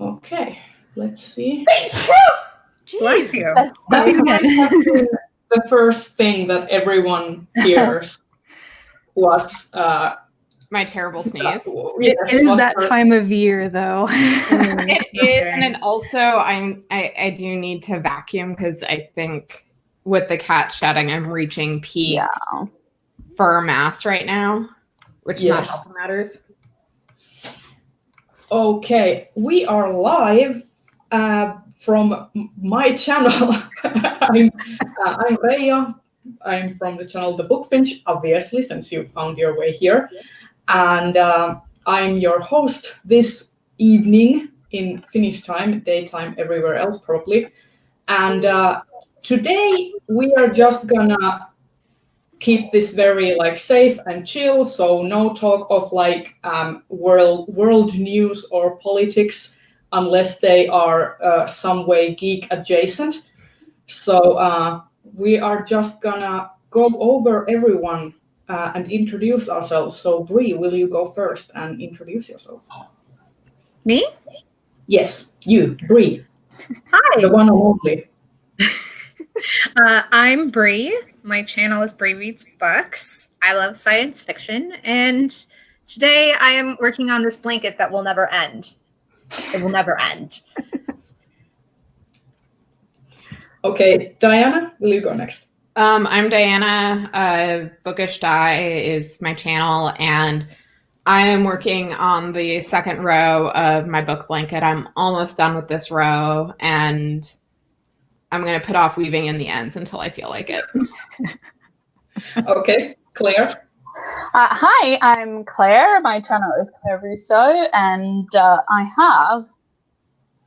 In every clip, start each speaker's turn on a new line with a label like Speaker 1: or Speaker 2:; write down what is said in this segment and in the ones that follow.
Speaker 1: Okay, let's see.
Speaker 2: Bless you.
Speaker 1: That's the first thing that everyone hears was
Speaker 3: my terrible sneeze.
Speaker 2: It is that time of year, though.
Speaker 3: It is, and then also I do need to vacuum because I think with the cat shedding, I'm reaching peak fur mass right now, which is not helping matters.
Speaker 1: Okay, we are live from my channel. I'm Reija. I'm from the channel The Bookfinch, obviously, since you found your way here. And I'm your host this evening in Finnish time, daytime everywhere else probably. And today we are just gonna keep this very safe and chill, so no talk of world news or politics unless they are some way geek adjacent. So we are just gonna go over everyone and introduce ourselves. So Bree, will you go first and introduce yourself?
Speaker 2: Me?
Speaker 1: Yes, you, Bree.
Speaker 2: Hi.
Speaker 1: The one and only.
Speaker 2: I'm Bree. My channel is Bree Reads Books. I love science fiction, and today I am working on this blanket that will never end. It will never end.
Speaker 1: Okay, Diana, will you go next?
Speaker 3: I'm Diana. Bookish Die is my channel, and I am working on the second row of my book blanket. I'm almost done with this row, and I'm going to put off weaving in the ends until I feel like it.
Speaker 1: Okay, Claire.
Speaker 4: Hi, I'm Claire. My channel is Claire Rousseau, and I have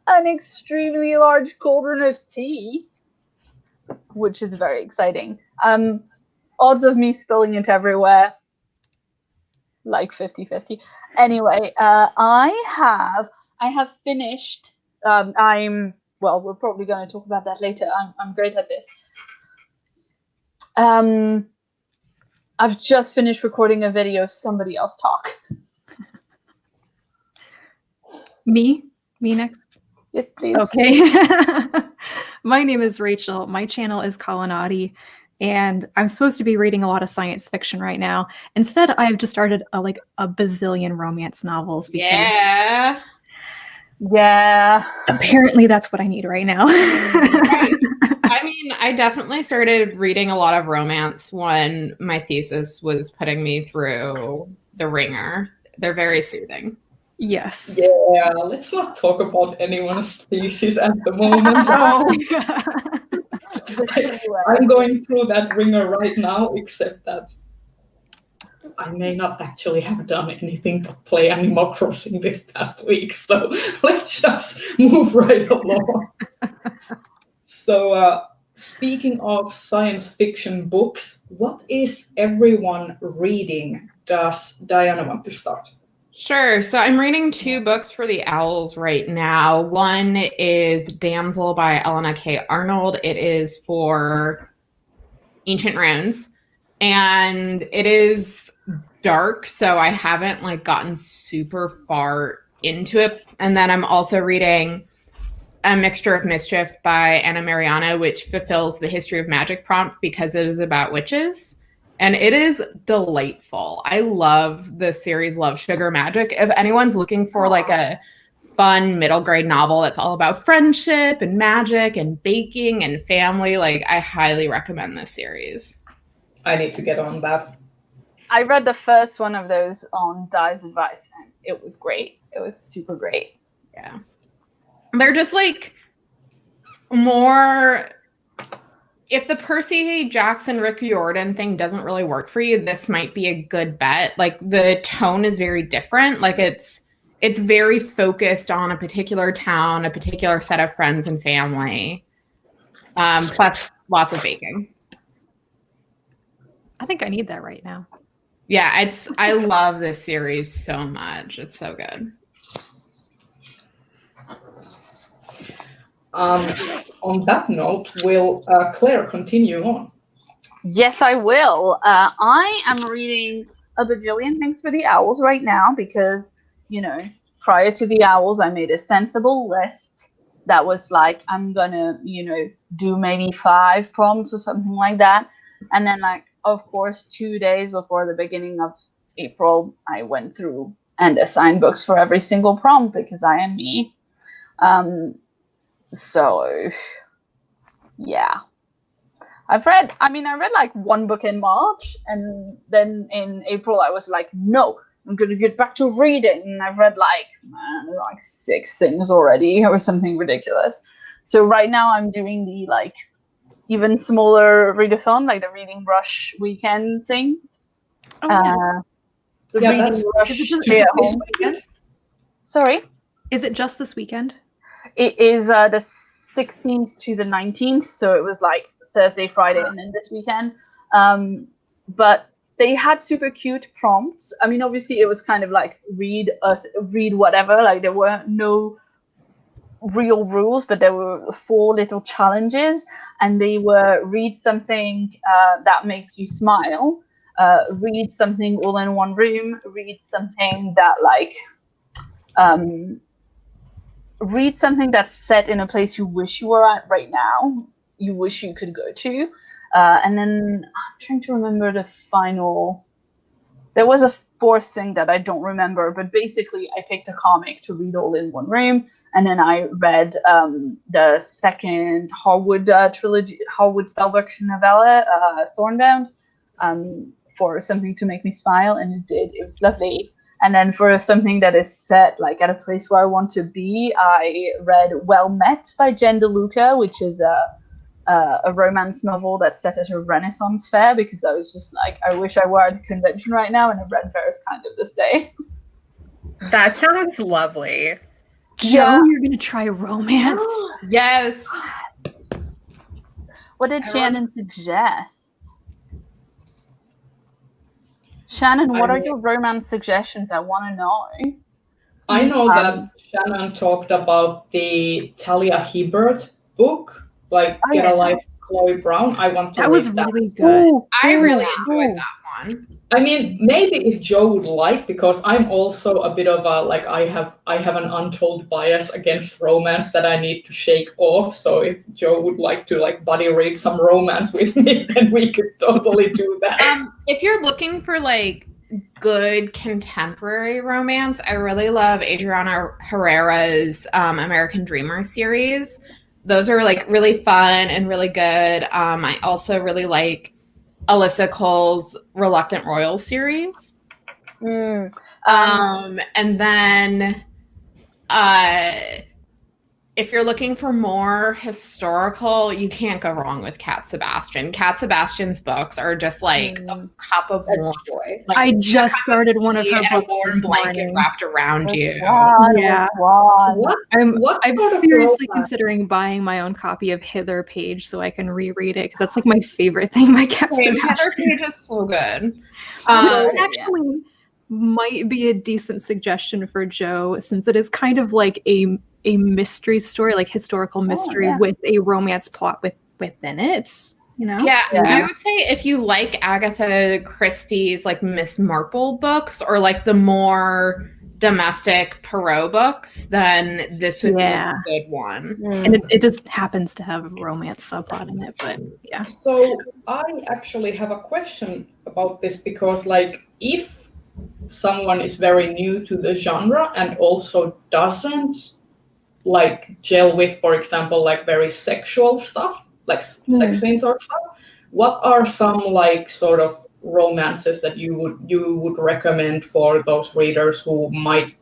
Speaker 4: an extremely large cauldron of tea, which is very exciting. Odds of me spilling it everywhere, like 50-50. Anyway, I have finished. We're probably going to talk about that later. I'm great at this. I've just finished recording a video. Somebody else talk.
Speaker 2: Me next?
Speaker 4: Yes, please.
Speaker 2: Okay. My name is Rachel. My channel is Colonati, and I'm supposed to be reading a lot of science fiction right now. Instead, I've just started a bazillion romance novels.
Speaker 3: Yeah.
Speaker 2: Apparently, that's what I need right now.
Speaker 3: I mean, I definitely started reading a lot of romance when my thesis was putting me through the ringer. They're very soothing.
Speaker 2: Yes.
Speaker 1: Yeah, let's not talk about anyone's thesis at the moment. I'm going through that ringer right now, except that I may not actually have done anything but play Animal Crossing this past week, so let's just move right along. So, speaking of science fiction books, what is everyone reading? Does Diana want to start?
Speaker 3: Sure. So I'm reading 2 books for the Owls right now. One is Damsel by Elena K. Arnold. It is for Ancient Runes, and it is dark, so I haven't gotten super far into it. And then I'm also reading A Mixture of Mischief by Anna Mariana, which fulfills the History of Magic prompt because it is about witches. And it is delightful. I love the series Love, Sugar, Magic. If anyone's looking for a fun middle grade novel that's all about friendship and magic and baking and family, I highly recommend this series.
Speaker 1: I need to get on that.
Speaker 4: I read the first one of those on Di's advice, and it was great. It was super great.
Speaker 3: Yeah. They're just more... If the Percy Jackson, Rick Riordan thing doesn't really work for you, this might be a good bet. The tone is very different. It's very focused on a particular town, a particular set of friends and family, plus lots of baking.
Speaker 2: I think I need that right now.
Speaker 3: Yeah, I love this series so much. It's so good.
Speaker 1: On that note, will Claire continue on?
Speaker 4: Yes, I will. I am reading A Bajillion Things for the Owls right now because, prior to the owls, I made a sensible list that was like, I'm gonna, do maybe 5 prompts or something like that. And then, like, of course, 2 days before the beginning of April, I went through and assigned books for every single prompt because I am me. So, yeah. I read like 1 book in March, and then in April I was like, no, I'm going to get back to reading. And I've read like 6 things already or something ridiculous. So right now I'm doing the like even smaller readathon, like the Reading Rush weekend thing.
Speaker 2: Oh, yeah.
Speaker 4: The
Speaker 1: Yeah,
Speaker 4: Reading Rush
Speaker 2: is it just
Speaker 4: stay at
Speaker 1: this
Speaker 4: home.
Speaker 1: weekend?
Speaker 4: Sorry?
Speaker 2: Is it just this weekend?
Speaker 4: It is the 16th to the 19th, so it was like Thursday, Friday, and then this weekend. But they had super cute prompts. I mean, obviously, it was kind of like read whatever. Like there were no real rules, but there were 4 little challenges, and they were read something that makes you smile, read something all in one room, read something that like. Read something that's set in a place you wish you were at right now, you wish you could go to. And then I'm trying to remember the final. There was a 4th thing that I don't remember, but basically I picked a comic to read all in one room. And then I read the second Harwood trilogy, Harwood spellbook novella, Thornbound, for something to make me smile. And it did. It was lovely. And then for something that is set like at a place where I want to be, I read Well Met by Jen DeLuca, which is a romance novel that's set at a Renaissance fair, because I was just like, I wish I were at a convention right now, and a Ren fair is kind of the same.
Speaker 5: That sounds lovely.
Speaker 2: Joe,
Speaker 4: Yeah.
Speaker 2: you're going to try romance?
Speaker 3: Yes.
Speaker 4: What did Shannon suggest? Shannon, what are your romance suggestions? I want to know.
Speaker 1: I know that Shannon talked about the Talia Hibbert book, like
Speaker 4: Oh,
Speaker 1: Get
Speaker 4: yeah.
Speaker 1: a Life, Chloe Brown. I want to
Speaker 2: That
Speaker 1: read
Speaker 2: was
Speaker 1: that.
Speaker 2: really good.
Speaker 3: I really enjoyed that one.
Speaker 1: I mean, maybe if Joe would like, because I'm also a bit of a like I have an untold bias against romance that I need to shake off. So if Joe would like to like buddy read some romance with me, then we could totally do that.
Speaker 3: If you're looking for like good contemporary romance, I really love Adriana Herrera's American Dreamer series. Those are like really fun and really good. I also really like Alyssa Cole's Reluctant Royal series. And then if you're looking for more historical, you can't go wrong with Cat Sebastian. Cat Sebastian's books are just like a cup of warm joy. Like,
Speaker 2: I just started one of her
Speaker 3: and
Speaker 2: books
Speaker 3: a warm
Speaker 2: this
Speaker 3: blanket
Speaker 2: morning.
Speaker 3: wrapped around you.
Speaker 2: Yeah.
Speaker 1: What
Speaker 2: I'm
Speaker 1: sort of
Speaker 2: seriously
Speaker 1: romance?
Speaker 2: considering buying my own copy of Hither Page so I can reread it, because that's like my favorite thing by Cat
Speaker 3: Same,
Speaker 2: Sebastian.
Speaker 3: Heather Page is so good.
Speaker 2: Which actually might be a decent suggestion for Joe, since it is kind of like a mystery story, like historical mystery with a romance plot within it. You know?
Speaker 3: Yeah, I would say if you like Agatha Christie's like Miss Marple books, or like the more domestic Perot books, then this would be a good one.
Speaker 2: And it just happens to have a romance subplot in it, but yeah.
Speaker 1: So I actually have a question about this, because like if someone is very new to the genre and also doesn't like gel with, for example, like very sexual stuff, like sex scenes or stuff, what are some like sort of romances that you would recommend for those readers who might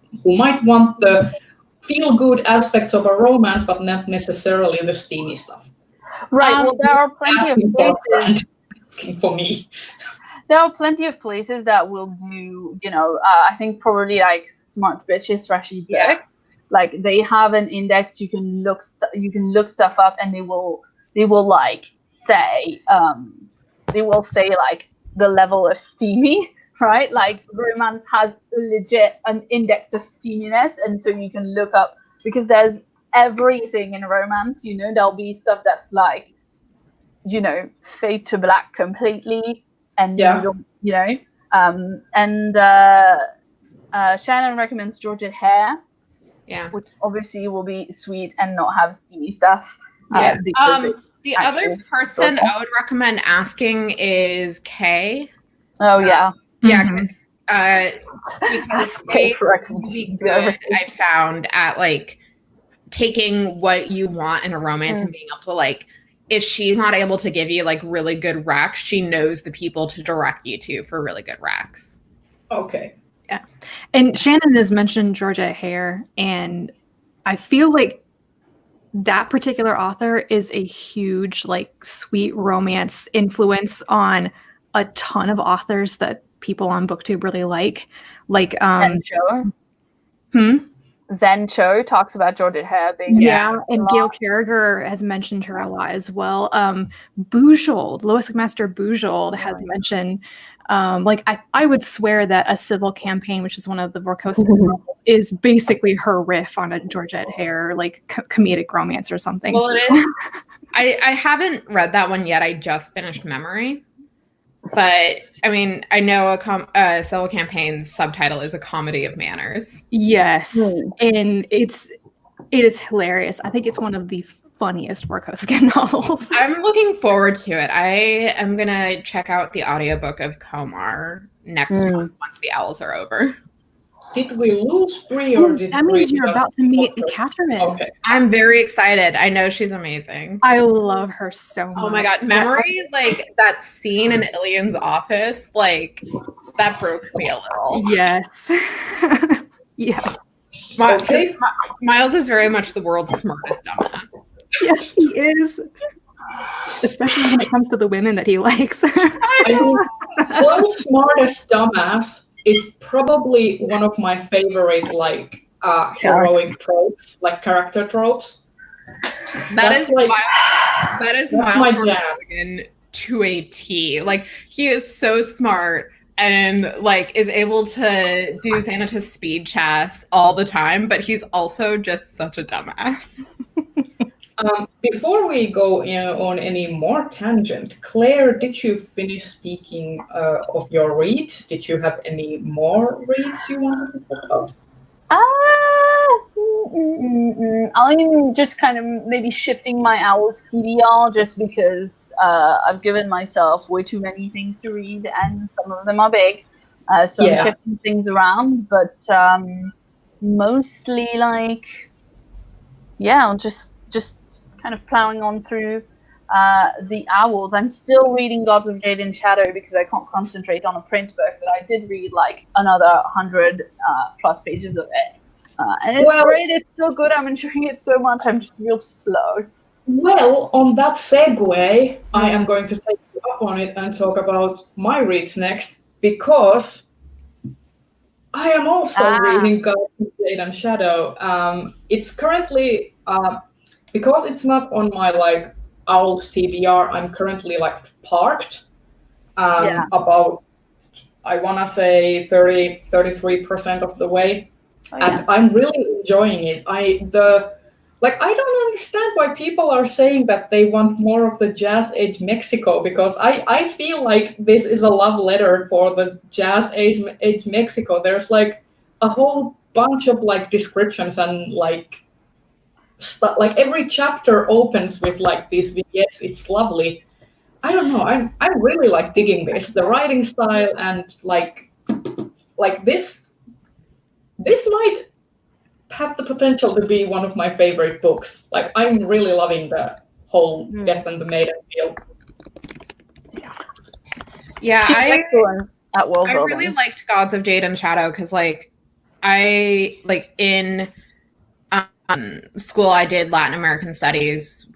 Speaker 1: want the feel good aspects of a romance, but not necessarily the steamy stuff?
Speaker 4: Right. Well, there are plenty of places.
Speaker 1: For me,
Speaker 4: there are plenty of places that will do. I think probably like Smart Bitches Trashy Book.
Speaker 1: Yeah.
Speaker 4: Like they have an index, you can look stuff up, and they will like say like the level of steamy, right? Like romance has legit an index of steaminess, and so you can look up, because there's everything in romance. There'll be stuff that's like, fade to black completely, and Shannon recommends Georgette Hare.
Speaker 3: Yeah.
Speaker 4: which obviously will be sweet and not have steamy stuff.
Speaker 3: Yeah.
Speaker 4: Because it's
Speaker 3: The other
Speaker 4: actually
Speaker 3: person
Speaker 4: adorable.
Speaker 3: I would recommend asking is Kay.
Speaker 4: Oh yeah.
Speaker 3: Yeah.
Speaker 2: Mhm.
Speaker 3: Because
Speaker 4: Ask
Speaker 3: Kay
Speaker 4: Kate for
Speaker 3: really
Speaker 4: recommendations.
Speaker 3: good, I found, at like taking what you want in a romance and being able to like, if she's not able to give you like really good recs, she knows the people to direct you to for really good recs.
Speaker 1: Okay.
Speaker 2: And Shannon has mentioned Georgette Hare, and I feel like that particular author is a huge, like, sweet romance influence on a ton of authors that people on BookTube really like. Like,
Speaker 4: Zen Cho.
Speaker 2: hmm?
Speaker 4: Zen Cho talks about Georgette Hare being
Speaker 2: Yeah,
Speaker 4: a
Speaker 2: and
Speaker 4: lot.
Speaker 2: Gail Carriger has mentioned her a lot as well. Bujold, Lois McMaster Bujold has mentioned, like, I would swear that A Civil Campaign, which is one of the Vorkosigan novels, is basically her riff on a Georgette Hare, like, comedic romance or something.
Speaker 3: Well,
Speaker 2: So-
Speaker 3: it is. I haven't read that one yet. I just finished Memory. But I mean, I know a Civil Campaign's subtitle is A Comedy of Manners.
Speaker 2: Yes, and it is hilarious. I think it's one of the funniest Vorkosigan novels.
Speaker 3: I'm looking forward to it. I am gonna check out the audiobook of Komar next month once the owls are over.
Speaker 1: Did we lose Bree or did
Speaker 2: That means
Speaker 1: Bree
Speaker 2: you're
Speaker 1: just-
Speaker 2: about to meet
Speaker 1: Okay.
Speaker 2: Catherine.
Speaker 1: Okay.
Speaker 3: I'm very excited. I know she's amazing.
Speaker 2: I love her so much.
Speaker 3: Oh my god, Memory, like that scene in Ilian's office, like that broke me a little.
Speaker 2: Yes. Yes.
Speaker 1: Okay.
Speaker 3: Miles is very much the world's smartest dumbass.
Speaker 2: Yes, he is. Especially when it comes to the women that he likes.
Speaker 1: I mean, World's Smartest Dumbass is probably one of my favorite, like, heroic tropes, like character tropes.
Speaker 3: That is
Speaker 1: that's
Speaker 3: Miles
Speaker 1: my jam.
Speaker 3: Vorkosigan to a T. Like he is so smart and like is able to do Xanatus speed chess all the time, but he's also just such a dumbass.
Speaker 1: Before we go on any more tangent, Claire, did you finish speaking of your reads? Did you have any more reads you wanted to talk about?
Speaker 4: I'm just kind of maybe shifting my Owls TBR just because I've given myself way too many things to read and some of them are big. So I'm shifting things around, but mostly like, yeah, just kind of plowing on through the Owls. I'm still reading Gods of Jade and Shadow because I can't concentrate on a print book, but I did read like another 100 plus pages of it. And it's great, it's so good, I'm enjoying it so much, I'm just real slow.
Speaker 1: Well, on that segue, I am going to take you up on it and talk about my reads next, because I am also reading Gods of Jade and Shadow. It's currently, because it's not on my like Owls TBR, I'm currently like parked about, I want to say 33% of the way. And I'm really enjoying it. I don't understand why people are saying that they want more of the Jazz Age Mexico, because I feel like this is a love letter for the Jazz Age Mexico. There's like a whole bunch of like descriptions and like every chapter opens with like these vignettes. It's lovely. I don't know. I'm really like digging this. The writing style and like this might have the potential to be one of my favorite books. Like, I'm really loving the whole Death and the Maiden feel.
Speaker 3: Yeah, I
Speaker 4: really
Speaker 3: really liked Gods of Jade and Shadow because, like, in school I did Latin American studies,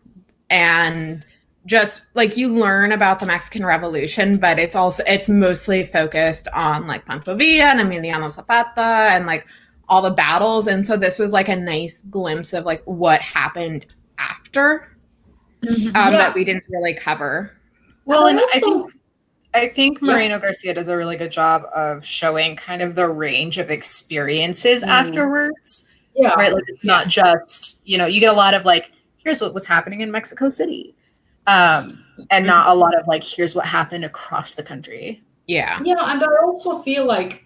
Speaker 3: and just like you learn about the Mexican Revolution, but it's mostly focused on like Pancho Villa and Emiliano Zapata and like all the battles. And so this was like a nice glimpse of like what happened after that we didn't really cover.
Speaker 5: Well, and I think Moreno Garcia does a really good job of showing kind of the range of experiences afterwards.
Speaker 1: Yeah.
Speaker 5: Right. Like it's not just, you get a lot of like, here's what was happening in Mexico City. And not a lot of like, here's what happened across the country.
Speaker 3: Yeah.
Speaker 1: Yeah, and I also feel like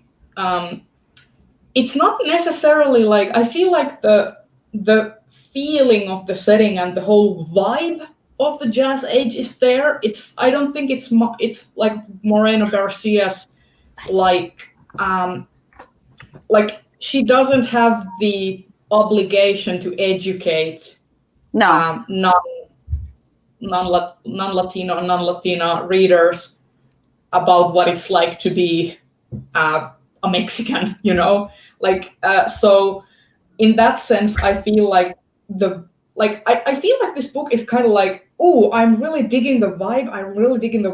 Speaker 1: it's not necessarily like, I feel like the feeling of the setting and the whole vibe of the Jazz Age is there. I don't think it's like Moreno Garcia's like she doesn't have the obligation to educate
Speaker 4: No.
Speaker 1: non-Latino and non-Latina readers about what it's like to be a Mexican, you know? So in that sense, I feel like I feel like this book is kind of like, oh, I'm really digging the vibe. I'm really digging the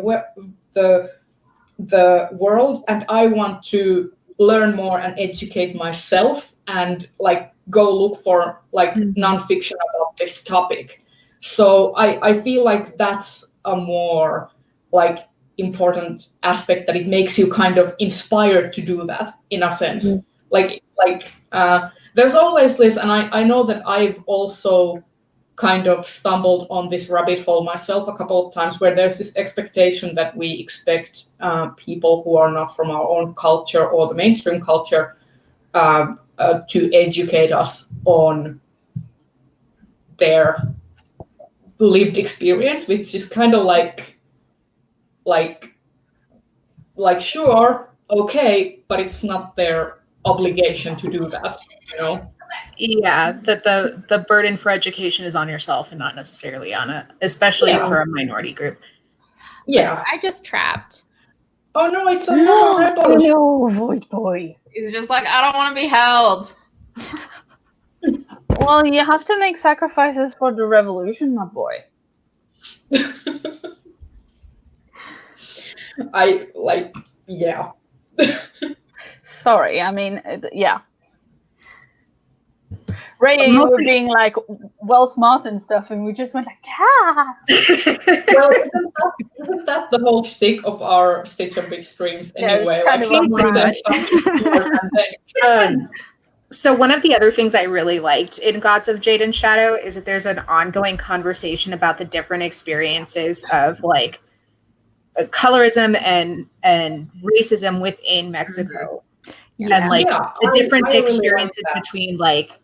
Speaker 1: world, and I want to learn more and educate myself and like go look for like nonfiction about this topic. So I feel like that's a more like important aspect, that it makes you kind of inspired to do that in a sense. There's always this, and I know that I've also kind of stumbled on this rabbit hole myself a couple of times, where there's this expectation that we expect people who are not from our own culture or the mainstream culture to educate us on their lived experience, which is kind of like sure, okay, but it's not their obligation to do that, you know?
Speaker 5: Yeah, that the burden for education is on yourself and not necessarily on it, especially for a minority group.
Speaker 1: Yeah.
Speaker 3: I just trapped.
Speaker 1: Oh no, it's another rebel.
Speaker 4: Hello, Void Boy.
Speaker 3: He's just like, I don't want to be held.
Speaker 4: Well, you have to make sacrifices for the revolution, my boy.
Speaker 1: Yeah.
Speaker 4: Sorry, I mean, yeah. Ray, you were being like well smart and stuff, and we just went like, yeah.
Speaker 1: Well, isn't that the whole shtick of our Stitch and Bit streams anyway?
Speaker 4: Yeah, it's kind of
Speaker 1: says something and then
Speaker 5: So one of the other things I really liked in Gods of Jade and Shadow is that there's an ongoing conversation about the different experiences of like colorism and racism within Mexico. And like the different experiences between like,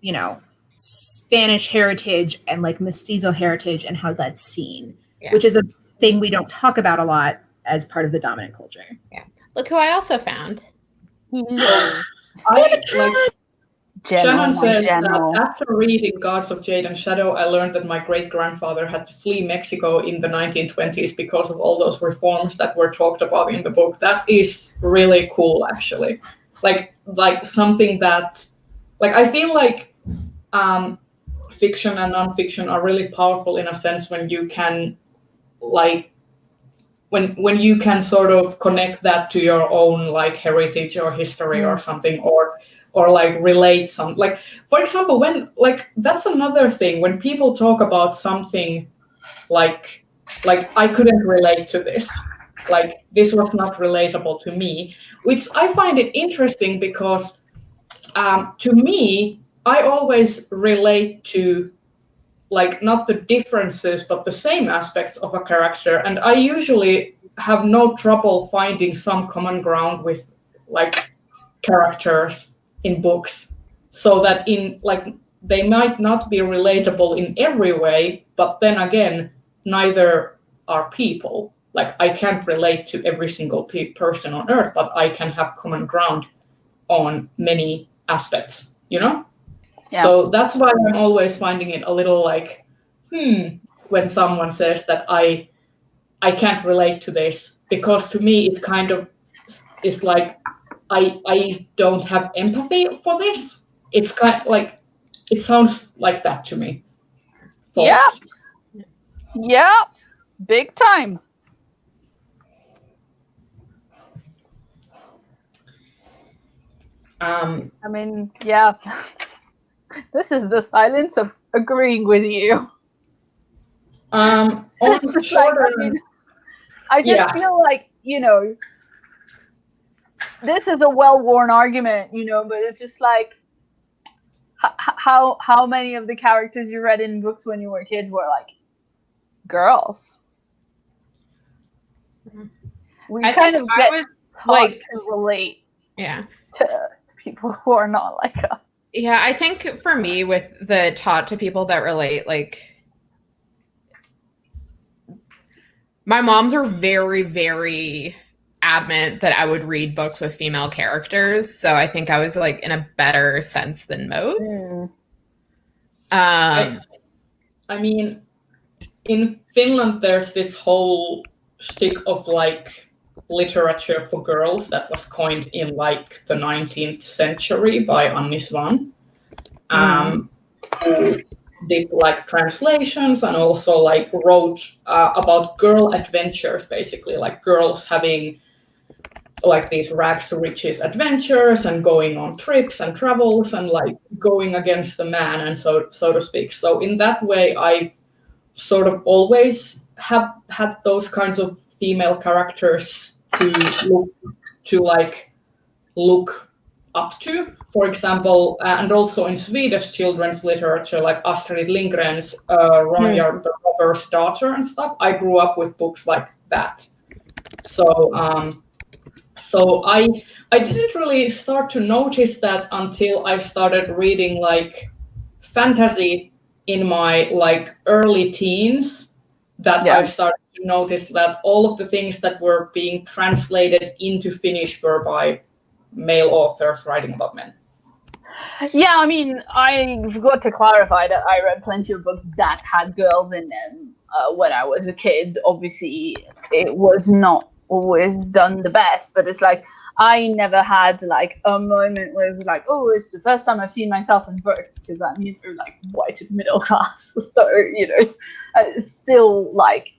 Speaker 5: you know, Spanish heritage and like mestizo heritage and how that's seen, which is a thing we don't talk about a lot as part of the dominant culture.
Speaker 3: Yeah. Look who I also found.
Speaker 1: Shannon says that after reading Gods of Jade and Shadow, I learned that my great-grandfather had to flee Mexico in the 1920s because of all those reforms that were talked about in the book. That is really cool, actually. Like something that, like, I feel like fiction and nonfiction are really powerful in a sense when you can, like, when you can sort of connect that to your own like heritage or history or something, or like relate some, like, for example, when like that's another thing when people talk about something like I couldn't relate to this, like this was not relatable to me, which I find it interesting because to me I always relate to like not the differences but the same aspects of a character, and I usually have no trouble finding some common ground with like characters in books, so that in like they might not be relatable in every way, but then again neither are people. Like I can't relate to every single person on earth, but I can have common ground on many aspects, you know? Yeah. So that's why I'm always finding it a little like, when someone says that I can't relate to this, because to me it kind of is like I don't have empathy for this. It's kind of like, it sounds like that to me. Thoughts?
Speaker 4: Yeah, big time. I mean, yeah. This is the silence of agreeing with you. It's just like, I just feel like, you know, this is a well-worn argument, you know, but it's just like how many of the characters you read in books when you were kids were like girls. We kind of get taught to relate to people who are not like us.
Speaker 3: Yeah, I think for me, with the taught to people that relate, like, my moms are very, very adamant that I would read books with female characters. So I think I was like in a better sense than most.
Speaker 1: I mean, in Finland, there's this whole shtick of like literature for girls that was coined in like the 19th century by Anni Svan, who did like translations and also like wrote about girl adventures, basically like girls having like these rags to riches adventures and going on trips and travels and like going against the man and so to speak. So in that way, I sort of always have had those kinds of female characters to look up to. For example, and also in Swedish children's literature, like Astrid Lindgren's Ronja the Robber's Daughter and stuff. I grew up with books like that. So I didn't really start to notice that until I started reading like fantasy in my like early teens, that I started to notice that all of the things that were being translated into Finnish were by male authors writing about men.
Speaker 4: Yeah, I mean, I've got to clarify that I read plenty of books that had girls in them when I was a kid. Obviously, it was not always done the best, but it's like I never had like a moment where it was like, oh, it's the first time I've seen myself in books, because I'm like white and middle class, so still like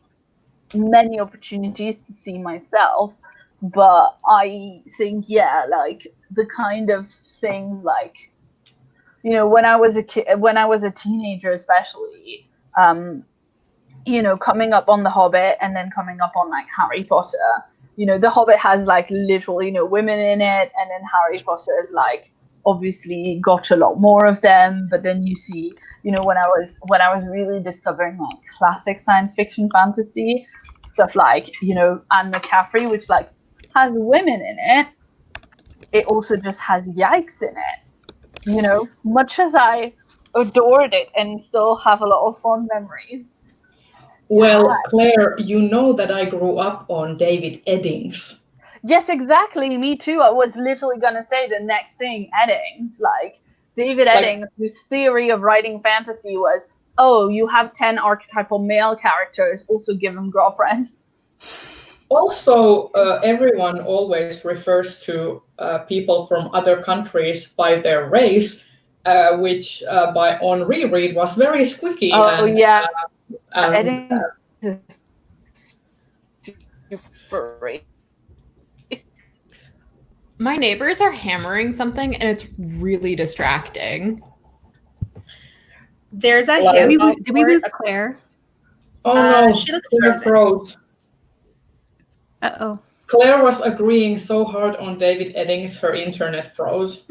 Speaker 4: many opportunities to see myself. But I think like the kind of things like when I was a kid, when I was a teenager, especially, coming up on The Hobbit and then coming up on like Harry Potter. The Hobbit has like literally women in it, and then Harry Potter is like obviously got a lot more of them. But then you see, when I was really discovering like classic science fiction fantasy stuff like Anne McCaffrey, which like has women in it, it also just has yikes in it. Much as I adored it and still have a lot of fond memories.
Speaker 1: Well, Claire, you know that I grew up on David Eddings.
Speaker 4: Yes, exactly. Me too. I was literally going to say the next thing, Eddings. Like, David Eddings, whose theory of writing fantasy was, oh, you have 10 archetypal male characters, also give them girlfriends.
Speaker 1: Also, everyone always refers to people from other countries by their race, which on reread was very squeaky.
Speaker 4: Oh,
Speaker 1: and,
Speaker 4: yeah.
Speaker 1: Eddings
Speaker 4: is super racist.
Speaker 3: My neighbors are hammering something, and it's really distracting.
Speaker 5: There's a
Speaker 2: Did we lose Claire?
Speaker 1: Oh no,
Speaker 5: she looks
Speaker 1: Claire froze.
Speaker 2: Uh-oh.
Speaker 1: Claire was agreeing so hard on David Eddings, her internet froze.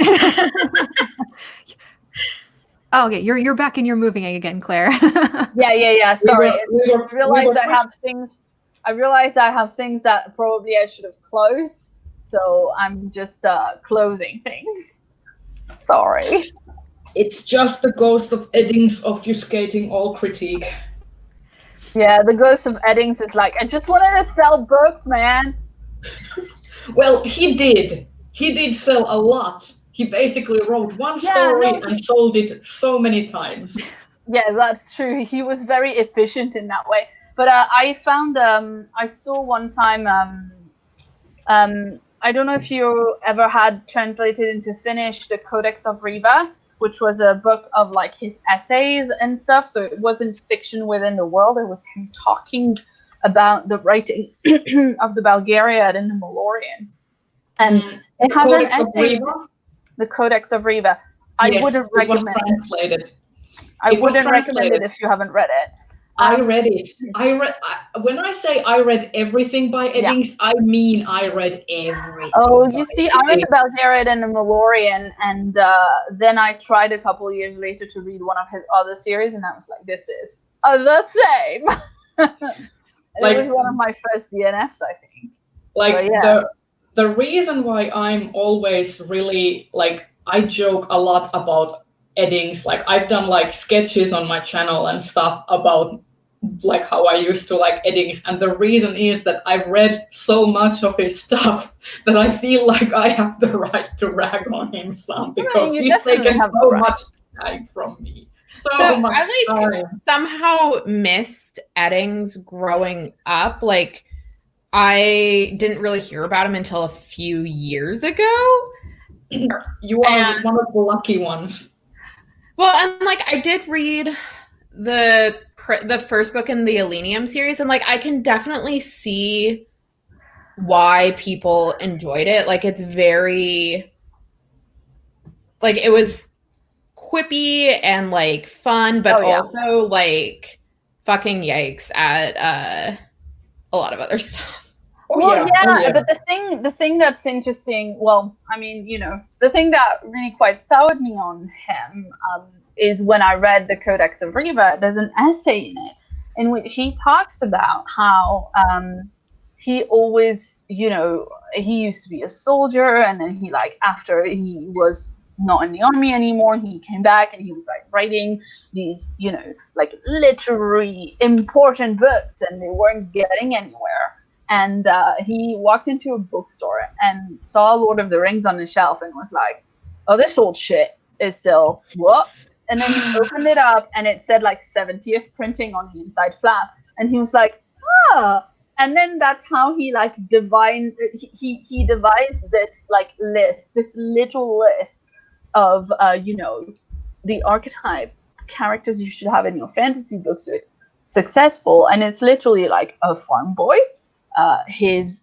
Speaker 2: Oh, okay, you're back and you're moving again, Claire.
Speaker 4: Yeah. Sorry,
Speaker 1: I
Speaker 4: realized I have things that probably I should have closed, so I'm just closing things. Sorry.
Speaker 1: It's just the ghost of Eddings obfuscating all critique.
Speaker 4: Yeah, the ghost of Eddings is like, I just wanted to sell books, man.
Speaker 1: Well, he did. He did sell a lot. He basically wrote one story and sold it so many times.
Speaker 4: Yeah, that's true. He was very efficient in that way. But I found, I saw one time, I don't know if you ever had translated into Finnish the Codex of Riva, which was a book of like his essays and stuff. So it wasn't fiction within the world. It was him talking about the writing of the Bulgarian and the Malorian. And it has an essay. The Codex of Riva. I wouldn't recommend it. I wouldn't recommend it if you haven't read it.
Speaker 1: I read it. When I say I read everything by Eddings, I mean I read everything.
Speaker 4: Oh, you see, I read the Bulgarian and the Malorian, and then I tried a couple of years later to read one of his other series, and I was like, this is the same. It was one of my first DNFs, I think.
Speaker 1: Like the reason why I'm always really like, I joke a lot about Eddings. Like I've done like sketches on my channel and stuff about like how I used to like Eddings, and the reason is that I've read so much of his stuff that I feel like I have the right to rag on him some, because
Speaker 4: you
Speaker 1: he's
Speaker 4: definitely
Speaker 1: taken
Speaker 4: have the
Speaker 1: so
Speaker 4: right.
Speaker 1: much time from me. So much
Speaker 3: I like
Speaker 1: time.
Speaker 3: somehow missed Eddings growing up. Like I didn't really hear about him until a few years ago.
Speaker 1: You are one of the lucky ones.
Speaker 3: Well, and like I did read the first book in the Elenium series, and like I can definitely see why people enjoyed it. Like it's very, like it was quippy and like fun, but also like fucking yikes at a lot of other stuff.
Speaker 4: But the thing that's interesting, well, I mean, you know, the thing that really quite soured me on him is when I read the Codex of Riva. There's an essay in it in which he talks about how he always, you know, he used to be a soldier, and then he, like, after he was not in the army anymore, he came back and he was like writing these, you know, like literary important books, and they weren't getting anywhere. And he walked into a bookstore and saw Lord of the Rings on the shelf and was like, oh, this old shit is still what? And then he opened it up and it said like 70th printing on the inside flap. And he was like, ah. And then that's how he like he devised this like list, this little list of, you know, the archetype characters you should have in your fantasy book so it's successful. And it's literally like a farm boy. His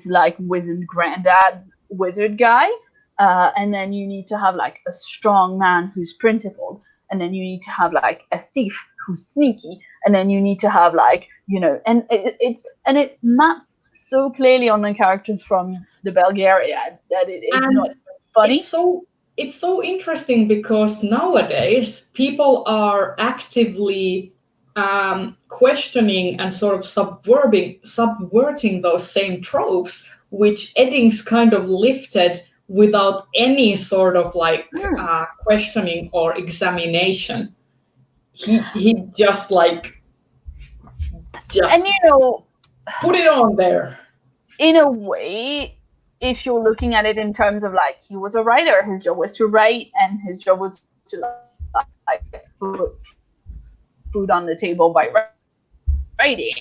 Speaker 4: like wizard granddad wizard guy, and then you need to have like a strong man who's principled, and then you need to have like a thief who's sneaky, and then you need to have like, you know, and it maps so clearly on the characters from the Belgaria that it is not funny.
Speaker 1: It's so interesting because nowadays people are actively questioning and sort of subverting those same tropes, which Eddings kind of lifted without any sort of like questioning or examination. He just like
Speaker 4: and you know,
Speaker 1: put it on there.
Speaker 4: In a way, if you're looking at it in terms of like, he was a writer, his job was to write, and his job was to like put food on the table by writing.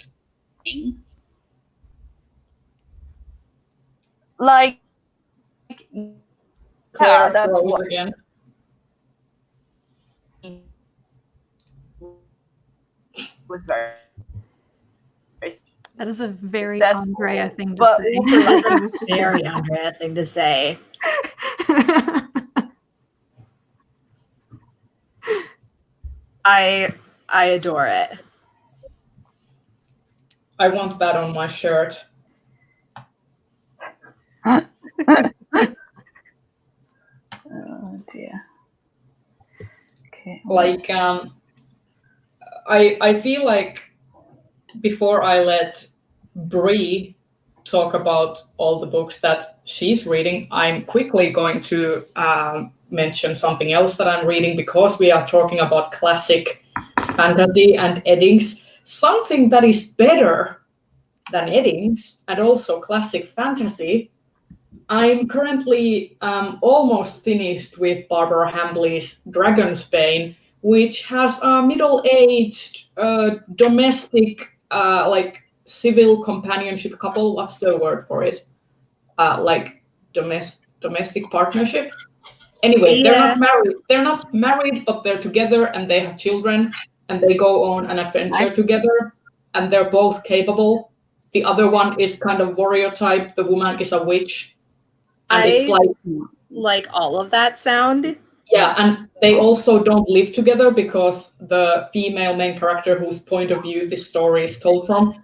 Speaker 4: Like,
Speaker 1: Claire,
Speaker 4: that's what
Speaker 1: again.
Speaker 4: Was very
Speaker 2: that is a very
Speaker 4: successful,
Speaker 2: Andrea thing to
Speaker 4: but
Speaker 2: say.
Speaker 4: also like, it was just
Speaker 5: Very Andrea thing to say. I adore it.
Speaker 1: I want that on my shirt.
Speaker 4: Oh dear. Okay.
Speaker 1: Like I feel like before I let Bree talk about all the books that she's reading, I'm quickly going to mention something else that I'm reading, because we are talking about classic fantasy and Eddings. Something that is better than Eddings and also classic fantasy. I'm currently almost finished with Barbara Hambly's Dragonsbane, which has a middle-aged domestic, like civil companionship couple. What's the word for it? Like domestic partnership. Anyway, they're not married. They're not married, but they're together and they have children and they go on an adventure together, and they're both capable. The other one is kind of warrior type. The woman is a witch. And it's
Speaker 5: like all of that sound.
Speaker 1: Yeah, and they also don't live together because the female main character, whose point of view this story is told from,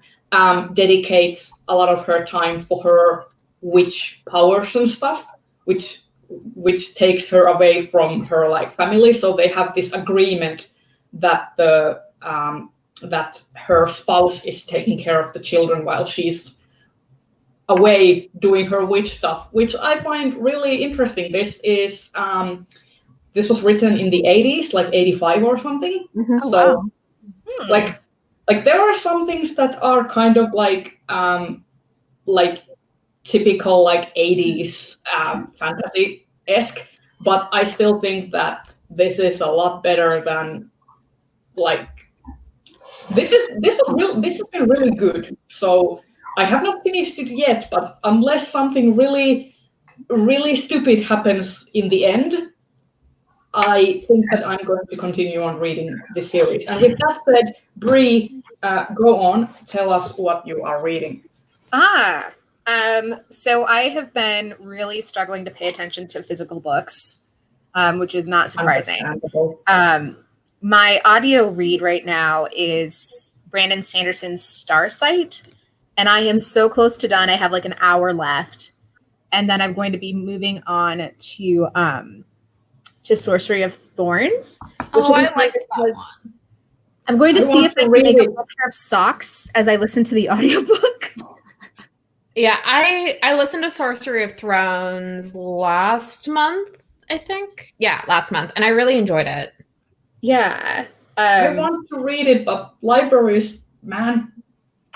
Speaker 1: dedicates a lot of her time for her witch powers and stuff, which takes her away from her like family. So they have this agreement that that her spouse is taking care of the children while she's away doing her witch stuff, which I find really interesting. This was written in the 80s, like 85 or something.
Speaker 2: Oh,
Speaker 1: So
Speaker 2: wow.
Speaker 1: like there are some things that are kind of like typical like 80s fantasy-esque, but I still think that this is a lot better than like this has been really good. So I have not finished it yet, but unless something really, really stupid happens in the end, I think that I'm going to continue on reading this series. And with that said, Bree, go on, tell us what you are reading.
Speaker 5: So I have been really struggling to pay attention to physical books, which is not surprising. My audio read right now is Brandon Sanderson's Starsight, and I am so close to done. I have like an hour left, and then I'm going to be moving on to Sorcery of Thorns, which
Speaker 3: I like that.
Speaker 5: I'm going to see if I can make a full pair of socks as I listen to the audiobook.
Speaker 3: Yeah, I listened to Sorcery of Thrones last month, I think. Yeah, last month, and I really enjoyed it.
Speaker 5: Yeah.
Speaker 1: I want to read it, but libraries, man,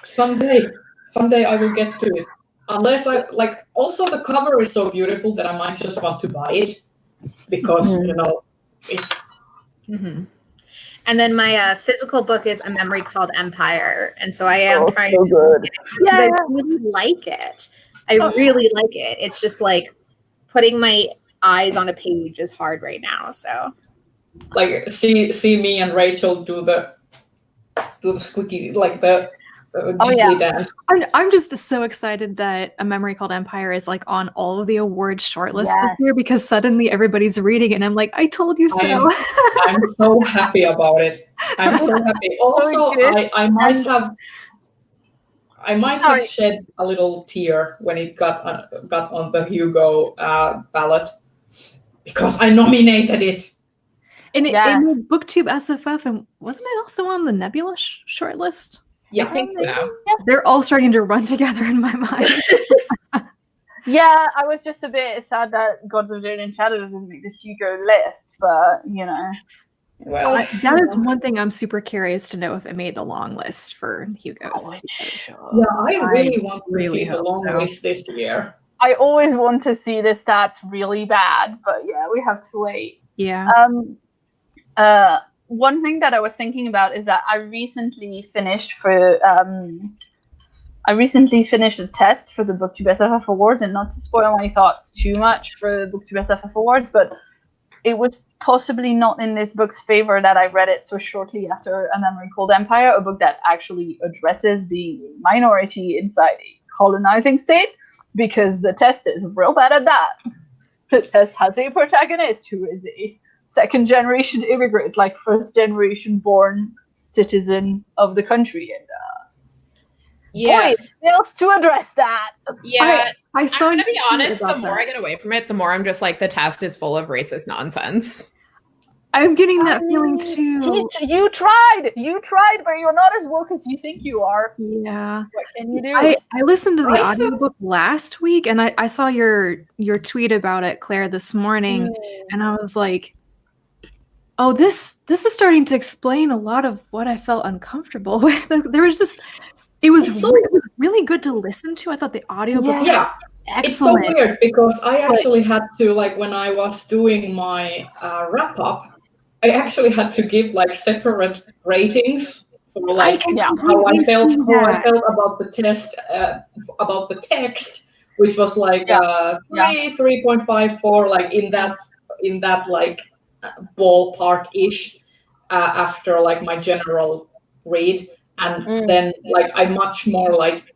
Speaker 1: someday I will get to it. Unless I like, also the cover is so beautiful that I might just want to buy it because it's.
Speaker 5: Mm-hmm. And then my physical book is A Memory Called Empire, and so I am trying to get it because I really like it. I really like it. It's just like putting my eyes on a page is hard right now. So.
Speaker 1: Like see me and Rachel do the squeaky, like the jiggly dance.
Speaker 2: I'm just so excited that A Memory Called Empire is like on all of the awards shortlists this year, because suddenly everybody's reading it and I'm like, I told you so.
Speaker 1: I'm so happy about it. I'm so happy. Also, I might have shed a little tear when it got on the Hugo ballot because I nominated it.
Speaker 2: And it made BookTube SFF, and wasn't it also on the Nebula shortlist?
Speaker 1: Yeah,
Speaker 3: I think so.
Speaker 4: Yeah.
Speaker 2: They're all starting to run together in my mind.
Speaker 4: Yeah, I was just a bit sad that Gods of Jade and Shadow didn't make the Hugo list, but
Speaker 1: Well,
Speaker 2: that is one thing I'm super curious to know if it made the long list for Hugos.
Speaker 1: Yeah, I really want to see the long list this year.
Speaker 4: I always want to see the stats really bad, but yeah, we have to wait.
Speaker 2: Yeah.
Speaker 4: One thing that I was thinking about is that I recently finished a test for the BookTube SFF Awards, and not to spoil my thoughts too much for the BookTube SFF Awards, but it was possibly not in this book's favor that I read it so shortly after A Memory Called Empire, a book that actually addresses being a minority inside a colonizing state, because the test is real bad at that. The test has a protagonist who is a second-generation immigrant, like first-generation born citizen of the country, and boy, it fails to address that.
Speaker 3: Yeah,
Speaker 2: I'm
Speaker 3: gonna be honest. The more I get away from it, the more I'm just like, the test is full of racist nonsense.
Speaker 2: I'm getting that feeling too.
Speaker 4: You tried, but you're not as woke as you think you are.
Speaker 2: Yeah.
Speaker 4: What can you do?
Speaker 2: I listened to the audiobook last week, and I saw your tweet about it, Claire, this morning, and I was like, oh, this is starting to explain a lot of what I felt uncomfortable with. There was just, it was really good to listen to. I thought the audiobook was excellent.
Speaker 1: It's so weird because I actually had to, like, when I was doing my wrap up, I actually had to give like separate ratings for like how I felt about the test, about the text, which was like 3.54, like in that like ballpark-ish after like my general read, and then like I much more like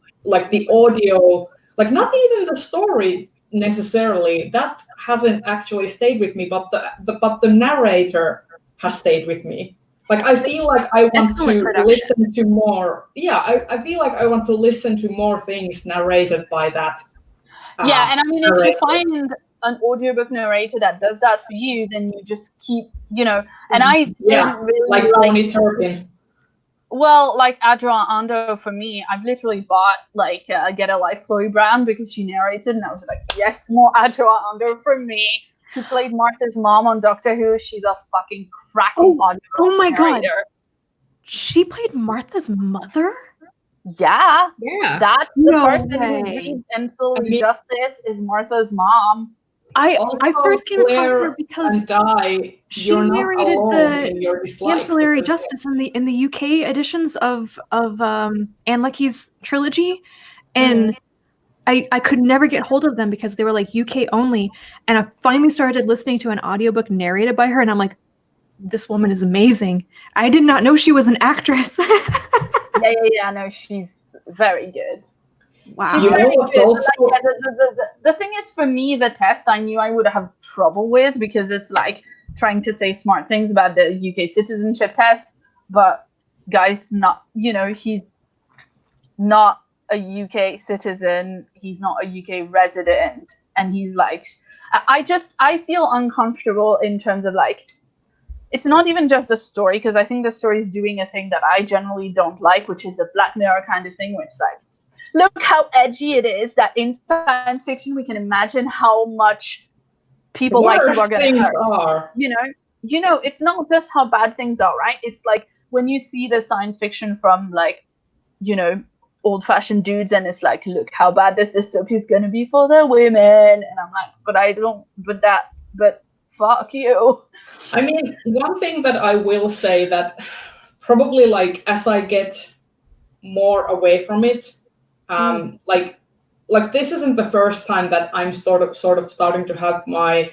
Speaker 1: the audio, like not even the story necessarily, that hasn't actually stayed with me, but the narrator has stayed with me. Like I feel like I want to listen to more. Yeah, I feel like I want to listen to more things narrated by that.
Speaker 4: And I mean, if you find an audiobook narrator that does that for you, then you just keep, and I didn't really
Speaker 1: like Tony Turpin.
Speaker 4: Well, like Adra Ando for me, I've literally bought like Get a Life Chloe Brown because she narrated, and I was like, yes, more Adra Ando for me. Who played Martha's mom on Doctor Who? She's a fucking cracking audio
Speaker 2: my God.
Speaker 4: narrator.
Speaker 2: She played Martha's mother?
Speaker 4: Yeah,
Speaker 3: Yeah.
Speaker 4: that's the
Speaker 2: No
Speaker 4: person who
Speaker 2: way.
Speaker 4: reads Ancillary
Speaker 1: I mean-
Speaker 4: Justice is Martha's mom.
Speaker 2: I
Speaker 1: Also,
Speaker 2: first came across
Speaker 1: Claire
Speaker 2: her because
Speaker 1: and Di,
Speaker 2: she
Speaker 1: you're not
Speaker 2: narrated
Speaker 1: alone
Speaker 2: the
Speaker 1: in your dislike.
Speaker 2: Ancillary
Speaker 1: because-
Speaker 2: Justice in the UK editions of Anne Leckie's trilogy, and I could never get hold of them because they were like UK only. And I finally started listening to an audiobook narrated by her, and I'm like, this woman is amazing. I did not know she was an actress.
Speaker 4: Yeah. No, she's very good.
Speaker 2: Wow.
Speaker 4: She's
Speaker 1: You know
Speaker 4: very
Speaker 1: what's
Speaker 4: good.
Speaker 1: also-
Speaker 4: Like, the thing is, for me, the test I knew I would have trouble with because it's like trying to say smart things about the UK citizenship test, but guys, he's not a UK citizen, he's not a UK resident, and he's like, I feel uncomfortable in terms of like, it's not even just the story, because I think the story is doing a thing that I generally don't like, which is a Black Mirror kind of thing, where it's like, look how edgy it is that in science fiction we can imagine how much people like you are going to hurt.
Speaker 1: Are.
Speaker 4: You know, it's not just how bad things are, right? It's like when you see the science fiction from like, old-fashioned dudes, and it's like, look how bad this dystopia is going to be for the women, and I'm like, but fuck you.
Speaker 1: I mean, one thing that I will say that probably like as I get more away from it, like this isn't the first time that I'm sort of starting to have my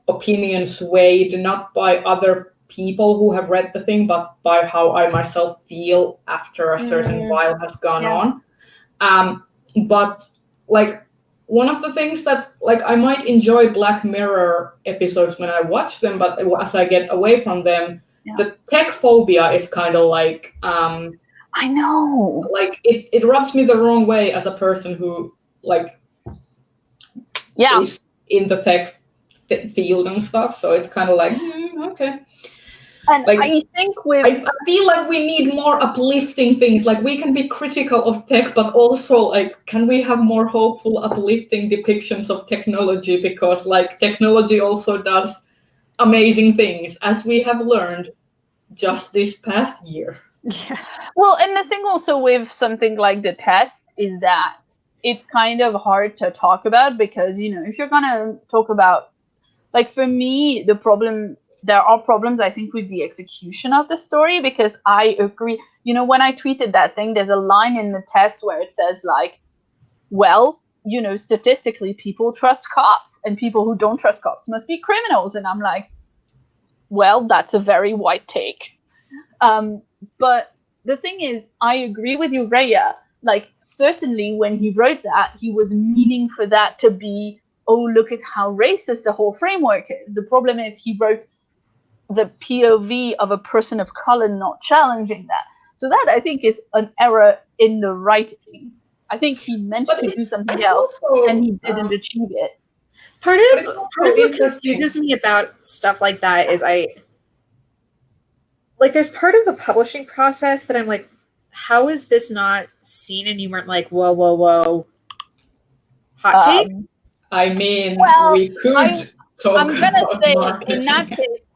Speaker 1: opinion swayed not by other people who have read the thing, but by how I myself feel after a certain while has gone on. But like one of the things that like I might enjoy Black Mirror episodes when I watch them, but as I get away from them, the tech phobia is kind of like
Speaker 4: I know,
Speaker 1: like it rubs me the wrong way as a person who like is in the tech field and stuff. So it's kind of like okay.
Speaker 4: And
Speaker 1: like,
Speaker 4: I think
Speaker 1: I feel like we need more uplifting things. Like we can be critical of tech, but also like, can we have more hopeful, uplifting depictions of technology? Because like technology also does amazing things, as we have learned just this past year.
Speaker 2: Yeah.
Speaker 4: Well, and the thing also with something like the test is that it's kind of hard to talk about because, if you're going to talk about, like for me, there are problems, I think, with the execution of the story, because I agree. When I tweeted that thing, there's a line in the test where it says like, well, statistically, people trust cops, and people who don't trust cops must be criminals. And I'm like, well, that's a very white take. But the thing is, I agree with you, Rhea. Like, certainly when he wrote that, he was meaning for that to be, oh, look at how racist the whole framework is. The problem is he wrote the POV of a person of color, not challenging that. So that, I think, is an error in the writing. I think he meant to do something else,
Speaker 1: also,
Speaker 4: and he didn't achieve it.
Speaker 5: Part of what confuses me about stuff like that is there's part of the publishing process that I'm like, how is this not seen? And you weren't like, whoa, hot take?
Speaker 1: I mean,
Speaker 4: well,
Speaker 1: we could talk
Speaker 4: I'm gonna
Speaker 1: about
Speaker 4: say
Speaker 1: marketing.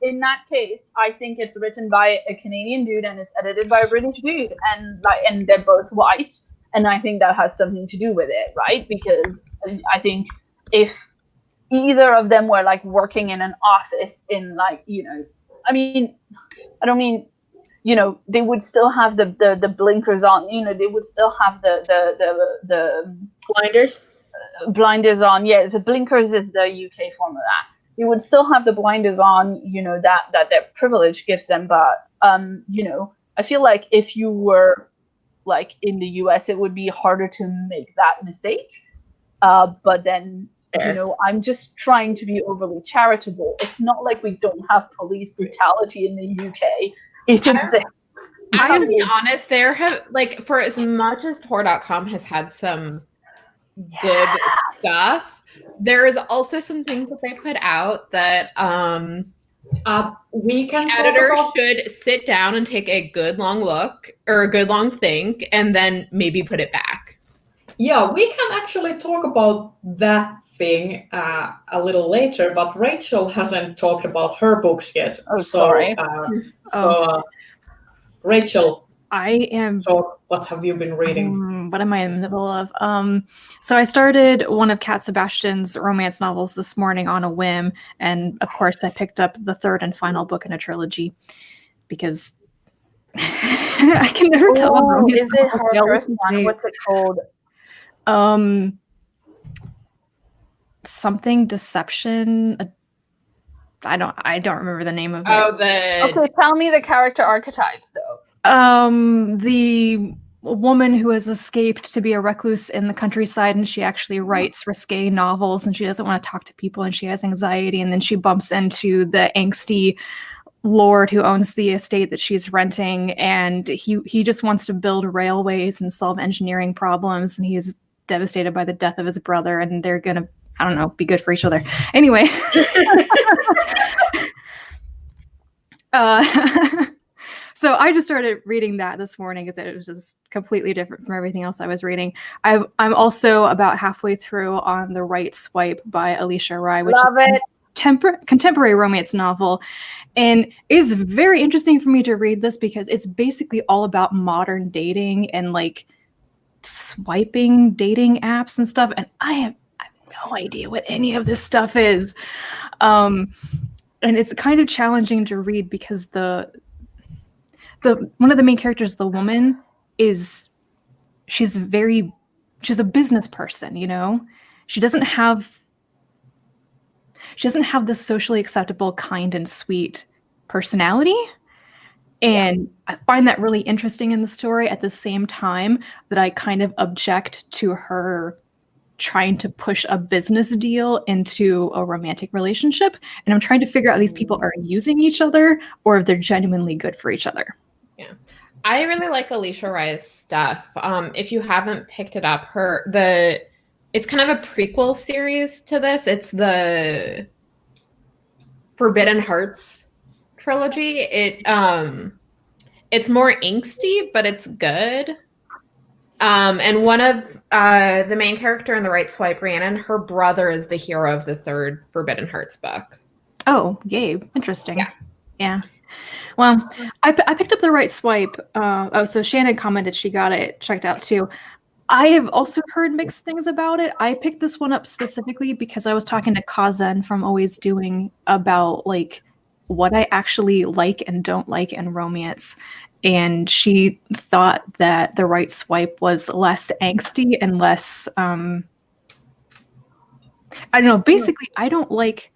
Speaker 4: in that case, I think it's written by a Canadian dude and it's edited by a British dude, and they're both white, and I think that has something to do with it, right? Because I think if either of them were like working in an office in like, I mean, I don't mean, they would still have the blinkers on, they would still have the blinders on. Yeah, the blinkers is the UK form of that. They would still have the blinders on, that their privilege gives them. But, I feel like if you were like in the US, it would be harder to make that mistake. But then, I'm just trying to be overly charitable. It's not like we don't have police brutality in the UK. It exists.
Speaker 3: I'm going to be honest, there have, like, for as much as Tor.com has had some good stuff, there is also some things that they put out that
Speaker 1: We can
Speaker 3: The
Speaker 1: talk
Speaker 3: editor
Speaker 1: about.
Speaker 3: should sit down and take a good long look or a good long think and then maybe put it back.
Speaker 1: Yeah, we can actually talk about that thing a little later, but Rachel hasn't talked about her books yet.
Speaker 4: Oh, sorry.
Speaker 1: Rachel,
Speaker 2: I am.
Speaker 1: so what have you been reading?
Speaker 2: What am I in the middle of? So I started one of Cat Sebastian's romance novels this morning on a whim, and of course I picked up the third and final book in a trilogy because I can never tell.
Speaker 4: Oh, is it her first one? What's it called?
Speaker 2: Something Deception. I don't remember the name of it.
Speaker 4: Okay, tell me the character archetypes though.
Speaker 2: The woman who has escaped to be a recluse in the countryside, and she actually writes risque novels, and she doesn't want to talk to people, and she has anxiety, and then she bumps into the angsty lord who owns the estate that she's renting, and he just wants to build railways and solve engineering problems, and he's devastated by the death of his brother, and they're gonna, I don't know, be good for each other. Anyway. So I just started reading that this morning because it was just completely different from everything else I was reading. I'm also about halfway through on The Right Swipe by Alicia Rai, which is a contemporary romance novel. And it is very interesting for me to read this because it's basically all about modern dating and like swiping dating apps and stuff. And I have no idea what any of this stuff is. And it's kind of challenging to read because the one of the main characters, the woman, she's a business person, you know? She doesn't have this socially acceptable, kind and sweet personality. And I find that really interesting in the story at the same time that I kind of object to her trying to push a business deal into a romantic relationship. And I'm trying to figure out if these people are using each other or if they're genuinely good for each other.
Speaker 3: Yeah. I really like Alicia Rai's stuff. If you haven't picked it up, it's kind of a prequel series to this. It's the Forbidden Hearts trilogy. It's more angsty, but it's good. And one of the main character in The Right Swipe, Rhiannon, her brother is the hero of the third Forbidden Hearts book.
Speaker 2: Oh, yay. Interesting. Yeah.
Speaker 3: Well,
Speaker 2: I picked up The Right Swipe. So Shannon commented she got it checked out too. I have also heard mixed things about it. I picked this one up specifically because I was talking to Kazen from Always Doing about like what I actually like and don't like in romance. And she thought that The Right Swipe was less angsty and less, I don't know, basically I don't like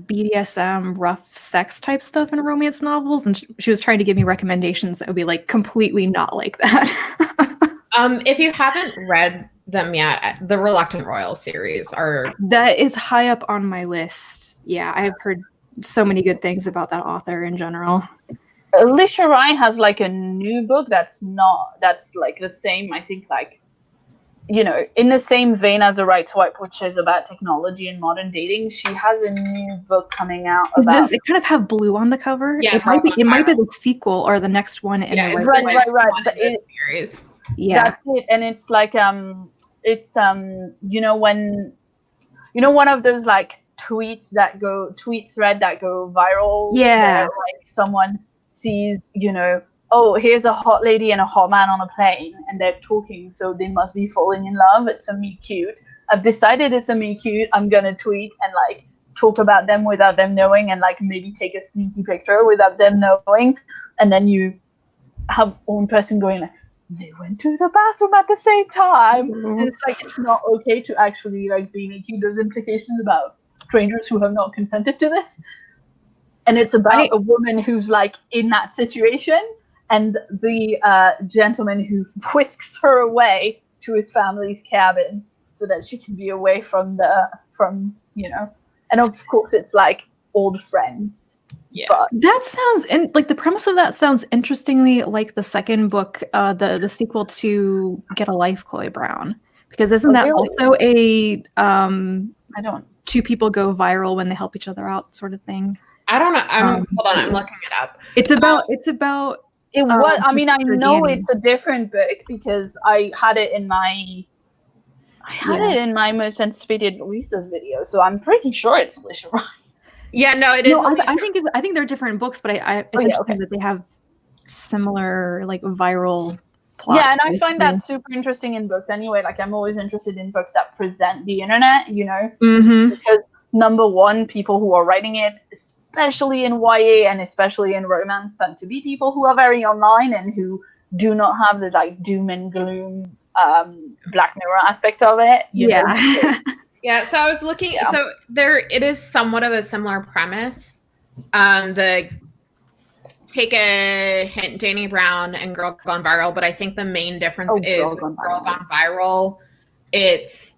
Speaker 2: BDSM, rough sex type stuff in romance novels, and she was trying to give me recommendations that would be like completely not like that.
Speaker 3: If you haven't read them yet, the Reluctant Royal series
Speaker 2: that is high up on my list. Yeah, I have heard so many good things about that author in general.
Speaker 4: Alicia Rai has like a new book that's like the same, I think, like, you know, in the same vein as The Right Swipe, which is about technology and modern dating. She has a new book coming out about...
Speaker 2: Does it kind of have blue on the cover?
Speaker 3: Yeah,
Speaker 2: it might be the sequel or the next one in the
Speaker 4: right.
Speaker 3: Series.
Speaker 2: Yeah,
Speaker 4: that's it. And it's like you know, when, you know, one of those like tweet thread that go viral.
Speaker 2: Yeah.
Speaker 4: Where, like, someone sees, you know, oh, here's a hot lady and a hot man on a plane, and they're talking, so they must be falling in love. It's a me cute. I've decided it's a me cute. I'm gonna tweet and like talk about them without them knowing, and like maybe take a sneaky picture without them knowing, and then you have one person going like, they went to the bathroom at the same time.
Speaker 2: Mm-hmm.
Speaker 4: And it's like, it's not okay to actually like be making those implications about strangers who have not consented to this. And it's about a woman who's like in that situation, and the gentleman who whisks her away to his family's cabin so that she can be away from you know, and of course it's like old friends.
Speaker 3: Yeah,
Speaker 4: but
Speaker 2: that sounds like the premise of that sounds interestingly like the second book, the sequel to Get a Life, Chloe Brown, because isn't that
Speaker 4: really?
Speaker 2: also a
Speaker 4: I don't.
Speaker 2: two people go viral when they help each other out sort of thing?
Speaker 3: I don't know. Hold on. I'm looking it up.
Speaker 2: It's about
Speaker 4: It was. I mean, I
Speaker 2: Sister
Speaker 4: know
Speaker 2: Danny.
Speaker 4: it's a different book because I had it in my. it in my most anticipated releases video, so I'm pretty sure it's Alicia Ryan.
Speaker 3: Yeah, no, it is.
Speaker 2: No, I think they're different books, but it's interesting that they have similar like viral plots.
Speaker 4: Yeah, and I find that super interesting in books anyway. Like, I'm always interested in books that present the internet, you know, because number one, people who are writing it, especially in YA and especially in romance, tend to be people who are very online and who do not have the like doom and gloom Black Mirror aspect of it. You know?
Speaker 3: Yeah, so I was looking. Yeah. So it is somewhat of a similar premise. Take a hint, Danny Brown and Girl Gone Viral, but I think the main difference is with Girl Gone Viral, it's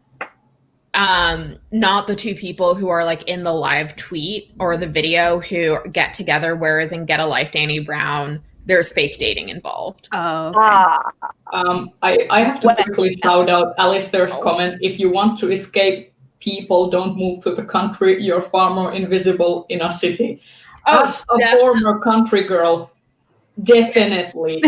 Speaker 3: not the two people who are like in the live tweet or the video who get together, whereas in Get a Life, Danny Brown, there's fake dating involved.
Speaker 2: Oh, okay.
Speaker 1: I have to quickly shout out Alistair's comment. If you want to escape people, don't move to the country. You're far more invisible in a city. As a former country girl, definitely.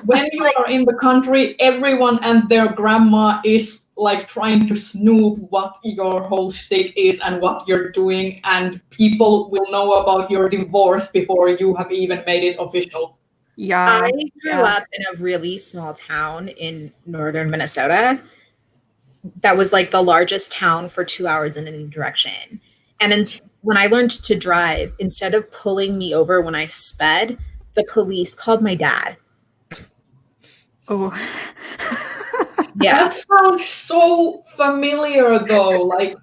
Speaker 1: When you are in the country, everyone and their grandma is like trying to snoop what your whole shtick is and what you're doing, and people will know about your divorce before you have even made it official.
Speaker 2: Yeah.
Speaker 5: I grew up in a really small town in northern Minnesota that was like the largest town for 2 hours in any direction. And when I learned to drive, instead of pulling me over when I sped, the police called my dad.
Speaker 2: Oh.
Speaker 5: Yeah.
Speaker 1: That sounds so familiar though.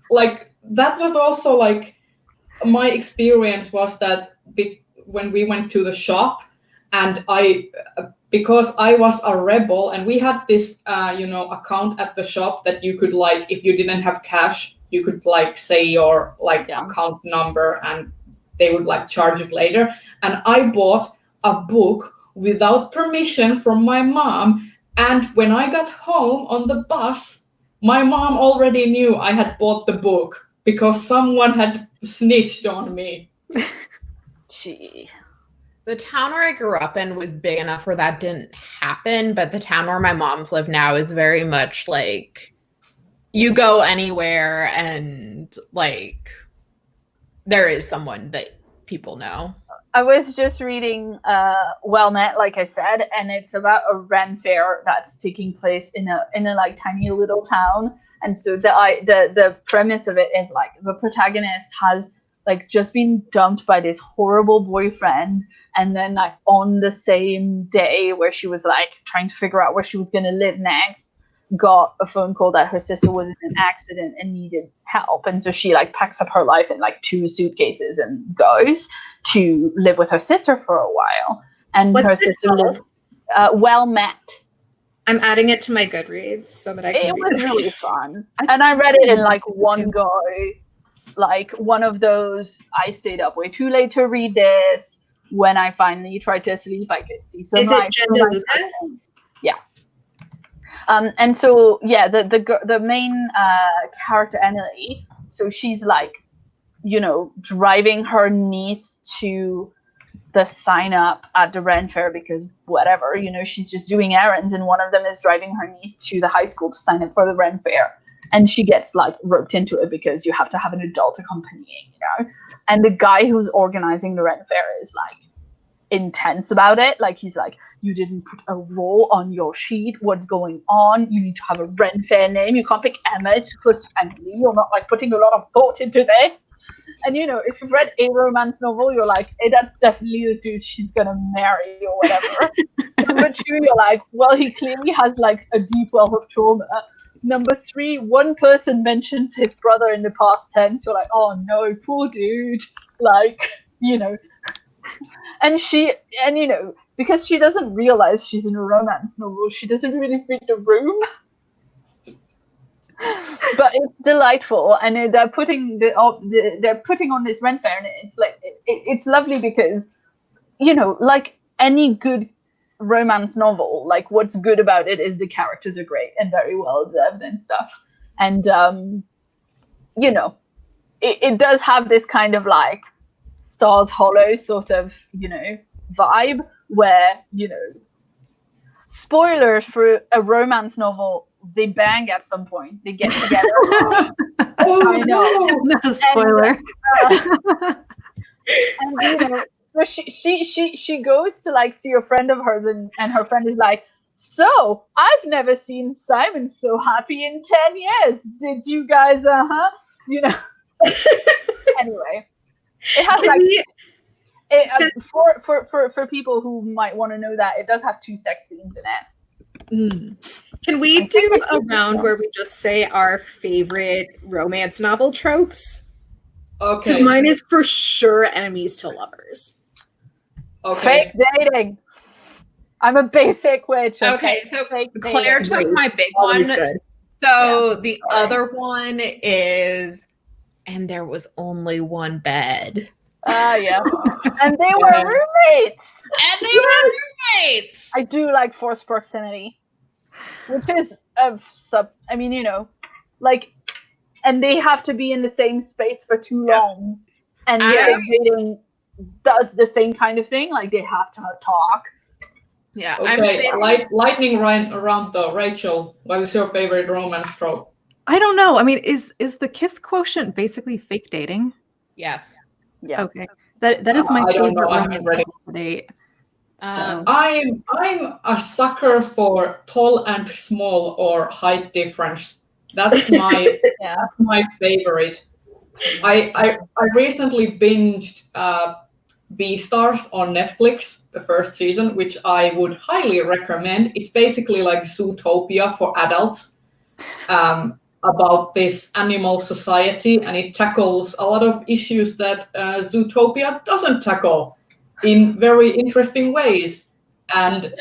Speaker 1: Like that was also like my experience was that when we went to the shop and because I was a rebel and we had this account at the shop that you could like, if you didn't have cash, you could like say your account number and they would like charge it later. And I bought a book without permission from my mom. And when I got home on the bus, my mom already knew I had bought the book because someone had snitched on me.
Speaker 4: Gee.
Speaker 3: The town where I grew up in was big enough where that didn't happen, but the town where my moms live now is very much like you go anywhere and like there is someone that people know.
Speaker 4: I was just reading Well Met, like I said, and it's about a Ren fair that's taking place in a like tiny little town. And so the premise of it is like the protagonist has like just been dumped by this horrible boyfriend, and then like on the same day where she was like trying to figure out where she was going to live next, got a phone call that her sister was in an accident and needed help. And so she like packs up her life in like 2 suitcases and goes to live with her sister for a while. And her sister lived Well Met.
Speaker 5: I'm adding it to my Goodreads so that I can
Speaker 4: It
Speaker 5: read
Speaker 4: was really fun. And I read it in like one go. Like one of those, I stayed up way too late to read this. When I finally tried to sleep, I could see some light.
Speaker 5: Is it Jen DeLuca?
Speaker 4: Yeah. And so yeah, the main character Emily. So she's like, you know, driving her niece to the sign up at the Ren Fair because whatever, you know, she's just doing errands, and one of them is driving her niece to the high school to sign up for the Ren Fair. And she gets like roped into it because you have to have an adult accompanying, you know. And the guy who's organizing the Ren Fair is like intense about it. Like he's like, you didn't put a role on your sheet. What's going on? You need to have a Ren Fair name. You can't pick Emma. It's supposed to be Emily. You're not like putting a lot of thought into this. And you know, if you've read a romance novel, you're like, hey, that's definitely the dude she's gonna marry or whatever. Number 2, you're like, well, he clearly has like a deep well of trauma. Number 3, one person mentions his brother in the past tense. You're like, oh no, poor dude. Like, you know. And you know, because she doesn't realize she's in a romance novel, she doesn't really read the room. But it's delightful, and they're putting on this Ren Fair, and it's like it's lovely because, you know, like any good romance novel, like what's good about it is the characters are great and very well observed and stuff. And you know, it does have this kind of like Stars Hollow sort of, vibe where, spoilers for a romance novel, they bang at some point. They get together. I know.
Speaker 2: No spoiler.
Speaker 4: And so she goes to like see a friend of hers, and her friend is like, so I've never seen Simon so happy in 10 years. Did you guys? Anyway, it has for people who might want to know that it does have 2 sex scenes in it.
Speaker 5: Can we do a round where we just say our favorite romance novel tropes?
Speaker 1: Okay.
Speaker 5: Because mine is for sure enemies to lovers.
Speaker 1: Okay.
Speaker 4: Fake dating. I'm a basic witch.
Speaker 3: Okay, so Claire took my big
Speaker 5: Always
Speaker 3: one.
Speaker 5: good.
Speaker 3: So the other one is, and there was only one bed.
Speaker 4: Yeah. And they were roommates.
Speaker 3: And they were roommates.
Speaker 4: I do like forced proximity, which is and they have to be in the same space for too long. And dating does the same kind of thing. Like they have to talk.
Speaker 3: Yeah.
Speaker 1: Okay. Lightning around though. Rachel, what is your favorite romance trope?
Speaker 2: I don't know. I mean, is the kiss quotient basically fake dating?
Speaker 3: Yes.
Speaker 4: Yeah.
Speaker 2: Okay. That is my
Speaker 1: I don't
Speaker 2: favorite
Speaker 1: know. I'm
Speaker 2: romance
Speaker 1: ready.
Speaker 2: date. So.
Speaker 1: I'm a sucker for tall and small or height difference. That's my my favorite. I recently binged Beastars on Netflix, the first season, which I would highly recommend. It's basically like Zootopia for adults, about this animal society, and it tackles a lot of issues that Zootopia doesn't tackle in very interesting ways. And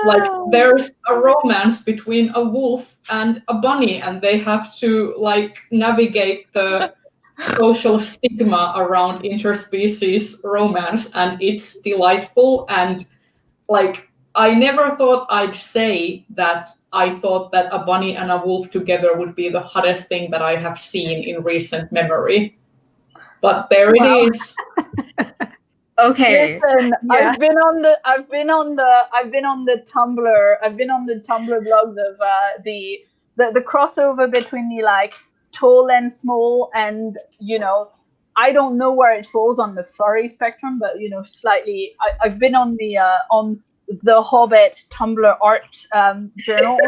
Speaker 1: like there's a romance between a wolf and a bunny, and they have to like navigate the social stigma around interspecies romance, and it's delightful. And like I never thought I'd say that I thought that a bunny and a wolf together would be the hottest thing that I have seen in recent memory, but there it is.
Speaker 5: Okay.
Speaker 4: Listen, I've been on the Tumblr blogs of the crossover between the like tall and small, and I don't know where it falls on the furry spectrum, but slightly. I've been on the Hobbit Tumblr art journal,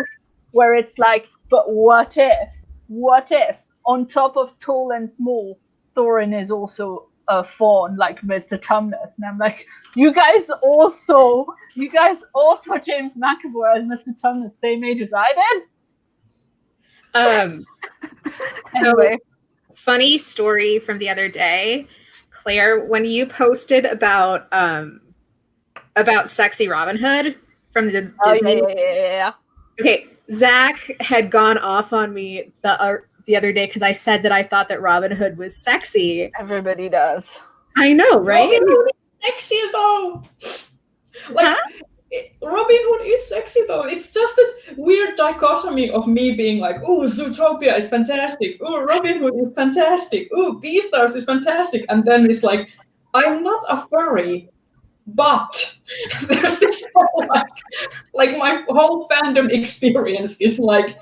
Speaker 4: where it's like, but what if on top of tall and small, Thorin is also a fawn like Mr. Tumnus? And I'm like, you guys also James McAvoy as Mr. Tumnus, same age as I did. Anyway,
Speaker 5: funny story from the other day, Claire, when you posted about Sexy Robin Hood from the Disney.
Speaker 4: Yeah.
Speaker 5: Okay, Zach had gone off on me the other day because I said that I thought that Robin Hood was sexy.
Speaker 4: Everybody does.
Speaker 5: I know, right?
Speaker 1: Robin Hood is sexy though. Like Robin Hood is sexy though. It's just this weird dichotomy of me being like, "Ooh, Zootopia is fantastic. Ooh, Robin Hood is fantastic. Ooh, Beastars is fantastic," and then it's like, I'm not a furry, but there's this whole, like my whole fandom experience is like,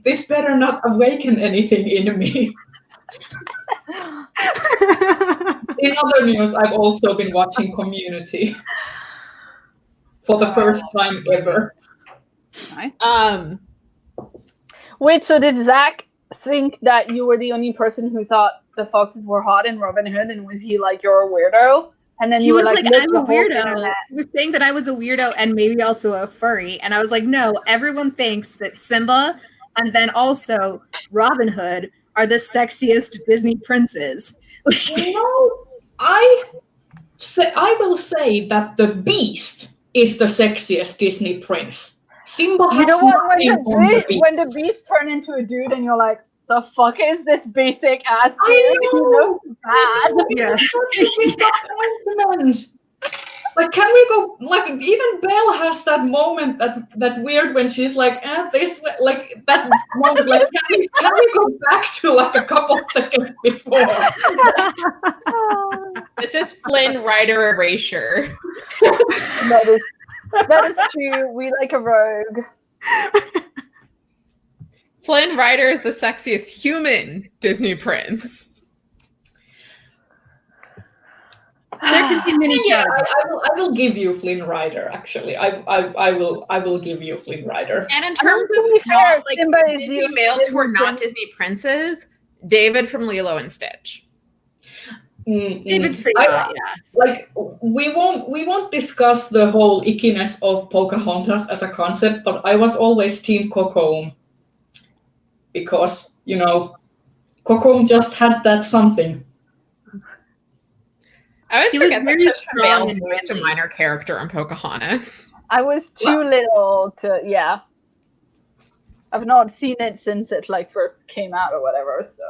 Speaker 1: this better not awaken anything in me. In other news, I've also been watching Community for the first time ever.
Speaker 4: Nice. Wait, so did Zach think that you were the only person who thought the foxes were hot in Robin Hood, and was he like, you're a weirdo? And then
Speaker 5: He
Speaker 4: you were
Speaker 5: was
Speaker 4: like,
Speaker 5: I'm a weirdo. He was saying that I was a weirdo and maybe also a furry. And I was like, no, everyone thinks that Simba and then also Robin Hood are the sexiest Disney princes.
Speaker 1: No, I will say that the Beast is the sexiest Disney prince. Simba has
Speaker 4: when the Beast turned into a dude and you're like, the fuck is this basic ass dude?
Speaker 1: I know.
Speaker 4: Bad.
Speaker 1: Yes. Like, can we go? Like, even Belle has that moment that weird when she's like, this like that moment. Like, can we go back to like a couple seconds before?
Speaker 3: This is Flynn Rider erasure.
Speaker 4: That is true. We like a rogue.
Speaker 3: Flynn Rider is the sexiest human Disney prince.
Speaker 5: There can be many
Speaker 1: Yeah,
Speaker 5: categories.
Speaker 1: I will give you Flynn Rider. Actually, I will give you Flynn Rider.
Speaker 3: And in terms
Speaker 4: to
Speaker 3: of
Speaker 4: be fair,
Speaker 3: not, like,
Speaker 4: Simba is
Speaker 3: Disney
Speaker 4: the
Speaker 3: males who are
Speaker 4: Disney
Speaker 3: not
Speaker 4: prince.
Speaker 3: Disney princes, David from Lilo and Stitch.
Speaker 5: David's pretty
Speaker 1: I-
Speaker 5: hot, yeah.
Speaker 1: Like we won't discuss the whole ickiness of Pocahontas as a concept, but I was always Team Cocoon because Cocoon just had that something.
Speaker 3: I always
Speaker 5: She was
Speaker 3: forget that
Speaker 5: very
Speaker 3: Christian Bale
Speaker 5: strong and
Speaker 3: voiced a
Speaker 5: manly.
Speaker 3: minor character in Pocahontas.
Speaker 4: I was too little to, yeah. I've not seen it since it like first came out or whatever, so.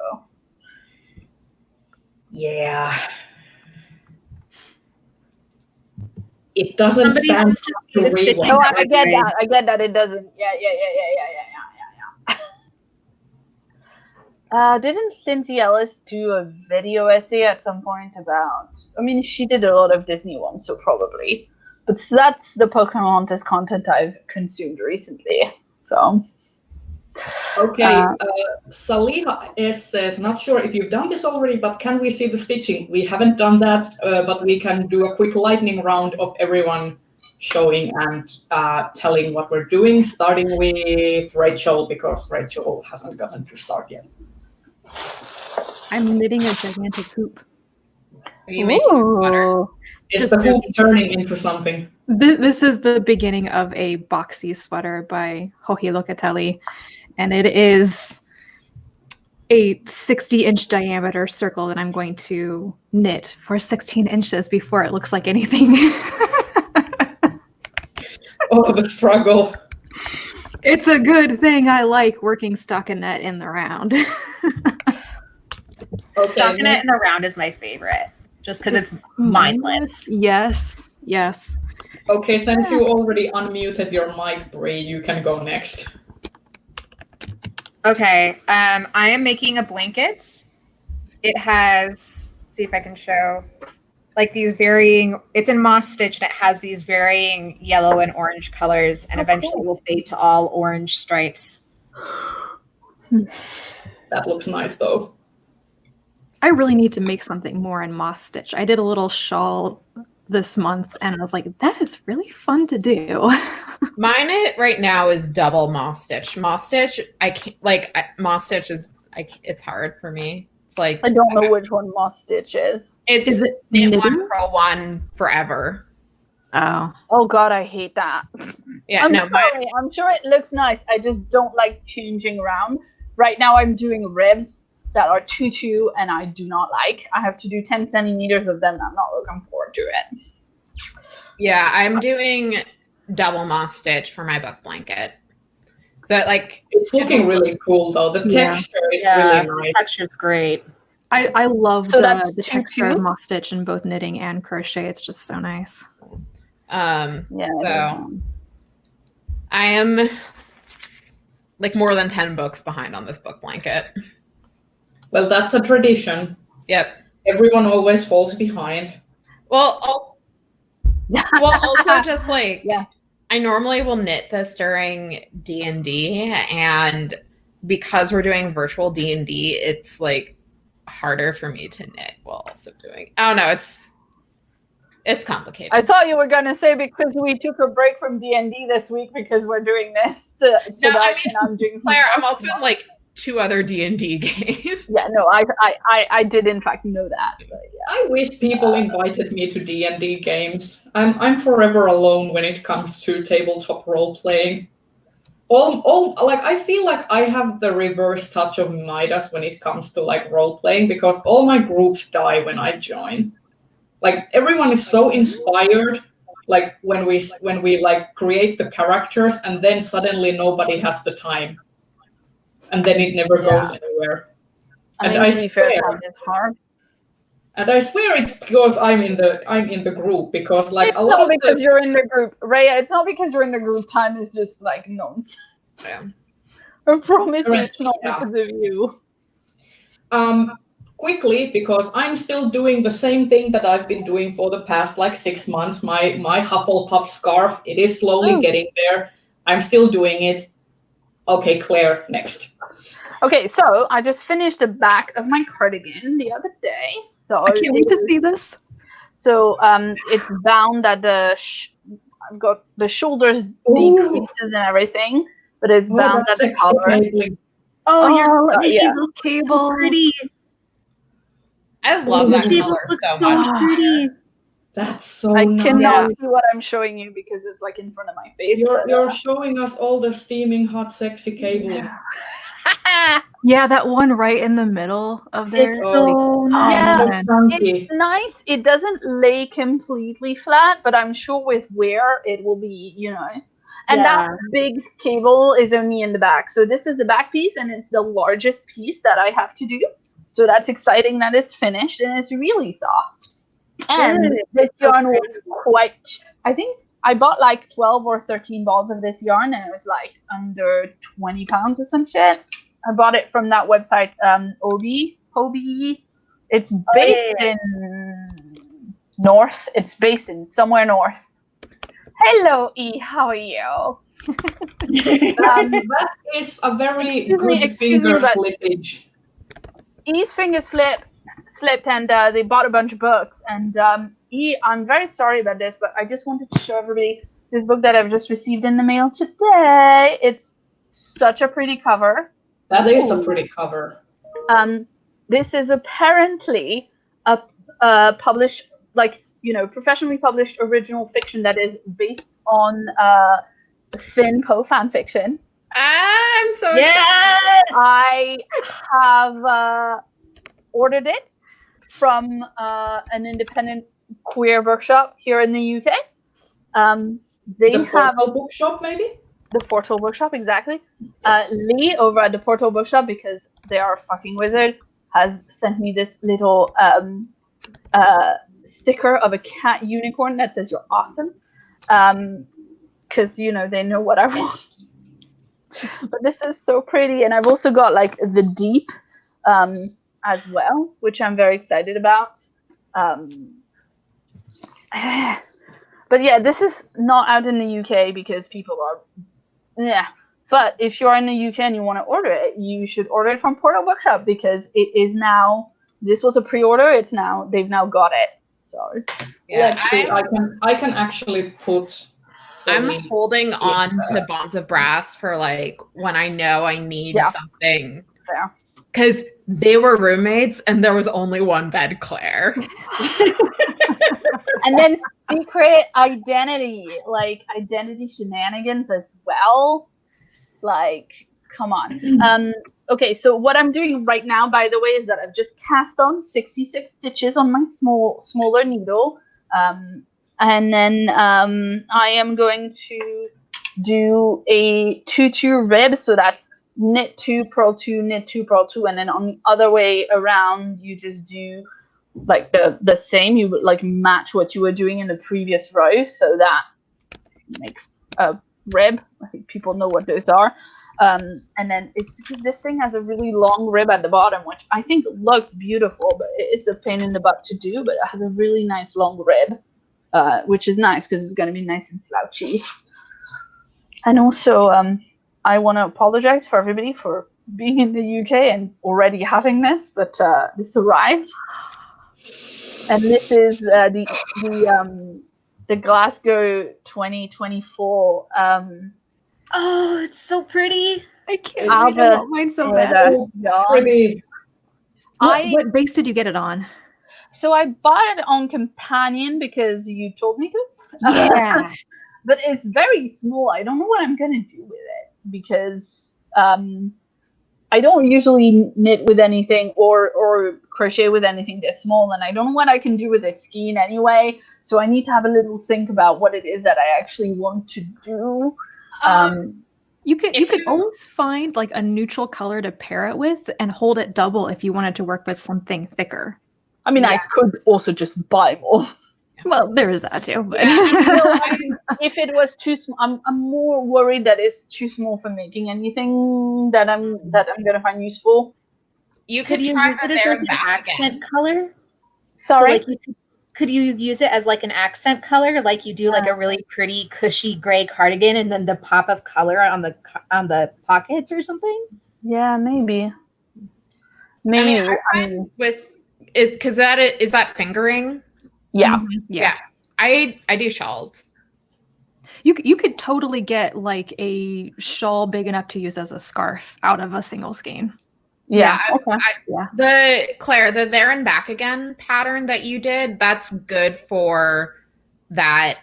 Speaker 1: Yeah. It doesn't
Speaker 5: Somebody
Speaker 1: stand
Speaker 5: wants to see
Speaker 1: to
Speaker 5: the Stitch
Speaker 1: rewatch.
Speaker 4: No, I get
Speaker 5: category.
Speaker 4: that. I get that it doesn't. Yeah. Didn't Lindsay Ellis do a video essay at some point about? I mean, she did a lot of Disney ones, so probably. But that's the Pocahontas content I've consumed recently. So.
Speaker 1: Okay, Saliha S says, not sure if you've done this already, but can we see the stitching? We haven't done that, but we can do a quick lightning round of everyone showing and telling what we're doing, starting with Rachel, because Rachel hasn't gotten to start yet.
Speaker 2: I'm knitting a gigantic hoop.
Speaker 3: Are you making a sweater?
Speaker 4: Ooh.
Speaker 1: Is the hoop turning into something?
Speaker 2: This is the beginning of a boxy sweater by Joji Locatelli, and it is a 60-inch diameter circle that I'm going to knit for 16 inches before it looks like anything.
Speaker 1: Oh, the struggle.
Speaker 2: It's a good thing I like working stockinette in the round.
Speaker 5: Stockinette in the round is my favorite, just because it's mindless.
Speaker 2: Yes, yes.
Speaker 1: Okay, since you already unmuted your mic, Brie, you can go next.
Speaker 5: Okay, I am making a blanket. It has, see if I can show, like these varying, it's in moss stitch and it has these varying yellow and orange colors and eventually will fade to all orange stripes.
Speaker 1: That looks nice though.
Speaker 2: I really need to make something more in moss stitch. I did a little shawl this month and I was like, that is really fun to do.
Speaker 3: Mine right now is double moss stitch. Moss stitch, I can't, like, moss stitch is, it's hard for me. It's like,
Speaker 4: I don't know which one moss stitch is.
Speaker 3: it's
Speaker 2: Is it
Speaker 3: knit
Speaker 2: knitting?
Speaker 3: one, purl one forever.
Speaker 2: Oh.
Speaker 4: Oh god, I hate that.
Speaker 3: Yeah,
Speaker 4: I'm
Speaker 3: no,
Speaker 4: sorry. I'm sure it looks nice. I just don't like changing around. Right now I'm doing ribs that are tutu and I do not like. I have to do 10 centimeters of them and I'm not looking forward to it.
Speaker 3: yeah, I'm doing double moss stitch for my book blanket. So like,
Speaker 1: It's looking really cool though. The
Speaker 2: Yeah.
Speaker 1: texture is really nice.
Speaker 5: The texture's great.
Speaker 2: I love
Speaker 4: So that's
Speaker 2: the texture
Speaker 4: tutu?
Speaker 2: of moss stitch in both knitting and crochet. It's just so nice.
Speaker 4: Yeah.
Speaker 3: So I am like more than 10 books behind on this book blanket.
Speaker 1: Well, that's a tradition.
Speaker 3: Yep.
Speaker 1: Everyone always falls behind.
Speaker 3: Well, also just like,
Speaker 4: Yeah.
Speaker 3: I normally will knit this during D&D, and because we're doing virtual D&D, it's like harder for me to knit while also doing. I don't know. It's complicated.
Speaker 4: I thought you were gonna say because we took a break from D&D this week because we're doing this tonight
Speaker 3: I mean,
Speaker 4: and I'm doing some
Speaker 3: Claire, I'm also in like 2 other D&D games.
Speaker 4: Yeah, no, I did in fact know that. But yeah.
Speaker 1: I wish people invited me to D&D games. I'm forever alone when it comes to tabletop role playing. All like I feel like I have the reverse touch of Midas when it comes to like role playing because all my groups die when I join. Like everyone is so inspired like when we like create the characters and then suddenly nobody has the time. And then it never goes anywhere.
Speaker 4: I mean, to be fair, time is hard.
Speaker 1: And I swear it's because I'm in the group because like
Speaker 4: It's
Speaker 1: a lot
Speaker 4: not
Speaker 1: of
Speaker 4: because you're in the group, Rhea. It's not because you're in the group. Time is just like nonsense.
Speaker 3: Yeah.
Speaker 4: I promise you, it's not
Speaker 1: Yeah.
Speaker 4: because of you.
Speaker 1: quickly, because I'm still doing the same thing that I've been doing for the past like 6 months. My Hufflepuff scarf, it is slowly getting there. I'm still doing it. Okay, Claire, next.
Speaker 4: Okay, so I just finished the back of my cardigan the other day. So
Speaker 2: I can't wait to see this.
Speaker 4: So it's bound at I've got the shoulders decreases and everything, but it's bound at the collar.
Speaker 2: Let me see
Speaker 4: yeah.
Speaker 2: those cables.
Speaker 5: So pretty.
Speaker 3: I love that
Speaker 5: They
Speaker 3: color
Speaker 5: look
Speaker 3: so
Speaker 5: so
Speaker 3: much.
Speaker 5: pretty.
Speaker 1: That's so
Speaker 4: I
Speaker 1: nice.
Speaker 4: cannot see what I'm showing you because it's like in front of my face.
Speaker 1: You're showing us all the steaming hot sexy cabling.
Speaker 2: Yeah, that one right in the middle of there.
Speaker 5: It's so
Speaker 4: Yeah.
Speaker 5: nice.
Speaker 4: It's nice. It doesn't lay completely flat, but I'm sure with wear it will be, And that big cable is only in the back. So this is the back piece, and it's the largest piece that I have to do. So that's exciting that it's finished, and it's really soft. And this yarn was quite, I think I bought like 12 or 13 balls of this yarn, and it was like under 20 pounds or some shit. I bought it from that website, Hobie. It's based in North. It's based in somewhere north. Hello, E. How are you?
Speaker 1: That is a very good finger slippage.
Speaker 4: E's finger slipped, and they bought a bunch of books. And E, I'm very sorry about this, but I just wanted to show everybody this book that I've just received in the mail today. It's such a pretty cover.
Speaker 1: That is a pretty cover.
Speaker 4: This is apparently a published, professionally published original fiction that is based on Finn Poe fan fiction.
Speaker 3: I'm so excited.
Speaker 5: Yes!
Speaker 4: I have ordered it from an independent queer bookshop here in the UK. They
Speaker 1: the
Speaker 4: have
Speaker 1: Portal bookshop, maybe?
Speaker 4: The Portal bookshop, exactly.
Speaker 1: Yes.
Speaker 4: Lee over at the Portal bookshop, because they are a fucking wizard, has sent me this little sticker of a cat unicorn that says "You're awesome," because they know what I want. But this is so pretty, and I've also got like the Deep as well, which I'm very excited about. But yeah, this is not out in the UK because people are But if you're in the UK and you want to order it, you should order it from Portal Bookshop because it is now. This was a pre-order. They've now got it. So
Speaker 1: let's see. I can actually put.
Speaker 3: I'm holding on to Bonds of Brass for like when I know I need something.
Speaker 4: Fair.
Speaker 3: Because they were roommates and there was only one bed, Claire.
Speaker 4: And then secret identity, like identity shenanigans as well. Like, come on. Okay, so what I'm doing right now, by the way, is that I've just cast on 66 stitches on my smaller needle. And then I am going to do a 2-2 rib. So that's knit 2, purl 2, knit 2, purl 2. And then on the other way around, you just do like the same. You would like match what you were doing in the previous row. So that makes a rib. I think people know what those are. And then it's because this thing has a really long rib at the bottom, which I think looks beautiful, but it is a pain in the butt to do. But it has a really nice long rib, which is nice because it's going to be nice and slouchy. And also, I want to apologize for everybody for being in the UK and already having this, but this arrived. And this is the Glasgow 2024.
Speaker 5: Oh, it's so pretty.
Speaker 2: I can't wait. I want mine so bad.
Speaker 1: Pretty.
Speaker 2: What base did you get it on?
Speaker 4: So I bought it on Companion because you told me to.
Speaker 2: Yeah.
Speaker 4: But it's very small. I don't know what I'm going to do with it because I don't usually knit with anything or crochet with anything this small, and I don't know what I can do with this skein anyway. So I need to have a little think about what it is that I actually want to do.
Speaker 2: You could always find like a neutral color to pair it with and hold it double if you wanted to work with something thicker.
Speaker 4: I mean, I could also just buy more.
Speaker 2: Well, there is that too. But.
Speaker 4: If it was too small, I'm more worried that it's too small for making anything that I'm gonna find useful.
Speaker 3: You
Speaker 5: Could
Speaker 3: could
Speaker 5: you
Speaker 3: try
Speaker 5: use
Speaker 3: the
Speaker 5: it as
Speaker 3: there
Speaker 5: like
Speaker 3: and
Speaker 5: an
Speaker 3: back
Speaker 5: accent
Speaker 3: again.
Speaker 5: color?
Speaker 4: Sorry.
Speaker 5: So, like, could you use it as like an accent color, like you do like a really pretty cushy gray cardigan, and then the pop of color on the pockets or something?
Speaker 4: Yeah, maybe.
Speaker 3: I mean,
Speaker 4: Maybe.
Speaker 3: I find with is because is that fingering?
Speaker 4: Yeah.
Speaker 2: Yeah.
Speaker 3: I do shawls.
Speaker 2: You could totally get like a shawl big enough to use as a scarf out of a single skein.
Speaker 4: Yeah.
Speaker 3: Yeah,
Speaker 4: Okay.
Speaker 3: Claire, the there and back again pattern that you did, that's good for that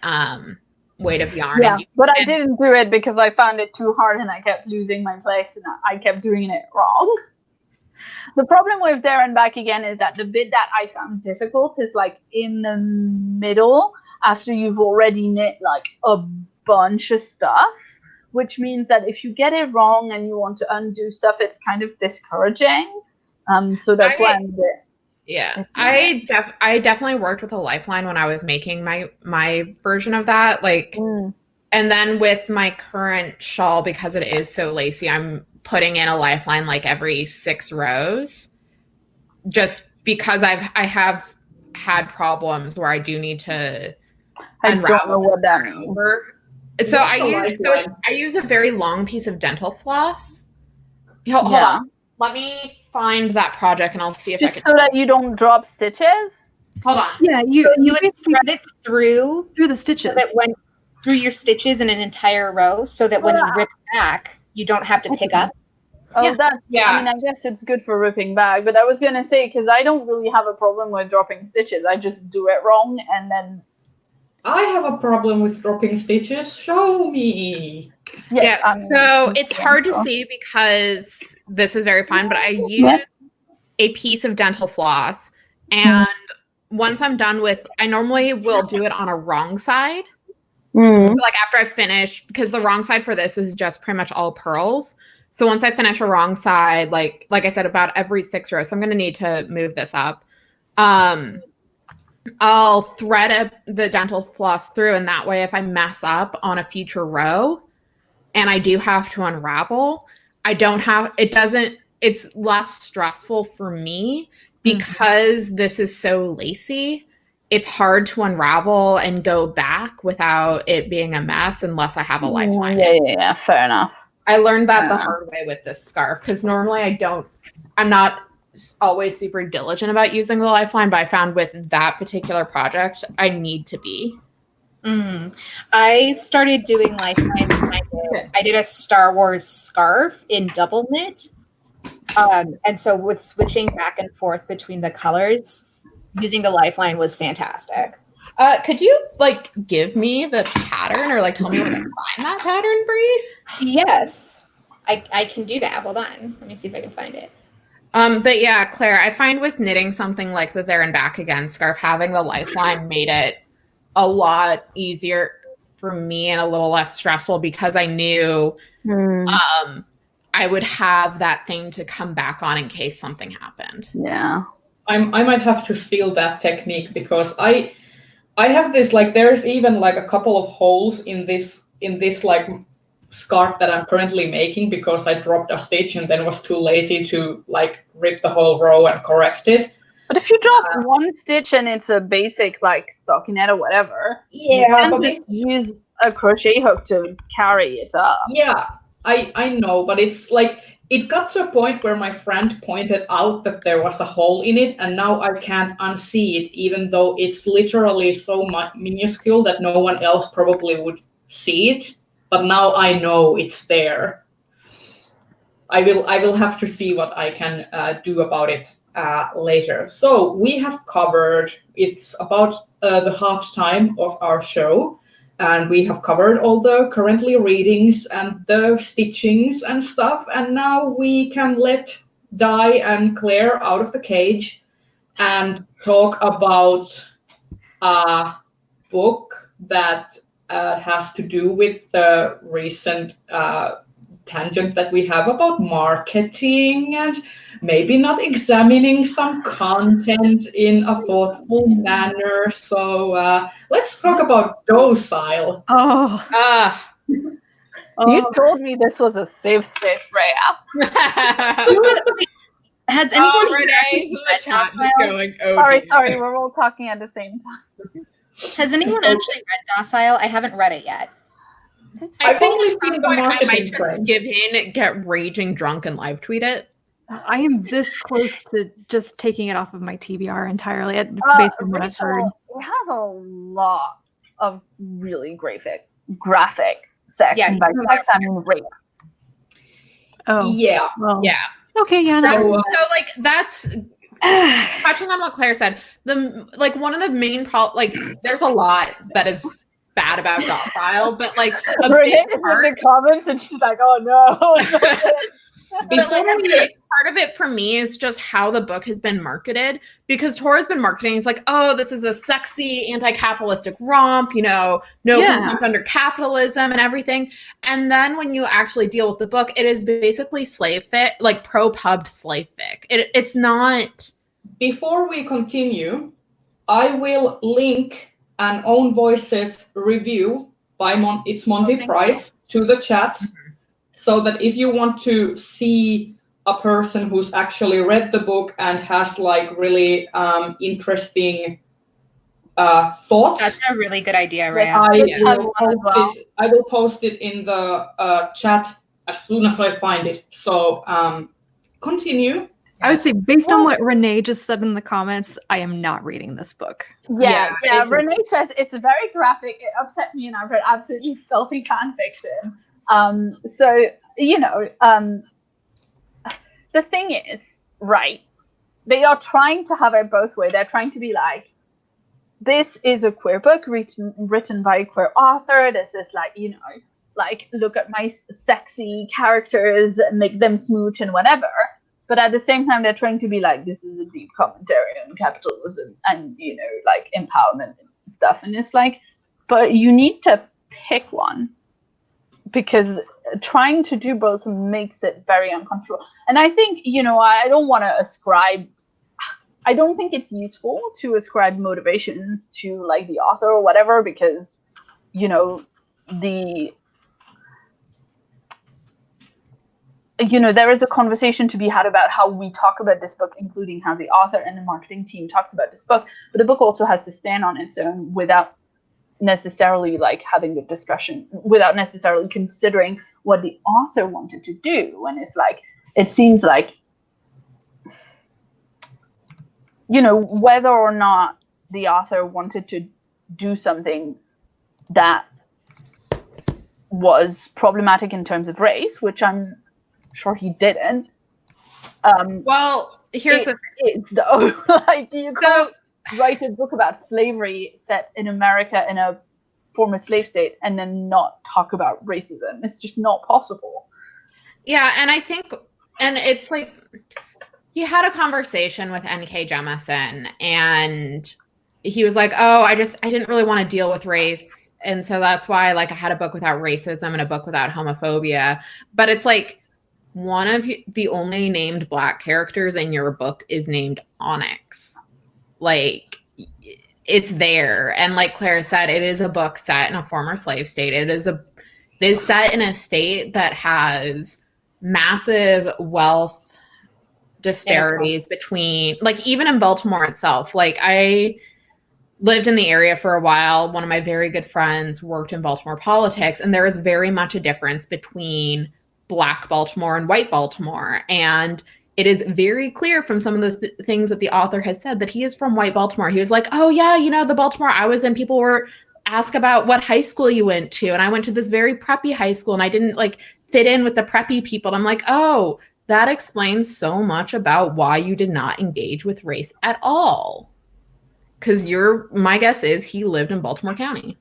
Speaker 3: weight of yarn.
Speaker 4: Yeah, but I didn't do it because I found it too hard and I kept losing my place and I kept doing it wrong. The problem with there and back again is that the bit that I found difficult is like in the middle after you've already knit like a bunch of stuff, which means that if you get it wrong and you want to undo stuff, it's kind of discouraging. So that's why I'm a bit.
Speaker 3: Yeah, I definitely worked with a lifeline when I was making my version of that. Like, and then with my current shawl, because it is so lacy, I'm putting in a lifeline like every 6 rows, just because I have had problems where I do need to unravel.
Speaker 4: I don't know what that means.
Speaker 3: So I use a very long piece of dental floss. Hold on. Let me find that project and I'll see if I can.
Speaker 4: So that you don't drop stitches?
Speaker 3: Hold on.
Speaker 2: Yeah, you
Speaker 5: would thread it through
Speaker 2: the stitches.
Speaker 5: So that went through your stitches in an entire row so that when you rip back, you don't have to pick up.
Speaker 4: Oh, I mean, I guess it's good for ripping back, but I was going to say, because I don't really have a problem with dropping stitches. I just do it wrong and then...
Speaker 1: I have a problem with dropping stitches. Show me.
Speaker 3: Yes, so it's hard to see because this is very fine, but I use a piece of dental floss, and once I'm done with, I normally will do it on a wrong side. Like after I finish, because the wrong side for this is just pretty much all pearls. So once I finish a wrong side, like I said, about every 6 rows, so I'm going to need to move this up. I'll thread the dental floss through, and that way if I mess up on a future row and I do have to unravel, it's less stressful for me because this is so lacy. It's hard to unravel and go back without it being a mess unless I have a lifeline.
Speaker 4: Yeah, fair enough.
Speaker 3: I learned that the hard way with this scarf because normally I'm not always super diligent about using the lifeline, but I found with that particular project, I need to be.
Speaker 5: I started doing lifelines. I did a Star Wars scarf in double knit. And so with switching back and forth between the colors, using the lifeline was fantastic.
Speaker 3: Could you give me the pattern or tell me where to find that pattern, Bree?
Speaker 5: Yes, I can do that. Hold on. Let me see if I can find it.
Speaker 3: But yeah, Claire, I find with knitting something like the there and back again scarf, having the lifeline made it a lot easier for me and a little less stressful because I knew I would have that thing to come back on in case something happened.
Speaker 4: Yeah.
Speaker 1: I might have to steal that technique because I have this there's even a couple of holes in this scarf that I'm currently making because I dropped a stitch and then was too lazy to rip the whole row and correct it.
Speaker 4: But if you drop one stitch and it's a basic stockinette or whatever, you can just use a crochet hook to carry it up.
Speaker 1: Yeah, I know, but it's it got to a point where my friend pointed out that there was a hole in it, and now I can't unsee it, even though it's literally so minuscule that no one else probably would see it. But now I know it's there. I will have to see what I can do about it later. So we have covered, it's about the half time of our show, and we have covered all the currently readings and the stitchings and stuff, and now we can let Di and Claire out of the cage and talk about a book that has to do with the recent tangent that we have about marketing and maybe not examining some content in a thoughtful manner. So let's talk about Docile.
Speaker 4: You told me this was a safe space, Rhea.
Speaker 5: Has anyone
Speaker 3: Renee in the chat just going, oh,
Speaker 4: Sorry, we're all talking at the same time.
Speaker 5: Has anyone actually read Docile? I haven't read it yet.
Speaker 3: I
Speaker 1: I've
Speaker 3: think
Speaker 1: only
Speaker 3: at some
Speaker 1: seen the
Speaker 3: point I might
Speaker 1: marketing
Speaker 3: just
Speaker 1: frame.
Speaker 3: give in, get raging drunk, and live tweet it.
Speaker 2: I am this close to just taking it off of my TBR entirely, based on what I've heard.
Speaker 4: It has a lot of really graphic sex,
Speaker 5: Yeah,
Speaker 4: and by sex I mean rape.
Speaker 2: Oh,
Speaker 1: Yeah.
Speaker 2: well,
Speaker 3: Yeah.
Speaker 2: okay, yeah.
Speaker 3: So,
Speaker 2: no.
Speaker 3: like, that's touching on what Claire said. One of the main there's a lot that is bad about Docile, but like a
Speaker 4: Renee
Speaker 3: big
Speaker 4: is in
Speaker 3: part.
Speaker 4: the comments and she's like, "Oh no."
Speaker 3: But like a big part of it for me is just how the book has been marketed, because Tora's been marketing. It's like, oh, this is a sexy anti-capitalistic romp, no consent under capitalism and everything. And then when you actually deal with the book, it is basically slave fic, like pro-pub slave fic. It's not.
Speaker 1: Before we continue, I will link an Own Voices review by Monty Price to the chat, so that if you want to see a person who's actually read the book and has like really interesting thoughts.
Speaker 5: That's a really good idea, Rhea.
Speaker 1: I will post it in the chat as soon as I find it. So continue.
Speaker 2: I would say, based on what Renee just said in the comments, I am not reading this book.
Speaker 4: Yeah. Renee says it's very graphic. It upset me, and I've read absolutely filthy fan fiction. So, the thing is, right, they are trying to have it both ways. They're trying to be like, this is a queer book written by a queer author. This is like, look at my sexy characters, make them smooch and whatever. But at the same time, they're trying to be like, this is a deep commentary on capitalism and, like empowerment and stuff. And it's like, but you need to pick one, because trying to do both makes it very uncomfortable. And I think, I don't want to I don't think it's useful to ascribe motivations to like the author or whatever, because, there is a conversation to be had about how we talk about this book, including how the author and the marketing team talks about this book. But the book also has to stand on its own without necessarily like having the discussion, without necessarily considering what the author wanted to do. And it's like, it seems like, whether or not the author wanted to do something that was problematic in terms of race, which I'm sure he didn't.
Speaker 3: Well, here's the thing.
Speaker 4: It's though, like, you can't write a book about slavery set in America in a former slave state and then not talk about racism. It's just not possible.
Speaker 3: Yeah, and I think, and it's like, he had a conversation with N.K. Jemisin, and he was like, oh, I didn't really want to deal with race. And so that's why, like, I had a book without racism and a book without homophobia. But it's like, one of the only named Black characters in your book is named Onyx. Like, it's there. And like Claire said, it is a book set in a former slave state. It is set in a state that has massive wealth disparities between, like, even in Baltimore itself. Like, I lived in the area for a while. One of my very good friends worked in Baltimore politics, and there is very much a difference between Black Baltimore and white Baltimore. And it is very clear from some of the things that the author has said that he is from white Baltimore. He was like, oh yeah, the Baltimore I was in, people were ask about what high school you went to. And I went to this very preppy high school, and I didn't like fit in with the preppy people. And I'm like, oh, that explains so much about why you did not engage with race at all. Because my guess is he lived in Baltimore County.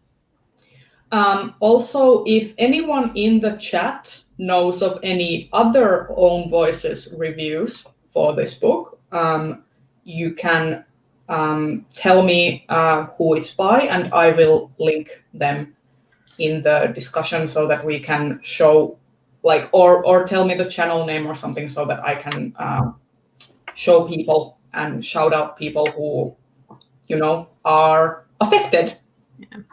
Speaker 1: Also, if anyone in the chat knows of any other Own Voices reviews for this book, you can tell me who it's by, and I will link them in the discussion so that we can show, like, or tell me the channel name or something so that I can show people and shout out people who, are affected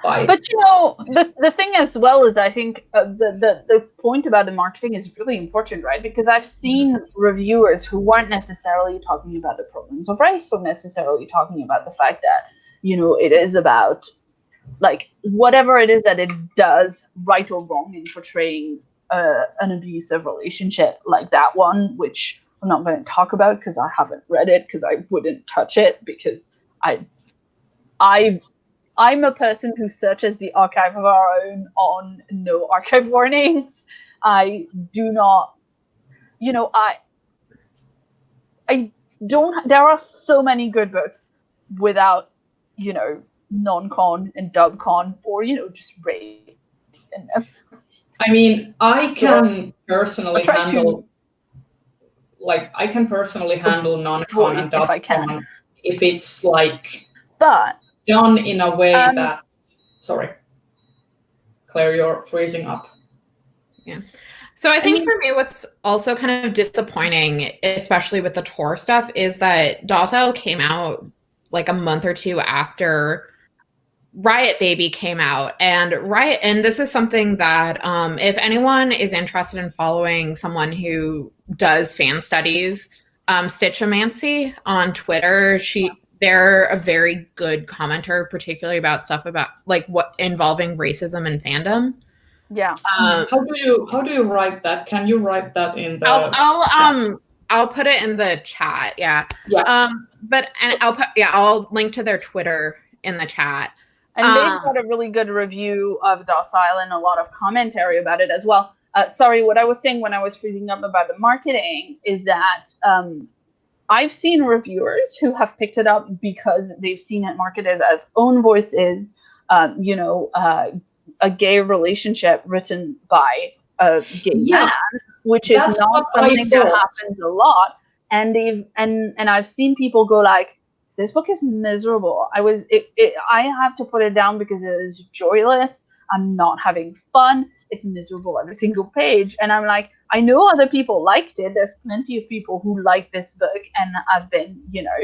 Speaker 4: But you know, the thing as well is, I think the point about the marketing is really important, right? Because I've seen reviewers who weren't necessarily talking about the problems of race, or necessarily talking about the fact that, you know, it is about like whatever it is that it does, right or wrong, in portraying an abusive relationship like that one, which I'm not going to talk about because I haven't read it, because I wouldn't touch it, because I'm a person who searches the archive of our own on no archive warnings. I do not, you know, I don't. There are so many good books without, you know, non-con and dub-con, or, you know, just rape in them.
Speaker 1: I mean, I
Speaker 4: So,
Speaker 1: can personally
Speaker 4: I'll try to
Speaker 1: handle, like, I can personally handle non-con and
Speaker 4: if I can.
Speaker 1: dub-con if it's like
Speaker 4: But
Speaker 1: done in a way
Speaker 4: Um,
Speaker 1: that's, sorry, Claire, you're freezing up.
Speaker 3: So I think
Speaker 4: mean-
Speaker 3: for me, what's also kind of disappointing, especially with the Tor stuff, is that Docile came out like a month or two after Riot Baby came out. And this is something that if anyone is interested in following someone who does fan studies, Stitchomancy on Twitter, they're a very good commenter, particularly about stuff about like what involving racism and fandom.
Speaker 4: yeah,
Speaker 1: How do you write that? Can you write that in the?
Speaker 3: I'll put it in the chat. Yeah.
Speaker 1: Yeah.
Speaker 3: I'll link to their Twitter in the chat.
Speaker 4: and they've got a really good review of Docile and a lot of commentary about it as well. Sorry, what I was saying when I was freezing up about the marketing is that I've seen reviewers who have picked it up because they've seen it marketed as Own Voices, you know, a gay relationship written by a gay man, which is
Speaker 1: That's
Speaker 4: not
Speaker 1: what
Speaker 4: something
Speaker 1: I
Speaker 4: that
Speaker 1: thought.
Speaker 4: happens a lot. And I've seen people go like, this book is miserable. I have to put it down because it is joyless. I'm not having fun. It's miserable every single page. And I'm like, I know other people liked it. There's plenty of people who like this book, and I've been, you know,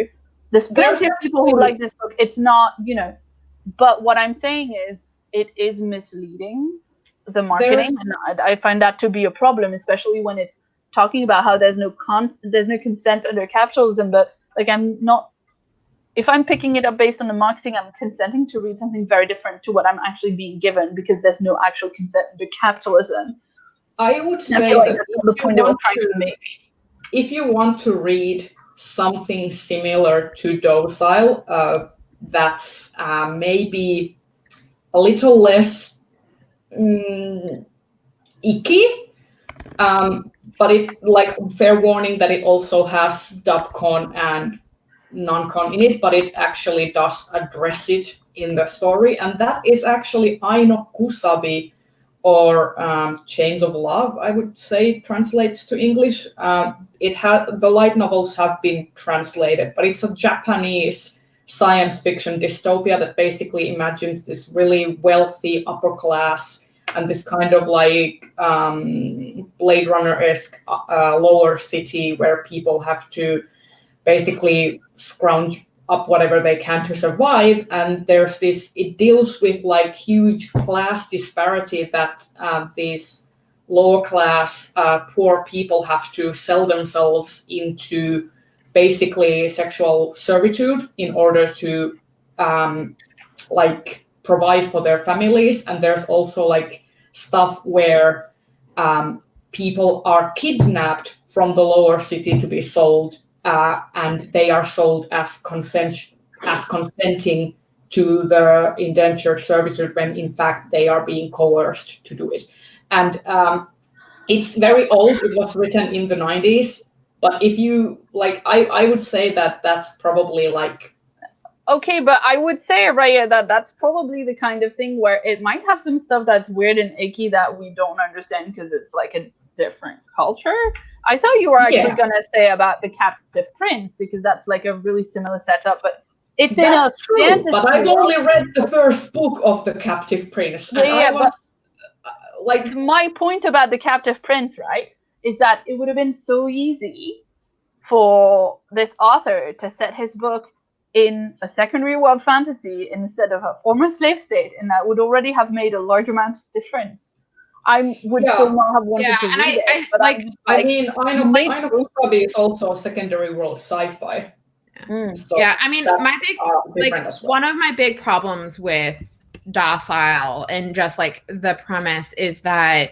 Speaker 4: there's plenty of people who like this book. It's not, you know, but what I'm saying is it is misleading, the marketing, and I find that to be a problem, especially when it's talking about how there's no consent under capitalism. But like, if I'm picking it up based on the marketing, I'm consenting to read something very different to what I'm actually being given, because there's no actual consent under capitalism.
Speaker 1: I would say
Speaker 4: like
Speaker 1: that
Speaker 4: that's the point they were trying to make.
Speaker 1: if you want to read something similar to Docile, that's maybe a little less icky, but it, like, fair warning that it also has dubcon and non-con in it, but it actually does address it in the story, and that is actually Aino Kusabi, or Chains of Love, I would say translates to English. The light novels have been translated, but it's a Japanese science fiction dystopia that basically imagines this really wealthy upper class and this kind of like Blade Runner-esque lower city where people have to basically scrounge up whatever they can to survive. And there's this, it deals with like huge class disparity that these lower class poor people have to sell themselves into basically sexual servitude in order to like provide for their families. And there's also like stuff where people are kidnapped from the lower city to be sold, and they are sold as consenting to the indentured servitude when in fact they are being coerced to do it. And it's very old. It was written in the 90s. But if you like, I would say that that's probably like.
Speaker 4: Okay, but I would say, Raya, that's probably the kind of thing where it might have some stuff that's weird and icky that we don't understand because it's like a different culture. I thought you were actually going to say about the Captive Prince, because that's like a really similar setup, but it's in a fantasy.
Speaker 1: But I've only read the first book of the Captive Prince.
Speaker 4: But like, my point about the Captive Prince, right, is that it would have been so easy for this author to set his book in a secondary world fantasy instead of a former slave state, and that would already have made a large amount of difference. I would still not have wanted to read it. But
Speaker 3: like,
Speaker 4: I'm just
Speaker 1: I mean, I know
Speaker 4: made-
Speaker 1: Wasabi is also a secondary world sci-fi. So
Speaker 3: yeah, I mean,
Speaker 1: that's,
Speaker 3: my big
Speaker 1: different
Speaker 3: like
Speaker 1: as well.
Speaker 3: one of my big problems with Docile and just like the premise is that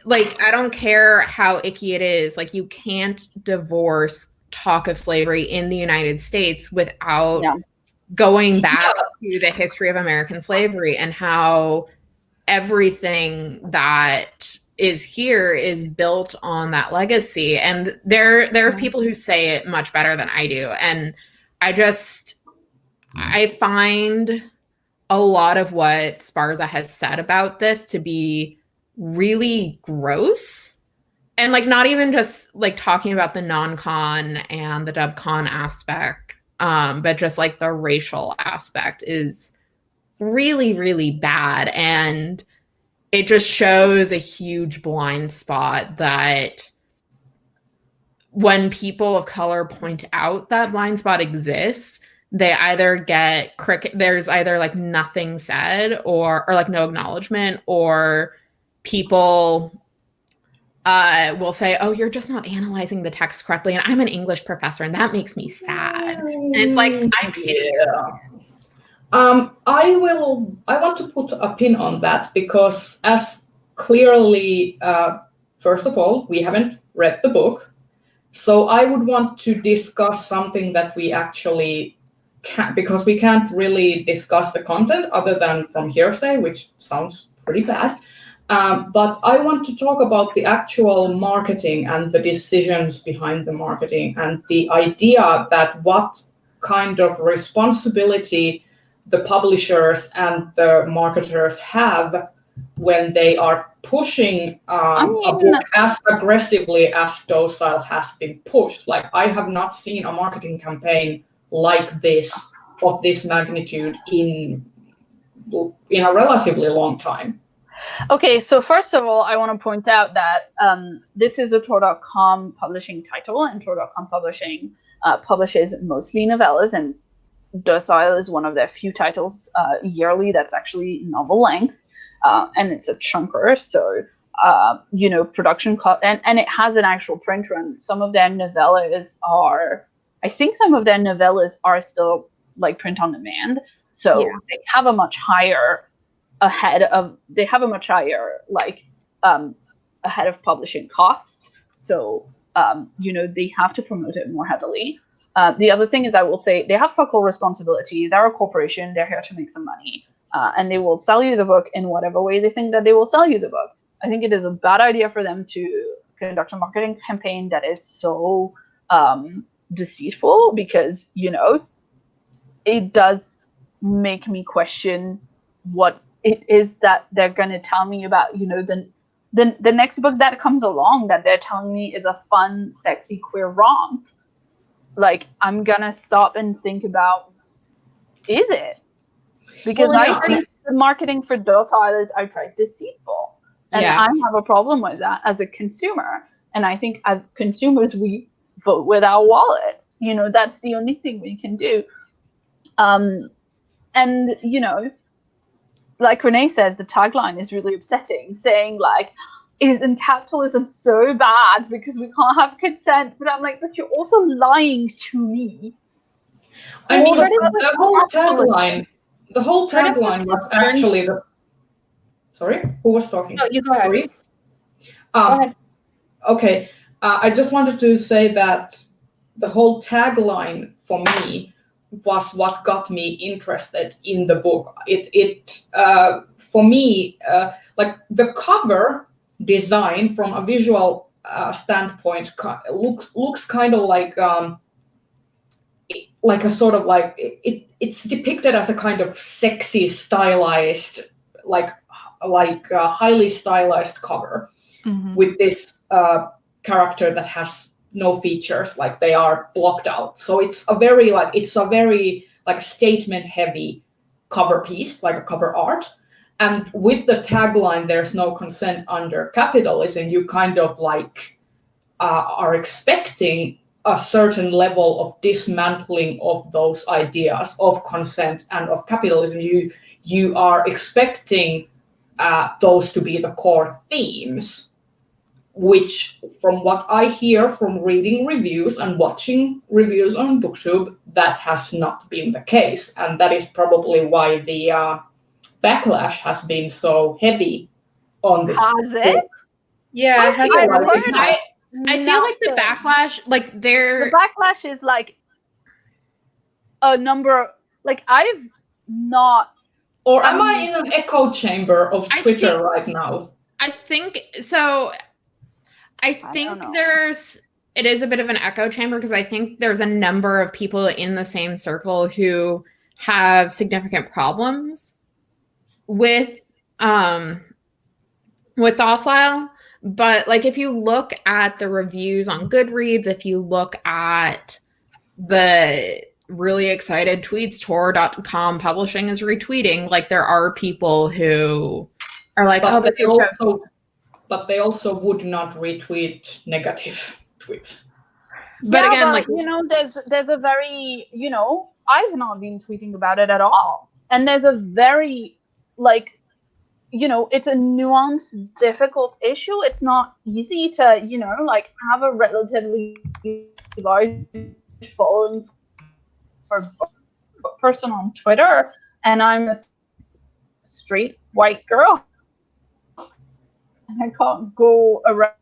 Speaker 3: like I don't care how icky it is, like you can't divorce talk of slavery in the United States without going back to the history of American slavery and how everything that is here is built on that legacy. And there are people who say it much better than I do. And I find a lot of what Sparza has said about this to be really gross. And like not even just like talking about the non-con and the dub-con aspect, but just like the racial aspect is really, really bad. And it just shows a huge blind spot that when people of color point out that blind spot exists, they either get there's either like nothing said or like no acknowledgement, or people will say, oh, you're just not analyzing the text correctly. And I'm an English professor and that makes me sad. And it's like, I'm kidding.
Speaker 1: I want to put a pin on that because as clearly, first of all, we haven't read the book. So I would want to discuss something that we actually can't, because we can't really discuss the content other than from hearsay, which sounds pretty bad. But I want to talk about the actual marketing and the decisions behind the marketing and the idea that what kind of responsibility the publishers and the marketers have when they are pushing a book as aggressively as Docile has been pushed. Like, I have not seen a marketing campaign like this, of this magnitude, in a relatively long time.
Speaker 4: Okay, so first of all, I want to point out that this is a Tor.com publishing title, and Tor.com publishing publishes mostly novellas, and Docile is one of their few titles yearly that's actually novel length, and it's a chunker, so production cost, and it has an actual print run. Some of their novellas are still like print on demand, so they have a much higher ahead of publishing cost, so they have to promote it more heavily. The other thing is, I will say, they have fuck all responsibility. They're a corporation. They're here to make some money, and they will sell you the book in whatever way they think that they will sell you the book. I think it is a bad idea for them to conduct a marketing campaign that is so deceitful, because it does make me question what it is that they're going to tell me about. The next book that comes along that they're telling me is a fun, sexy, queer rom. Like, I'm gonna stop and think about, is it? Because I think the marketing for Docile is outright deceitful. And I have a problem with that as a consumer. And I think as consumers, we vote with our wallets. That's the only thing we can do. And like Renee says, the tagline is really upsetting, saying like, isn't capitalism so bad because we can't have consent? But I'm like, but you're also lying to me.
Speaker 1: I mean, the whole tagline was actually the... Sorry, who was talking?
Speaker 5: No, you go ahead.
Speaker 1: Sorry?
Speaker 5: Go ahead.
Speaker 1: Okay, I just wanted to say that the whole tagline for me was what got me interested in the book. It for me, like the cover design from a visual standpoint looks kind of like a sort of like it's depicted as a kind of sexy, stylized, like a highly stylized cover with this character that has no features, like they are blocked out. So it's a very statement heavy cover piece, like a cover art. And with the tagline, there's no consent under capitalism, you kind of like are expecting a certain level of dismantling of those ideas of consent and of capitalism. You are expecting those to be the core themes, which, from what I hear from reading reviews and watching reviews on BookTube, that has not been the case. And that is probably why the backlash has been so heavy on this
Speaker 4: Has
Speaker 1: book.
Speaker 4: it?
Speaker 5: Yeah,
Speaker 1: I feel like it has.
Speaker 3: I feel like the backlash, like
Speaker 4: The
Speaker 3: they're
Speaker 4: backlash is like a number. Like I've not.
Speaker 1: Or am I in an echo chamber of
Speaker 3: I
Speaker 1: Twitter
Speaker 3: think-
Speaker 1: right now?
Speaker 3: I think so. I think
Speaker 4: know.
Speaker 3: it is a bit of an echo chamber because I think there's a number of people in the same circle who have significant problems with Docile. But like if you look at the reviews on Goodreads, if you look at the really excited tweets Tor.com publishing is retweeting, like there are people who are like,
Speaker 1: But
Speaker 3: oh, this
Speaker 1: they
Speaker 3: is
Speaker 1: also, but they also would not retweet negative tweets.
Speaker 3: But
Speaker 4: Yeah,
Speaker 3: again, like
Speaker 4: there's a very I've not been tweeting about it at all, and there's a very it's a nuanced, difficult issue. It's not easy to have a relatively large following for a person on Twitter, and I'm a straight white girl. I can't go around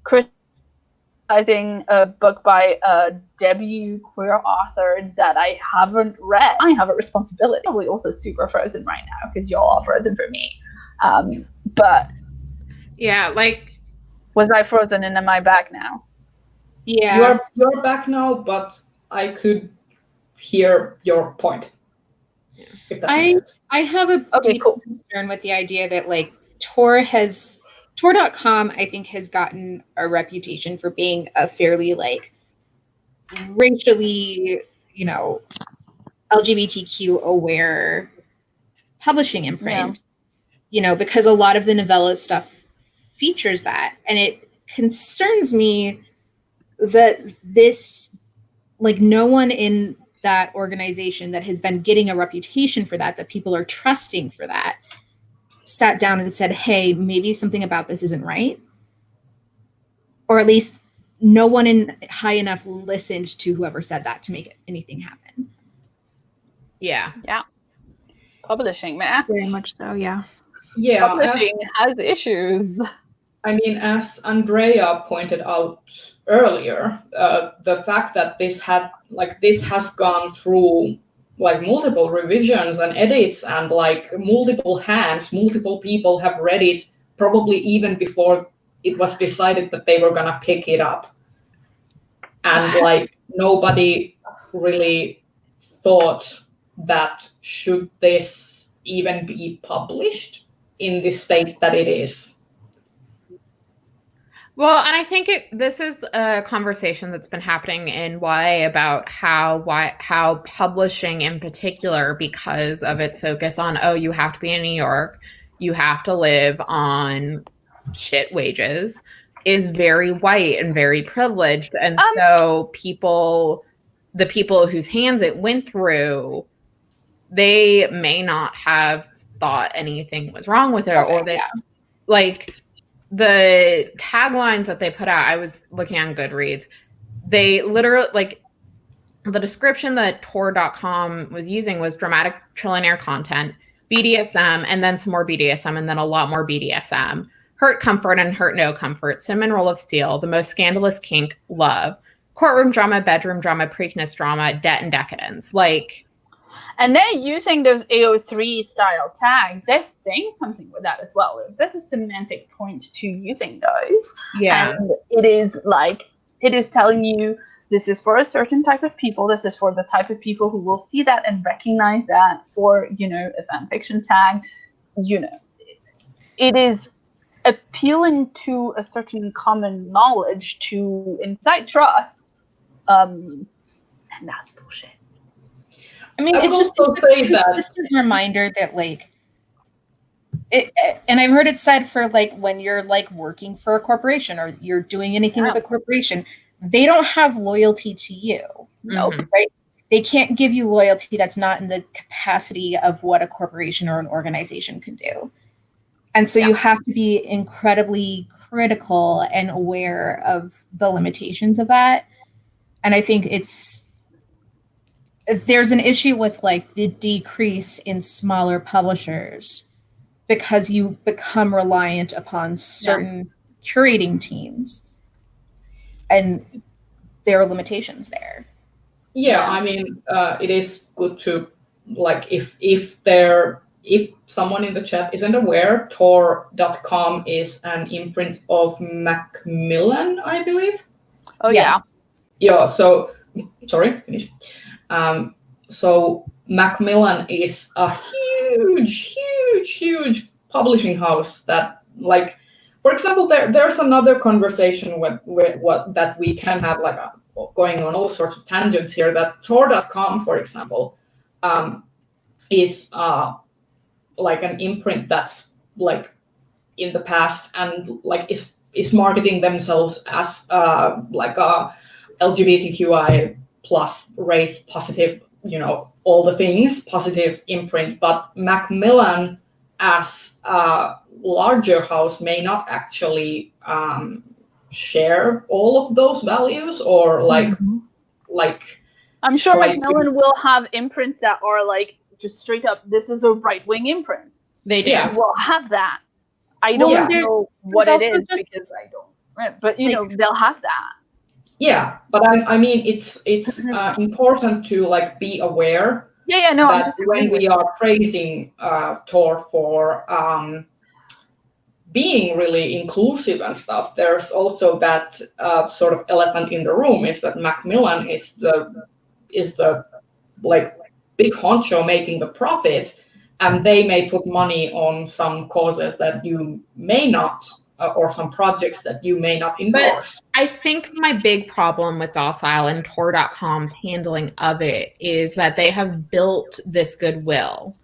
Speaker 4: criticizing a book by a debut queer author that I haven't read. I have a responsibility. Probably also super frozen right now because y'all are frozen for me. But
Speaker 3: yeah, like
Speaker 4: was I frozen and am I back now?
Speaker 5: Yeah.
Speaker 1: You're back now, but I could hear your point. If that makes sense.
Speaker 5: I have a
Speaker 4: Okay,
Speaker 5: deep
Speaker 4: cool.
Speaker 5: concern with the idea that like Tor.com, I think, has gotten a reputation for being a fairly like racially, LGBTQ aware publishing imprint. Because a lot of the novella stuff features that, and it concerns me that this, like, no one in that organization that has been getting a reputation for that people are trusting for that, sat down and said, hey, maybe something about this isn't right. Or at least no one in high enough listened to whoever said that to make anything happen.
Speaker 3: yeah.
Speaker 4: Publishing, man.
Speaker 2: Very much so, yeah.
Speaker 1: Yeah,
Speaker 4: Publishing has issues.
Speaker 1: I mean, as Andrea pointed out earlier, the fact that this has gone through like multiple revisions and edits and like multiple people have read it probably even before it was decided that they were gonna pick it up. And like nobody really thought that should this even be published in the state that it is.
Speaker 3: Well, and I think this is a conversation that's been happening in YA about how publishing in particular, because of its focus on, oh, you have to be in New York, you have to live on shit wages, is very white and very privileged. And so the people whose hands it went through, they may not have thought anything was wrong with it, or they like the taglines that they put out. I was looking on Goodreads. They literally, like, the description that Tor.com was using was dramatic trillionaire content, BDSM, and then some more BDSM, and then a lot more BDSM. Hurt comfort and hurt no comfort, cinnamon roll of steel, the most scandalous kink, love, courtroom drama, bedroom drama, Preakness drama, debt and decadence. Like,
Speaker 4: and they're using those AO3 style tags. They're saying something with that as well. That's a semantic point to using those.
Speaker 3: yeah.
Speaker 4: And it is telling you this is for a certain type of people. This is for the type of people who will see that and recognize that. For, a fan fiction tag, it is appealing to a certain common knowledge to incite trust. And that's bullshit.
Speaker 5: I mean,
Speaker 1: I
Speaker 5: it's
Speaker 1: will
Speaker 5: just
Speaker 1: also
Speaker 5: a
Speaker 1: say that-
Speaker 5: consistent reminder that, like, And I've heard it said for like when you're like working for a corporation or you're doing anything with a corporation, they don't have loyalty to you.
Speaker 4: Nope.
Speaker 5: Right? They can't give you loyalty that's not in the capacity of what a corporation or an organization can do. And so you have to be incredibly critical and aware of the limitations of that. And I think there's an issue with like the decrease in smaller publishers because you become reliant upon certain curating teams, and there are limitations there.
Speaker 1: Yeah, I mean, it is good to like if someone in the chat isn't aware, Tor.com is an imprint of Macmillan, I believe.
Speaker 4: Oh yeah.
Speaker 1: Yeah. So sorry, finish. So Macmillan is a huge publishing house that, like, for example, there's another conversation with what that we can have, like going on all sorts of tangents here, that Tor.com, for example, is like an imprint that's like in the past and like is marketing themselves as like a LGBTQI plus race positive, all the things positive imprint, but Macmillan as a larger house may not actually share all of those values, or like
Speaker 4: I'm sure
Speaker 1: try to-
Speaker 4: Macmillan will have imprints that are like just straight up, this is a right-wing imprint.
Speaker 3: They do.
Speaker 1: Yeah.
Speaker 4: Will have that. I don't know what it is because I don't. Right. But they'll have that.
Speaker 1: Yeah, but I mean, it's important to like be aware.
Speaker 4: Yeah, no.
Speaker 1: That when we are praising Tor for being really inclusive and stuff, there's also that sort of elephant in the room, is that Macmillan is the like big honcho making the profit, and they may put money on some causes that you may not, or some projects that you may not endorse.
Speaker 3: But I think my big problem with Docile and Tor.com's handling of it is that they have built this goodwill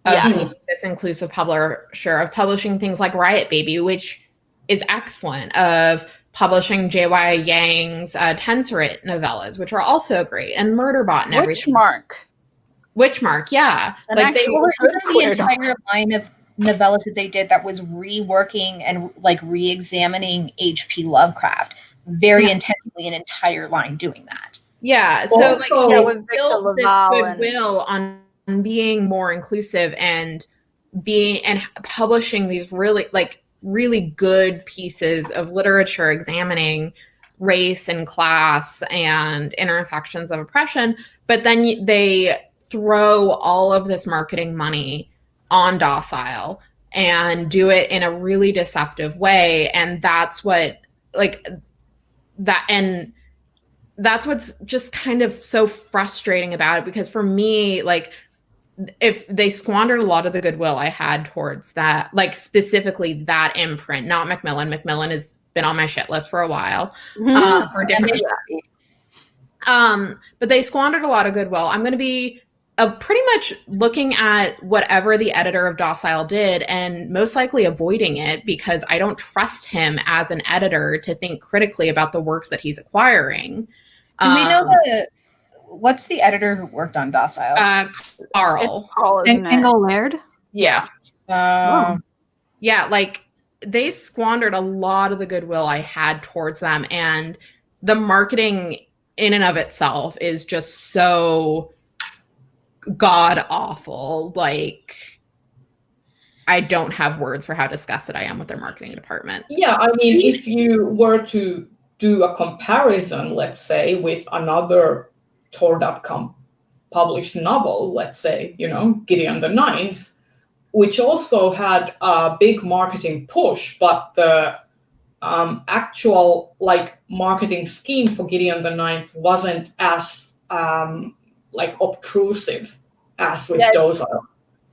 Speaker 3: of being this inclusive publisher, of publishing things like Riot Baby, which is excellent, of publishing J.Y. Yang's Tensorate novellas, which are also great, and Murderbot and everything. Witchmark, yeah.
Speaker 4: And
Speaker 3: like they
Speaker 5: were the entire line of novellas that they did that was reworking and like re-examining H.P. Lovecraft. Very intentionally, an entire line doing that.
Speaker 3: Yeah, so like
Speaker 4: built
Speaker 3: this goodwill on being more inclusive and publishing these really good pieces of literature examining race and class and intersections of oppression, but then they throw all of this marketing money on Docile and do it in a really deceptive way, and that's what's just kind of so frustrating about it, because for me, like, if they squandered a lot of the goodwill I had towards that, like specifically that imprint, not Macmillan. Macmillan has been on my shit list for a while, for different reasons. But they squandered a lot of goodwill. I'm going to be pretty much looking at whatever the editor of Docile did and most likely avoiding it, because I don't trust him as an editor to think critically about the works that he's acquiring.
Speaker 5: Do we know what's the editor who worked on Docile?
Speaker 3: Carl.
Speaker 2: Engel Laird?
Speaker 3: Yeah.
Speaker 2: Yeah,
Speaker 3: like they squandered a lot of the goodwill I had towards them, and the marketing in and of itself is just so god awful. Like, I don't have words for how disgusted I am with their marketing department.
Speaker 1: Yeah, I mean, if you were to do a comparison, let's say, with another Tor.com published novel, let's say, Gideon the Ninth, which also had a big marketing push, but the actual like marketing scheme for Gideon the Ninth wasn't as like obtrusive as with Docile.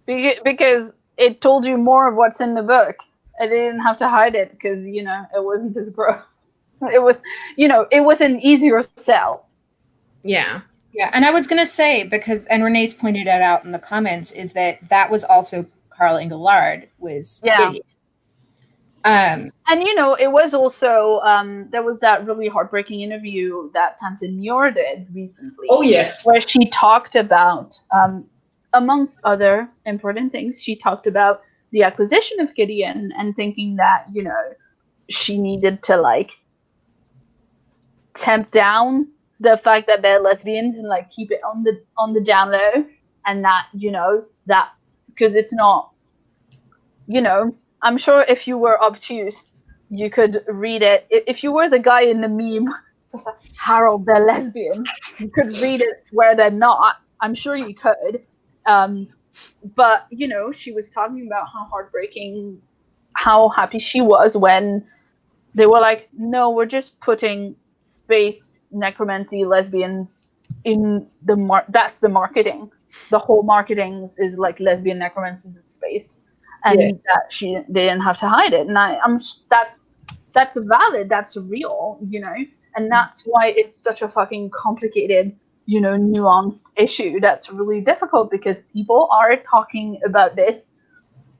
Speaker 4: Because it told you more of what's in the book. I didn't have to hide it because it wasn't as gross. It was it was an easier sell.
Speaker 3: Yeah.
Speaker 5: Yeah, and I was gonna say, and Renee's pointed it out in the comments, is that was also Carl Engelard was
Speaker 4: Yeah.
Speaker 5: Gideon.
Speaker 4: And it was also there was that really heartbreaking interview that Tamsin Muir did recently.
Speaker 1: Oh yes.
Speaker 4: Where she talked about, amongst other important things, she talked about the acquisition of Gideon and thinking that she needed to like tamp down the fact that they're lesbians and like keep it on the down low, and that that because it's not I'm sure if you were obtuse, you could read it. If you were the guy in the meme, just like, Harold, they're lesbian, you could read it where they're not. I'm sure you could. But, she was talking about how happy she was when they were like, no, we're just putting space necromancy lesbians in that's the marketing. The whole marketing is like lesbian necromancy in space. And that they didn't have to hide it, and I'm that's valid, that's real, and that's why it's such a fucking complicated, nuanced issue. That's really difficult because people are talking about this,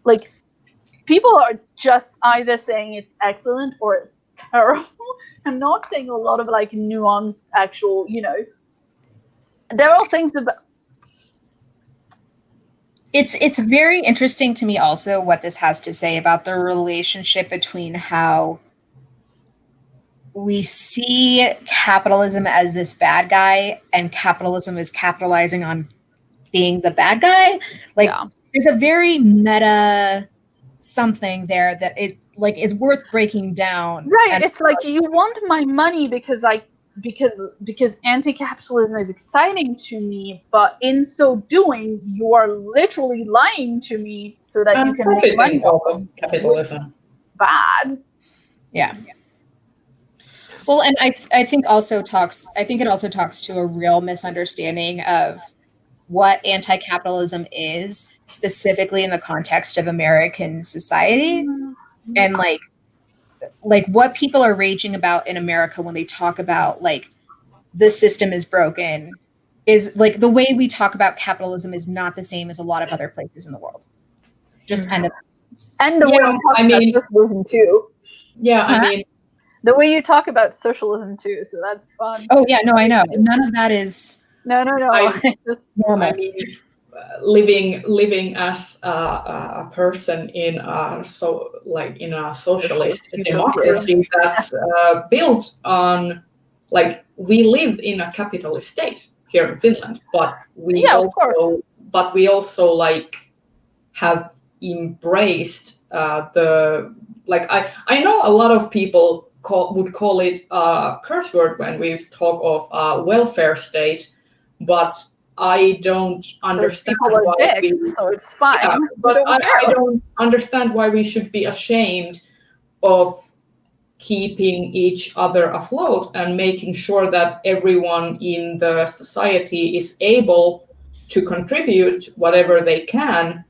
Speaker 4: like people are just either saying it's excellent or it's terrible. I'm not saying a lot of like nuanced, actual, there are things about.
Speaker 5: It's very interesting to me also what this has to say about the relationship between how we see capitalism as this bad guy and capitalism is capitalizing on being the bad guy. Like there's a very meta something there that it like is worth breaking down.
Speaker 4: Right. It's like you want my money because anti-capitalism is exciting to me, but in so doing, you are literally lying to me so that you can make money
Speaker 1: off of capitalism.
Speaker 4: Bad.
Speaker 5: Yeah. Well, and I think it also talks to a real misunderstanding of what anti-capitalism is, specifically in the context of American society, and like what people are raging about in America when they talk about like the system is broken is like the way we talk about capitalism is not the same as a lot of other places in the world. Just kind of.
Speaker 4: And the way you talk about socialism too.
Speaker 1: Yeah, I mean,
Speaker 4: the way you talk about socialism too. So that's fun.
Speaker 5: Oh yeah, no, I know. None of that is.
Speaker 4: No.
Speaker 1: I mean, living as a person in a socialist democracy that's built on like we live in a capitalist state here in Finland, but we also like have embraced the like I know a lot of people would call it a curse word when we talk of a welfare state, but I don't understand why
Speaker 4: so it's fine.
Speaker 1: Yeah, but I don't understand why we should be ashamed of keeping each other afloat and making sure that everyone in the society is able to contribute whatever they can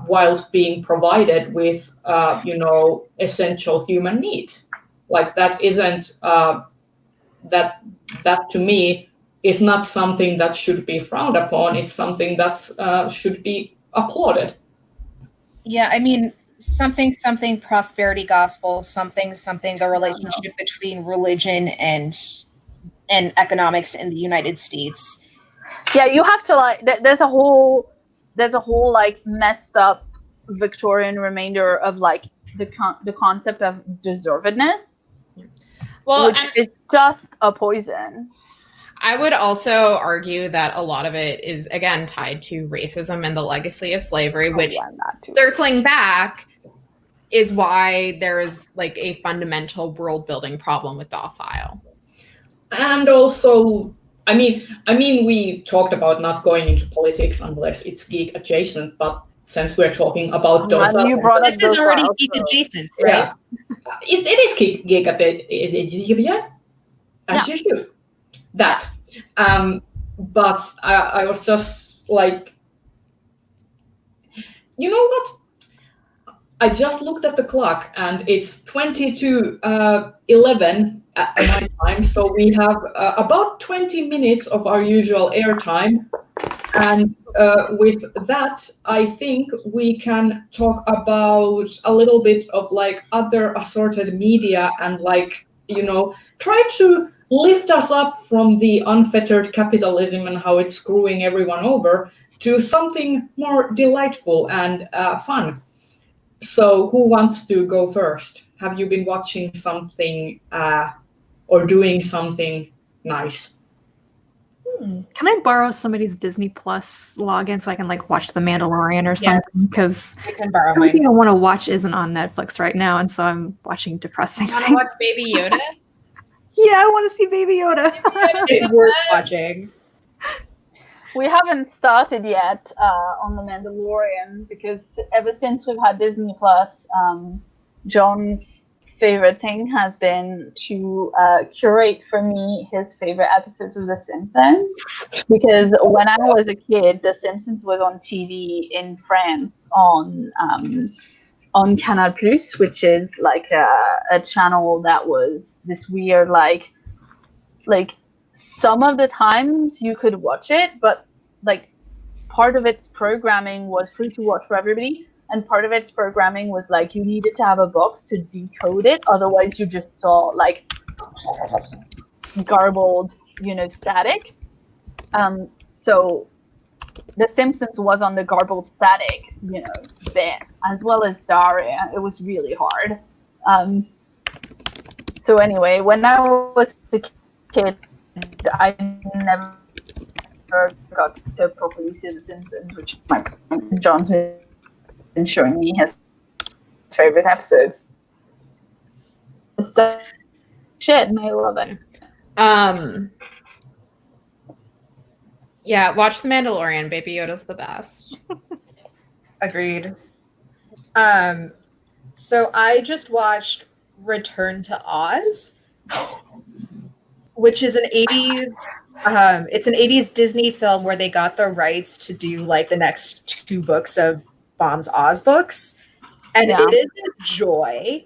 Speaker 1: whilst being provided with essential human needs. Like that isn't that to me is not something that should be frowned upon. It's something that should be applauded.
Speaker 5: Yeah, I mean, something prosperity gospel, something the relationship between religion and economics in the United States.
Speaker 4: Yeah, you have to like. There's a whole like messed up Victorian remainder of like the concept of deservedness.
Speaker 3: Well,
Speaker 4: which is just a poison.
Speaker 3: I would also argue that a lot of it is, again, tied to racism and the legacy of slavery, which, circling back, is why there is like a fundamental world building problem with Docile.
Speaker 1: And also, I mean, we talked about not going into politics unless it's geek adjacent, but since we're talking about Docile,
Speaker 5: this is already geek adjacent, right?
Speaker 1: Yeah. It is geek adjacent, as you should. That. But I was just like, you know what? I just looked at the clock and it's 22:11 at my time. So we have about 20 minutes of our usual airtime. And with that, I think we can talk about a little bit of like other assorted media and like, try to lift us up from the unfettered capitalism and how it's screwing everyone over to something more delightful and fun. So who wants to go first? Have you been watching something or doing something nice?
Speaker 2: Can I borrow somebody's Disney Plus login so I can like watch The Mandalorian or something? Because
Speaker 3: I can borrow
Speaker 2: everything
Speaker 3: mine.
Speaker 2: I want to watch isn't on Netflix right now, and so I'm watching depressing
Speaker 3: You want to
Speaker 2: things.
Speaker 3: watch Baby Yoda?
Speaker 2: Yeah, I want to see Baby Yoda.
Speaker 5: It's worth watching.
Speaker 4: We haven't started yet on The Mandalorian because ever since we've had Disney Plus, John's favorite thing has been to curate for me his favorite episodes of The Simpsons. Because when I was a kid, The Simpsons was on TV in France on Canal Plus, which is like a channel that was this weird like some of the times you could watch it, but like part of its programming was free to watch for everybody, and part of its programming was like you needed to have a box to decode it, otherwise you just saw like garbled, static. So The Simpsons was on the garbled static, bit, as well as Daria. It was really hard. So anyway, when I was a kid, I never got to properly see The Simpsons, which my friend John's been showing me his favorite episodes. It's shit, and I love it.
Speaker 3: Yeah, watch The Mandalorian. Baby Yoda's the best.
Speaker 5: Agreed. So I just watched Return to Oz, which is an 80s it's an 80s Disney film where they got the rights to do like the next 2 books of Bomb's Oz books, and
Speaker 4: Yeah.
Speaker 5: it is a joy.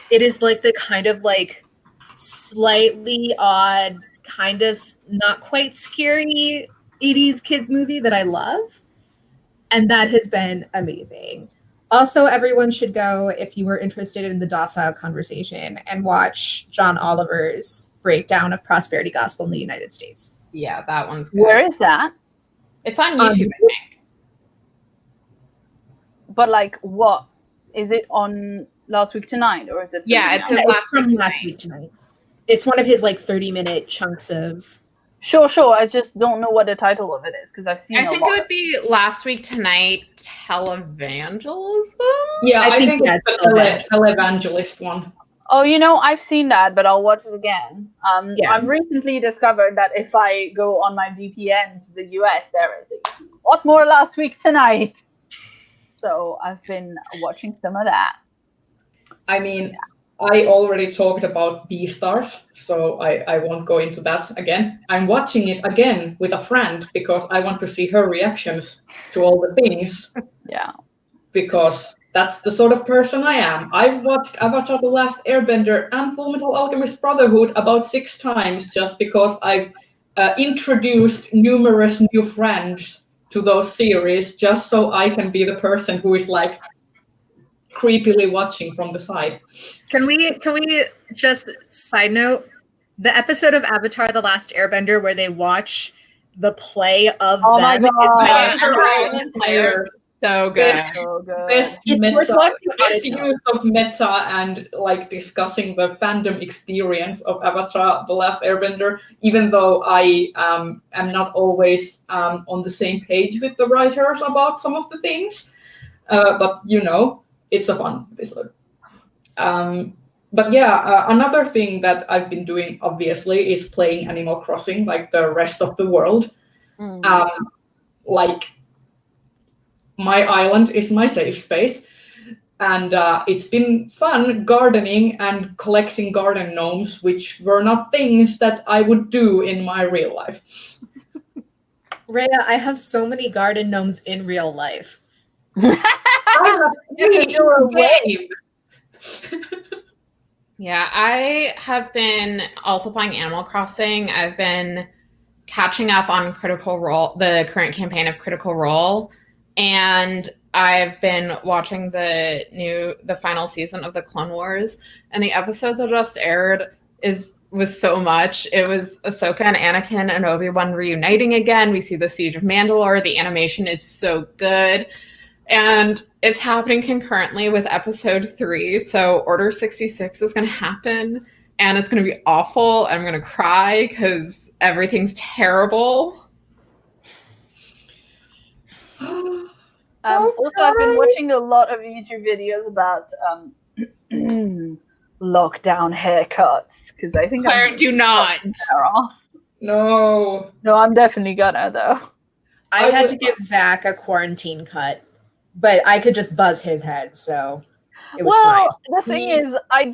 Speaker 5: It is like the kind of like slightly odd, kind of not quite scary 80s kids movie that I love, and that has been amazing. Also, everyone should go, if you were interested in the Docile conversation, and watch John Oliver's breakdown of prosperity gospel in the United States.
Speaker 3: Yeah, that one's good.
Speaker 4: Where is that?
Speaker 3: It's on YouTube, I think.
Speaker 4: But like, what is it on Last Week Tonight, or is it?
Speaker 3: Yeah, it's
Speaker 4: something
Speaker 3: his
Speaker 4: else?
Speaker 3: last
Speaker 5: from
Speaker 3: week
Speaker 5: last
Speaker 3: tonight.
Speaker 5: week tonight. It's one of his like 30-minute chunks of.
Speaker 4: Sure. I just don't know what the title of it is because I've seen
Speaker 3: I
Speaker 4: a
Speaker 3: think
Speaker 4: lot.
Speaker 3: it would be Last Week Tonight Televangelism.
Speaker 1: Yeah, I
Speaker 5: think
Speaker 1: think it's the televangelist one.
Speaker 4: Oh, I've seen that, but I'll watch it again.
Speaker 5: Yeah.
Speaker 4: I've recently discovered that if I go on my VPN to the US, there is a lot more Last Week Tonight. So I've been watching some of that.
Speaker 1: I mean, I already talked about Beastars, so I won't go into that again. I'm watching it again with a friend because I want to see her reactions to all the things.
Speaker 4: Yeah.
Speaker 1: Because that's the sort of person I am. I've watched Avatar: The Last Airbender and Fullmetal Alchemist Brotherhood about 6 times just because I've introduced numerous new friends to those series just so I can be the person who is like creepily watching from the side.
Speaker 5: Can we just side note the episode of Avatar: The Last Airbender where they watch the play of
Speaker 4: Oh my
Speaker 5: them
Speaker 4: God.
Speaker 5: is
Speaker 3: Fire Island Players. So good.
Speaker 4: So good.
Speaker 1: Best
Speaker 5: It's worth
Speaker 1: meta,
Speaker 5: watching on
Speaker 1: best
Speaker 5: its own.
Speaker 1: use of meta and like discussing the fandom experience of Avatar: The Last Airbender, even though I am not always on the same page with the writers about some of the things. But it's a fun episode. But yeah, another thing that I've been doing obviously is playing Animal Crossing like the rest of the world. Like my island is my safe space, and it's been fun gardening and collecting garden gnomes, which were not things that I would do in my real life.
Speaker 5: Rhea, I have so many garden gnomes in real life.
Speaker 1: I have
Speaker 4: you're away.
Speaker 1: game.
Speaker 3: Yeah, I have been also playing Animal Crossing. I've been catching up on Critical Role, the current campaign of Critical Role, and I've been watching the final season of the Clone Wars, and the episode that just aired was so much. It was Ahsoka and Anakin and Obi-Wan reuniting again. We see the Siege of Mandalore. The animation is so good. And it's happening concurrently with episode 3. So Order 66 is going to happen. And it's going to be awful. I'm going to cry because everything's terrible.
Speaker 4: Also, I've been watching a lot of YouTube videos about lockdown haircuts because I think
Speaker 3: Claire, do not.
Speaker 1: No.
Speaker 4: No, I'm definitely gonna though.
Speaker 5: I had to give Zach a quarantine cut, but I could just buzz his head, so it was fine.
Speaker 4: The thing is, I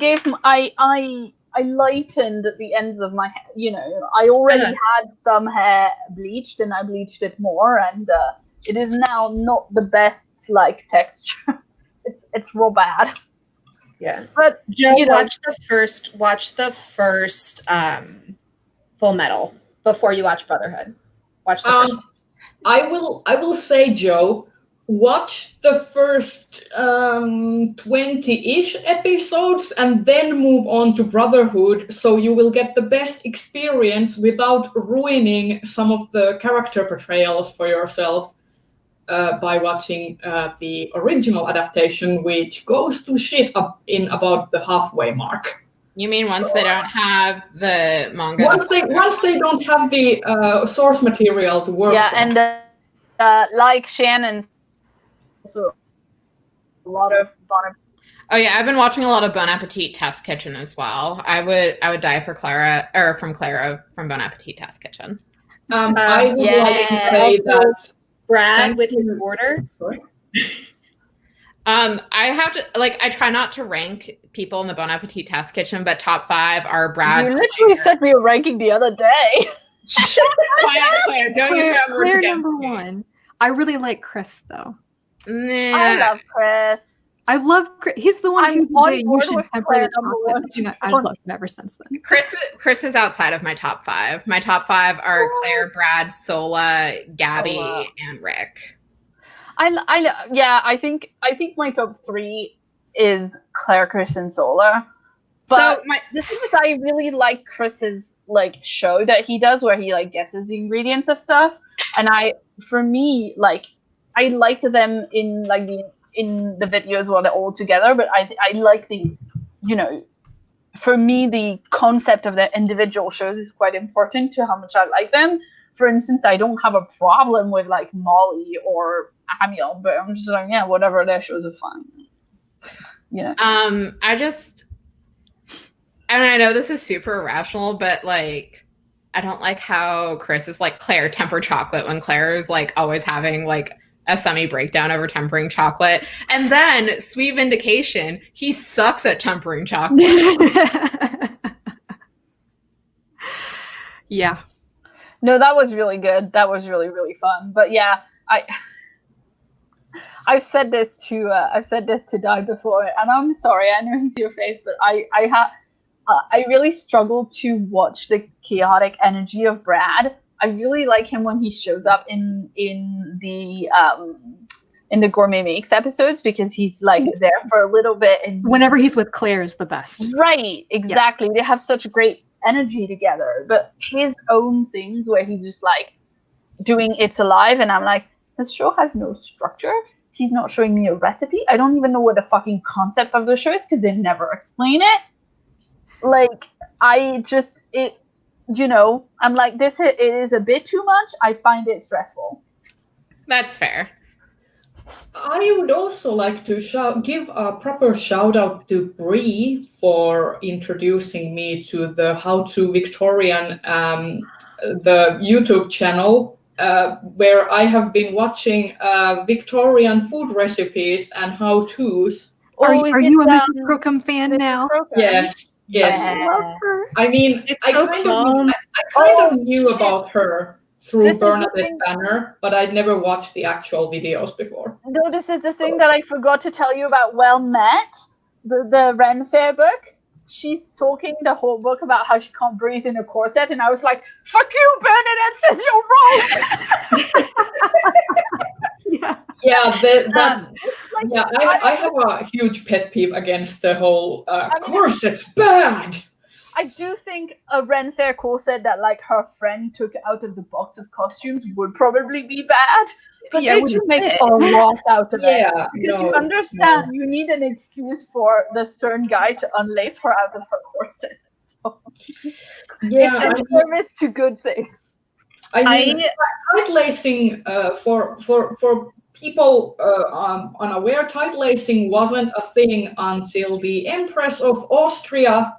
Speaker 4: lightened the ends of my hair. You know, I already had some hair bleached, and I bleached it more, and it is now not the best like texture. It's real bad.
Speaker 5: Yeah,
Speaker 4: but
Speaker 5: Joe, watch the first Full Metal before you watch Brotherhood. Watch the first one.
Speaker 1: I will say, Joe, watch the first 20-ish episodes and then move on to Brotherhood, so you will get the best experience without ruining some of the character portrayals for yourself by watching the original adaptation, which goes to shit up in about the halfway mark.
Speaker 3: You mean once they don't have the manga?
Speaker 1: Once they don't have the source material to work from.
Speaker 4: And like Shannon, also a lot of Bon.
Speaker 3: Oh yeah, I've been watching a lot of Bon Appetit Test Kitchen as well. I would die for Clara from Bon Appetit Test Kitchen.
Speaker 1: I would like to say that
Speaker 5: Brad with his order.
Speaker 3: I have to I try not to rank people in the Bon Appetit Test Kitchen, but top 5 are Brad.
Speaker 4: You literally sent me a ranking the other day.
Speaker 3: Quiet, Claire. Don't use that word again.
Speaker 2: Number 1. I really like Chris though.
Speaker 3: Nah.
Speaker 4: I love Chris.
Speaker 2: I love Chris. He's the one
Speaker 4: I'm
Speaker 2: who
Speaker 4: on
Speaker 2: you
Speaker 4: board
Speaker 2: should
Speaker 4: with
Speaker 2: temper
Speaker 4: Claire
Speaker 2: the
Speaker 4: number
Speaker 2: chocolate.
Speaker 4: one.
Speaker 2: I've loved him ever since then.
Speaker 3: Chris is outside of my top 5. My top 5 are Claire, Brad, Sola, Gabby, and Rick.
Speaker 4: I think my top 3 is Claire, Chris, and Sola. But the thing is, I really like Chris's show that he does where he guesses the ingredients of stuff, and I like them in the videos where they're all together. But I like for me the concept of the individual shows is quite important to how much I like them. For instance, I don't have a problem with Molly or Amiel, but I'm just whatever, their shows are fine. Yeah.
Speaker 3: And I know this is super irrational, but I don't like how Chris is Claire, temper chocolate, when Claire is always having a semi-breakdown over tempering chocolate. And then, sweet vindication, he sucks at tempering chocolate.
Speaker 2: Yeah.
Speaker 4: No, that was really good. That was really, really fun. But yeah, I've said this to Di before, and I'm sorry, I know he's your fave, but I really struggle to watch the chaotic energy of Brad. I really like him when he shows up in the Gourmet Makes episodes, because he's there for a little bit, and
Speaker 2: whenever he's with Claire is the best.
Speaker 4: Right, exactly. Yes. They have such great energy together. But his own things where he's just doing It's Alive, and I'm this show has no structure. He's not showing me a recipe. I don't even know what the fucking concept of the show is because they never explain it. I'm this, it is a bit too much. I find it stressful.
Speaker 3: That's fair.
Speaker 1: I would also like to give a proper shout out to Bree for introducing me to the How to Victorian, the YouTube channel, where I have been watching Victorian food recipes and how-tos.
Speaker 2: Are you a Mrs. Crookham fan now?
Speaker 1: Yes.
Speaker 2: I love her.
Speaker 1: I mean, I kind of knew about her through Bernadette Banner, but I'd never watched the actual videos before.
Speaker 4: No, this is the thing that I forgot to tell you about Well Met, the Ren Fair book. she's talking the whole book about how she can't breathe in a corset, and I was like, "Fuck you, Bernadette says you're wrong."
Speaker 2: Yeah.
Speaker 1: Yeah,
Speaker 4: Like,
Speaker 1: yeah. I have a huge pet peeve against the whole
Speaker 4: mean,
Speaker 1: corset's bad.
Speaker 4: I do think a Ren Fair corset that like her friend took out of the box of costumes would probably be bad. But
Speaker 2: Yeah,
Speaker 4: they
Speaker 2: would
Speaker 4: do make
Speaker 2: fit.
Speaker 4: a lot out of it.
Speaker 1: Yeah,
Speaker 4: Because
Speaker 1: no,
Speaker 4: you understand, you need an excuse for the stern guy to unlace her out of her corset. So
Speaker 1: yeah.
Speaker 4: it's a service to good things.
Speaker 1: I mean, tight lacing for people unaware, tight lacing wasn't a thing until the Empress of Austria,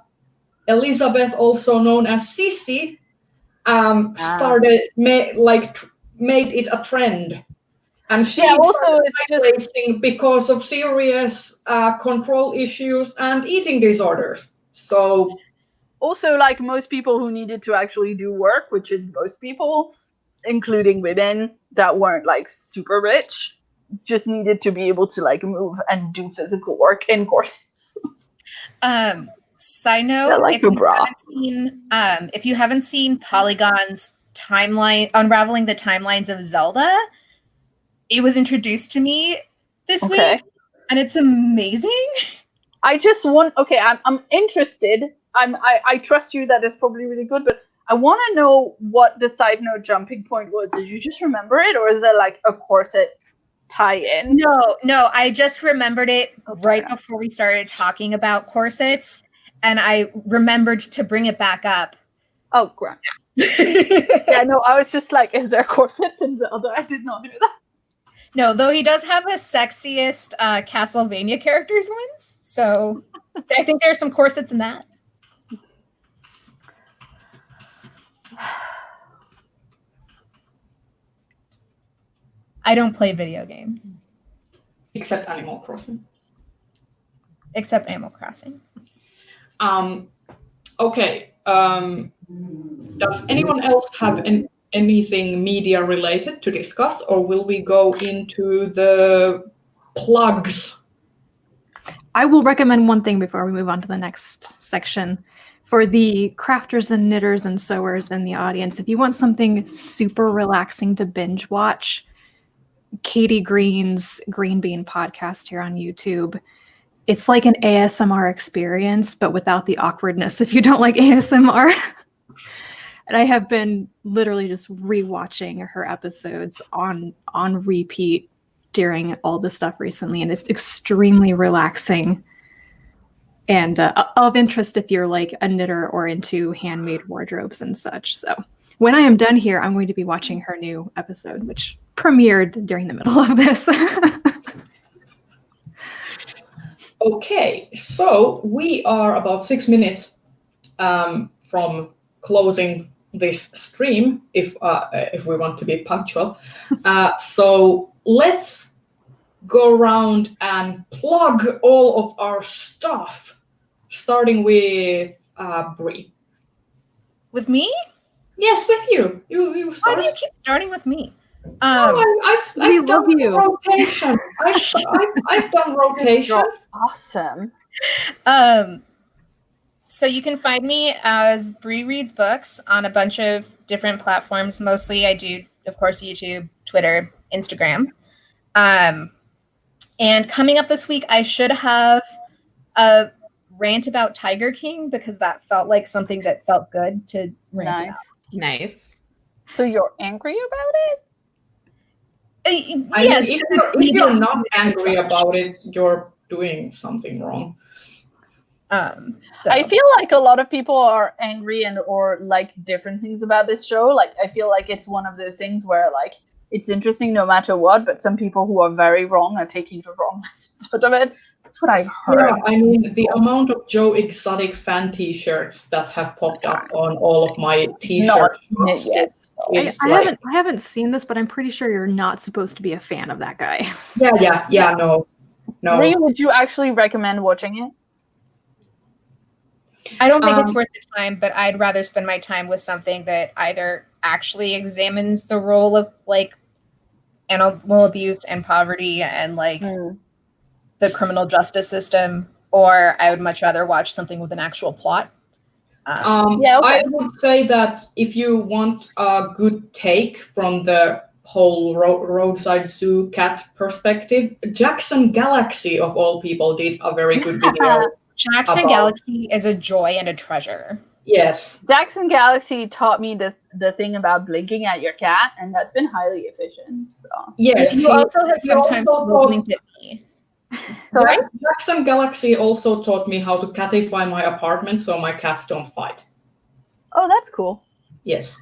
Speaker 1: Elizabeth, also known as Sissi, started made it a trend, and she
Speaker 4: Also,
Speaker 1: started
Speaker 4: it's
Speaker 1: tight
Speaker 4: just
Speaker 1: lacing because of serious control issues and eating disorders. So.
Speaker 4: also like most people who needed to actually do work, which is most people, including women that weren't like super rich, just needed to be able to like move and do physical work in corsets.
Speaker 5: Side note,
Speaker 4: Yeah, like
Speaker 5: if you
Speaker 4: a bra.
Speaker 5: if you haven't seen Polygon's timeline, unraveling the timelines of Zelda, it was introduced to me this
Speaker 4: Okay.
Speaker 5: week, and it's amazing.
Speaker 4: I just want. Okay, I'm interested. I trust you that it's probably really good, but I want to know what the side note jumping point was. Did you just remember it, or is there like a corset tie-in?
Speaker 5: No, I just remembered it right
Speaker 4: Okay.
Speaker 5: before we started talking about corsets, and I remembered to bring it back up.
Speaker 4: Oh, great. Yeah, no, I was just like, is there corsets in Zelda? I did not know that.
Speaker 5: No, though he does have a sexiest Castlevania characters ones, so I think there are some corsets in that. I don't play video games.
Speaker 1: Except Animal Crossing.
Speaker 5: Except Animal Crossing.
Speaker 1: Okay. Does anyone else have anything media related to discuss, or will we go into the plugs?
Speaker 2: I will recommend one thing before we move on to the next section. For the crafters and knitters and sewers in the audience, if you want something super relaxing to binge watch, Katie Green's Green Bean podcast here on YouTube. It's like an ASMR experience, but without the awkwardness if you don't like ASMR. And I have been literally just rewatching her episodes on repeat during all this stuff recently, and it's extremely relaxing and of interest if you're like a knitter or into handmade wardrobes and such. So when I am done here, I'm going to be watching her new episode, which premiered during the middle of this.
Speaker 1: Okay, so we are about 6 minutes from closing this stream, if we want to be punctual. So let's go around and plug all of our stuff, starting with Brie.
Speaker 5: With me?
Speaker 1: Yes, with you. You
Speaker 5: Why
Speaker 1: start.
Speaker 5: do you keep starting with me?
Speaker 1: I've
Speaker 2: We love
Speaker 1: done
Speaker 2: you.
Speaker 1: rotation. I've done rotation.
Speaker 4: You're awesome.
Speaker 5: So you can find me as Brie Reads Books on a bunch of different platforms. Mostly I do, of course, YouTube, Twitter, Instagram. And coming up this week, I should have a rant about Tiger King because that felt like something that felt good to rant
Speaker 4: Nice.
Speaker 5: about.
Speaker 3: Nice.
Speaker 4: So you're angry about it?
Speaker 5: Yes.
Speaker 1: Mean, if you're not angry about it, you're doing something wrong.
Speaker 5: So
Speaker 4: I feel like a lot of people are angry and or like different things about this show. Like I feel like it's one of those things where like it's interesting no matter what, but some people who are very wrong are taking the wrong lessons out of it. That's what I've heard.
Speaker 1: Yeah, I mean, the amount of Joe Exotic fan T-shirts that have popped up on all of my T-shirt shops
Speaker 4: yet.
Speaker 1: is
Speaker 2: I
Speaker 1: like,
Speaker 2: haven't seen this, but I'm pretty sure you're not supposed to be a fan of that guy.
Speaker 1: yeah, no.
Speaker 4: Marie, would you actually recommend watching it?
Speaker 5: I don't think it's worth the time, but I'd rather spend my time with something that either actually examines the role of like animal abuse and poverty and like the criminal justice system or I would much rather watch something with an actual plot.
Speaker 4: Yeah, okay.
Speaker 1: I would say that if you want a good take from the whole roadside zoo cat perspective, Jackson Galaxy of all people did a very good video.
Speaker 5: Jackson
Speaker 1: About-
Speaker 5: Galaxy is a joy and a treasure.
Speaker 1: Yes.
Speaker 4: Jackson Galaxy taught me the thing about blinking at your cat, and that's been highly efficient. So
Speaker 1: Yes.
Speaker 5: You also have
Speaker 1: he
Speaker 5: sometimes
Speaker 1: also
Speaker 5: blinked at me.
Speaker 4: sorry.
Speaker 1: Jackson Galaxy also taught me how to catify my apartment so my cats don't fight.
Speaker 4: Oh, that's cool.
Speaker 1: Yes.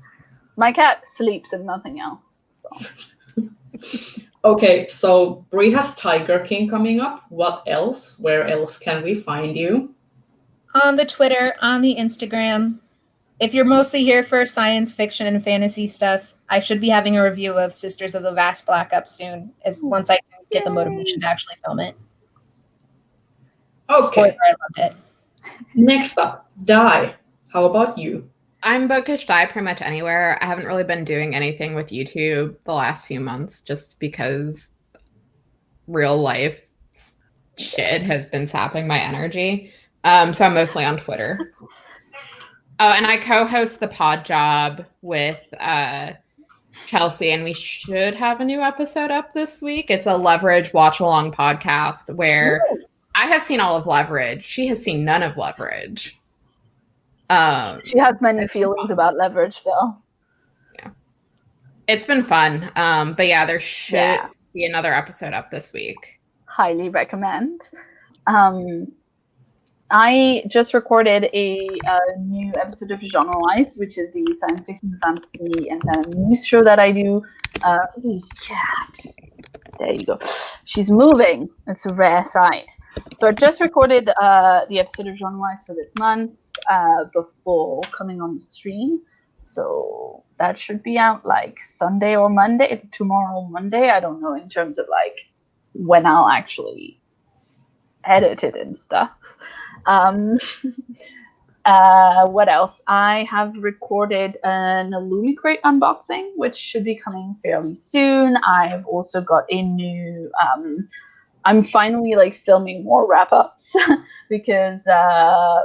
Speaker 4: My cat sleeps and nothing else. So
Speaker 1: Okay, so Brie has Tiger King coming up. What else? Where else can we find you?
Speaker 5: On the Twitter, on the Instagram. If you're mostly here for science fiction and fantasy stuff, I should be having a review of Sisters of the Vast Black up soon, as once I get the motivation to actually film it.
Speaker 1: Okay.
Speaker 5: Spoiler, I loved it.
Speaker 1: Next up, Di. How about you?
Speaker 3: I'm Bookish Die pretty much anywhere. I haven't really been doing anything with YouTube the last few months just because real life shit has been sapping my energy. So I'm mostly on Twitter. Oh, and I co-host the Pod Job with Chelsea, and we should have a new episode up this week. It's a Leverage watch-along podcast where I have seen all of Leverage. She has seen none of Leverage.
Speaker 4: she has many feelings about Leverage, though.
Speaker 3: Yeah, it's been fun. But yeah, there should
Speaker 4: Yeah.
Speaker 3: be another episode up this week.
Speaker 4: Highly recommend. I just recorded a new episode of Genre Wise, which is the science fiction, fantasy, and news show that I do. Ooh, cat. There you go. She's moving. It's a rare sight. So I just recorded the episode of Genre Wise for this month before coming on the stream. So that should be out like Sunday or Monday. Tomorrow, Monday. I don't know in terms of like when I'll actually edit it and stuff. What else? I have recorded an Illumicrate unboxing, which should be coming fairly soon. I've also got a new I'm finally like filming more wrap-ups because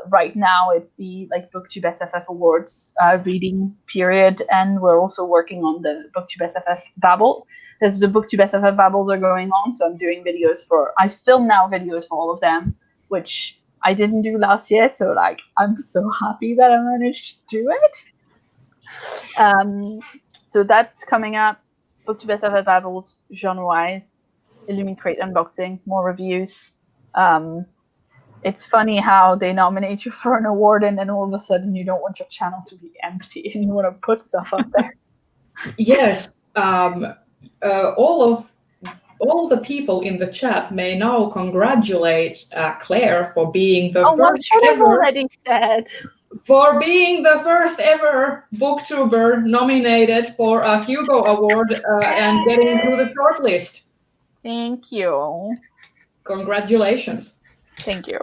Speaker 4: right now it's the like BookTube SFF Awards reading period, and we're also working on the BookTube SFF Babble. Because the BookTube SFF Babbles are going on, so I'm doing videos I film now videos for all of them, which I didn't do last year, so like I'm so happy that I managed to do it. So that's coming up. BookTube SFF Babbles, Genre-wise, Illumicrate unboxing, more reviews. It's funny how they nominate you for an award and then all of a sudden you don't want your channel to be empty and you want to put stuff up there.
Speaker 1: Yes. All the people in the chat may now congratulate Claire for being the
Speaker 4: I'm
Speaker 1: first
Speaker 4: sure I've
Speaker 1: ever
Speaker 4: already said.
Speaker 1: booktuber nominated for a Hugo Award and getting into the shortlist.
Speaker 4: Thank you.
Speaker 1: Congratulations.
Speaker 4: Thank you.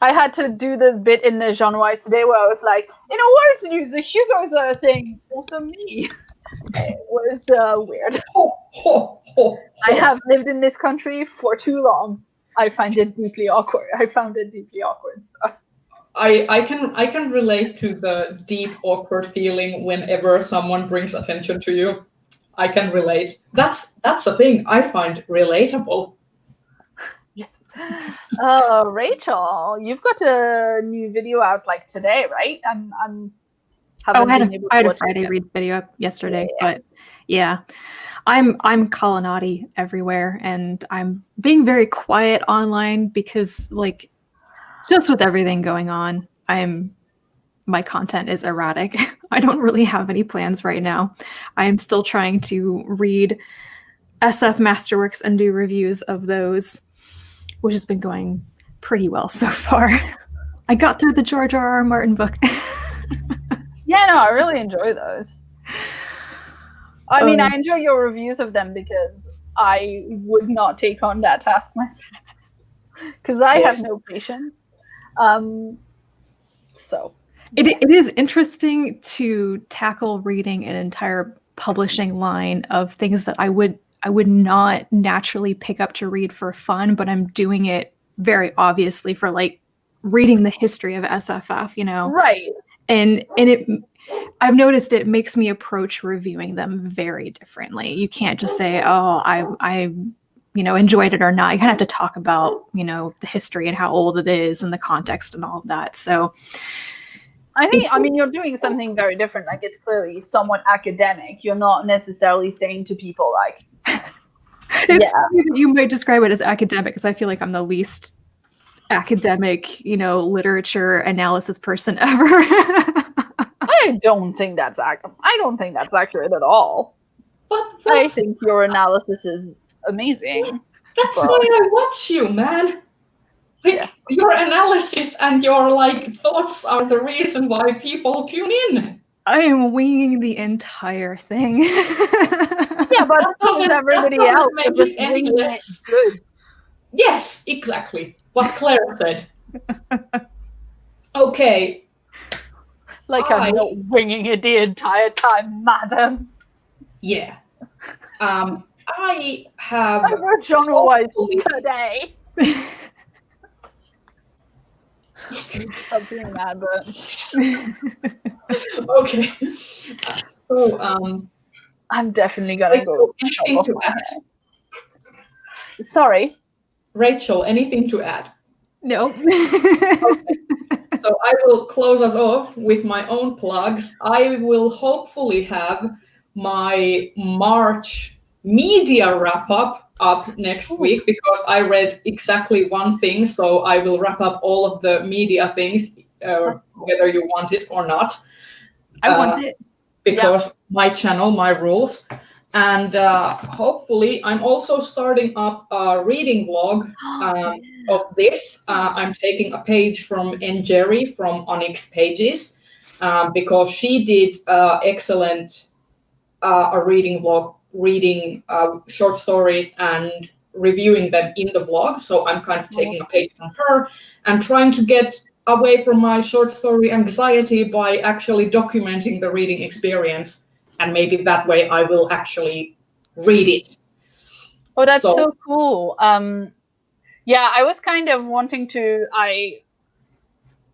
Speaker 4: I had to do the bit in the Genre-wise today where I was like, in awards news, the Hugo's are a thing. Also me. It was weird.
Speaker 1: Ho, ho, ho, ho.
Speaker 4: I have lived in this country for too long. I find it deeply awkward. I found it deeply awkward. So.
Speaker 1: I can relate to the deep awkward feeling whenever someone brings attention to you. I can relate. That's a thing I find relatable.
Speaker 4: Yes. Rachel, you've got a new video out like today, right?
Speaker 2: I had a Friday Reads video up yesterday, but yeah, I'm Colonnati everywhere, and I'm being very quiet online because, like, just with everything going on, my content is erratic. I don't really have any plans right now. I am still trying to read SF Masterworks and do reviews of those, which has been going pretty well so far. I got through the George R.R. Martin book.
Speaker 4: Yeah, no, I really enjoy those. I mean, I enjoy your reviews of them because I would not take on that task myself. Because I have no patience. So.
Speaker 2: It is interesting to tackle reading an entire publishing line of things that I would not naturally pick up to read for fun, but I'm doing it very obviously for like reading the history of SFF, you know.
Speaker 4: Right.
Speaker 2: And I've noticed it makes me approach reviewing them very differently. You can't just say, "Oh, I enjoyed it or not." You kind of have to talk about, the history and how old it is and the context and all of that. So
Speaker 4: I mean, you're doing something very different. Like, it's clearly somewhat academic. You're not necessarily saying to people like,
Speaker 2: it's funny that you might describe it as academic, because I feel like I'm the least academic, literature analysis person ever.
Speaker 4: I don't think that's accurate at all.
Speaker 1: But
Speaker 4: I think your analysis is amazing.
Speaker 1: That's why I watch you, man. Like, your analysis and your thoughts are the reason why people tune in.
Speaker 2: I am winging the entire thing.
Speaker 4: Yeah, but so is everybody else. You're just winging it good.
Speaker 1: Yes, exactly. What Claire said. Okay.
Speaker 4: Like, I'm not winging it the entire time, madam.
Speaker 1: Yeah. I have...
Speaker 4: I wrote John White today. I'm being mad, but...
Speaker 1: Okay. So,
Speaker 4: I'm definitely gonna go.
Speaker 1: Anything to add?
Speaker 4: Sorry?
Speaker 1: Rachel, anything to add?
Speaker 2: No.
Speaker 1: Okay. So I will close us off with my own plugs. I will hopefully have my March media wrap-up next week, because I read exactly one thing, so I will wrap up all of the media things, whether you want it or not.
Speaker 2: I want it.
Speaker 1: Because my channel, my rules. And hopefully, I'm also starting up a reading vlog of this. I'm taking a page from Jerry from Onyx Pages, because she did excellent a reading vlog, reading short stories and reviewing them in the vlog. So I'm kind of taking a page from her and trying to get away from my short story anxiety by actually documenting the reading experience. And maybe that way I will actually read it.
Speaker 4: Oh, that's so cool. Yeah, I was kind of wanting to, I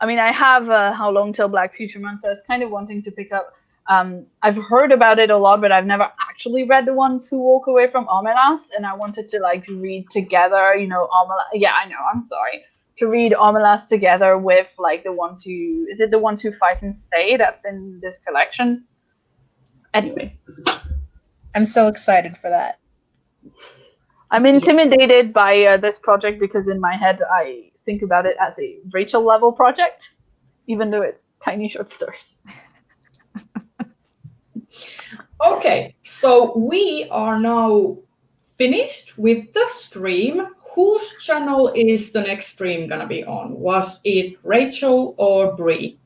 Speaker 4: mean, I have How Long Till Black Future Months. I was kind of wanting to pick up. I've heard about it a lot, but I've never actually read The Ones Who Walk Away from Omelas, and I wanted to read together, Omelas. Yeah, I know, I'm sorry. To read Omelas together with The Ones Who, is it The Ones Who Fight and Stay that's in this collection? Anyway.
Speaker 5: I'm so excited for that.
Speaker 4: I'm intimidated by this project because in my head I think about it as a Rachel level project, even though it's tiny short stories.
Speaker 1: Okay, so we are now finished with the stream. Whose channel is the next stream gonna be on? Was it Rachel or Bree?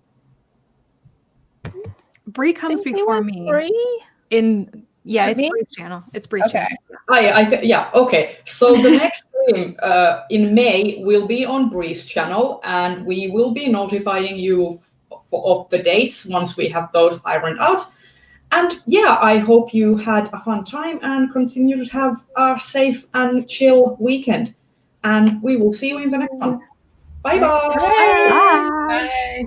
Speaker 2: Bree comes before me.
Speaker 4: Bree?
Speaker 2: It's Bree's channel. It's Bree's channel.
Speaker 1: Okay. So the next stream in May will be on Bree's channel, and we will be notifying you of the dates once we have those ironed out. And yeah, I hope you had a fun time and continue to have a safe and chill weekend. And we will see you in the next one. Bye-bye.
Speaker 4: Bye.
Speaker 3: Bye.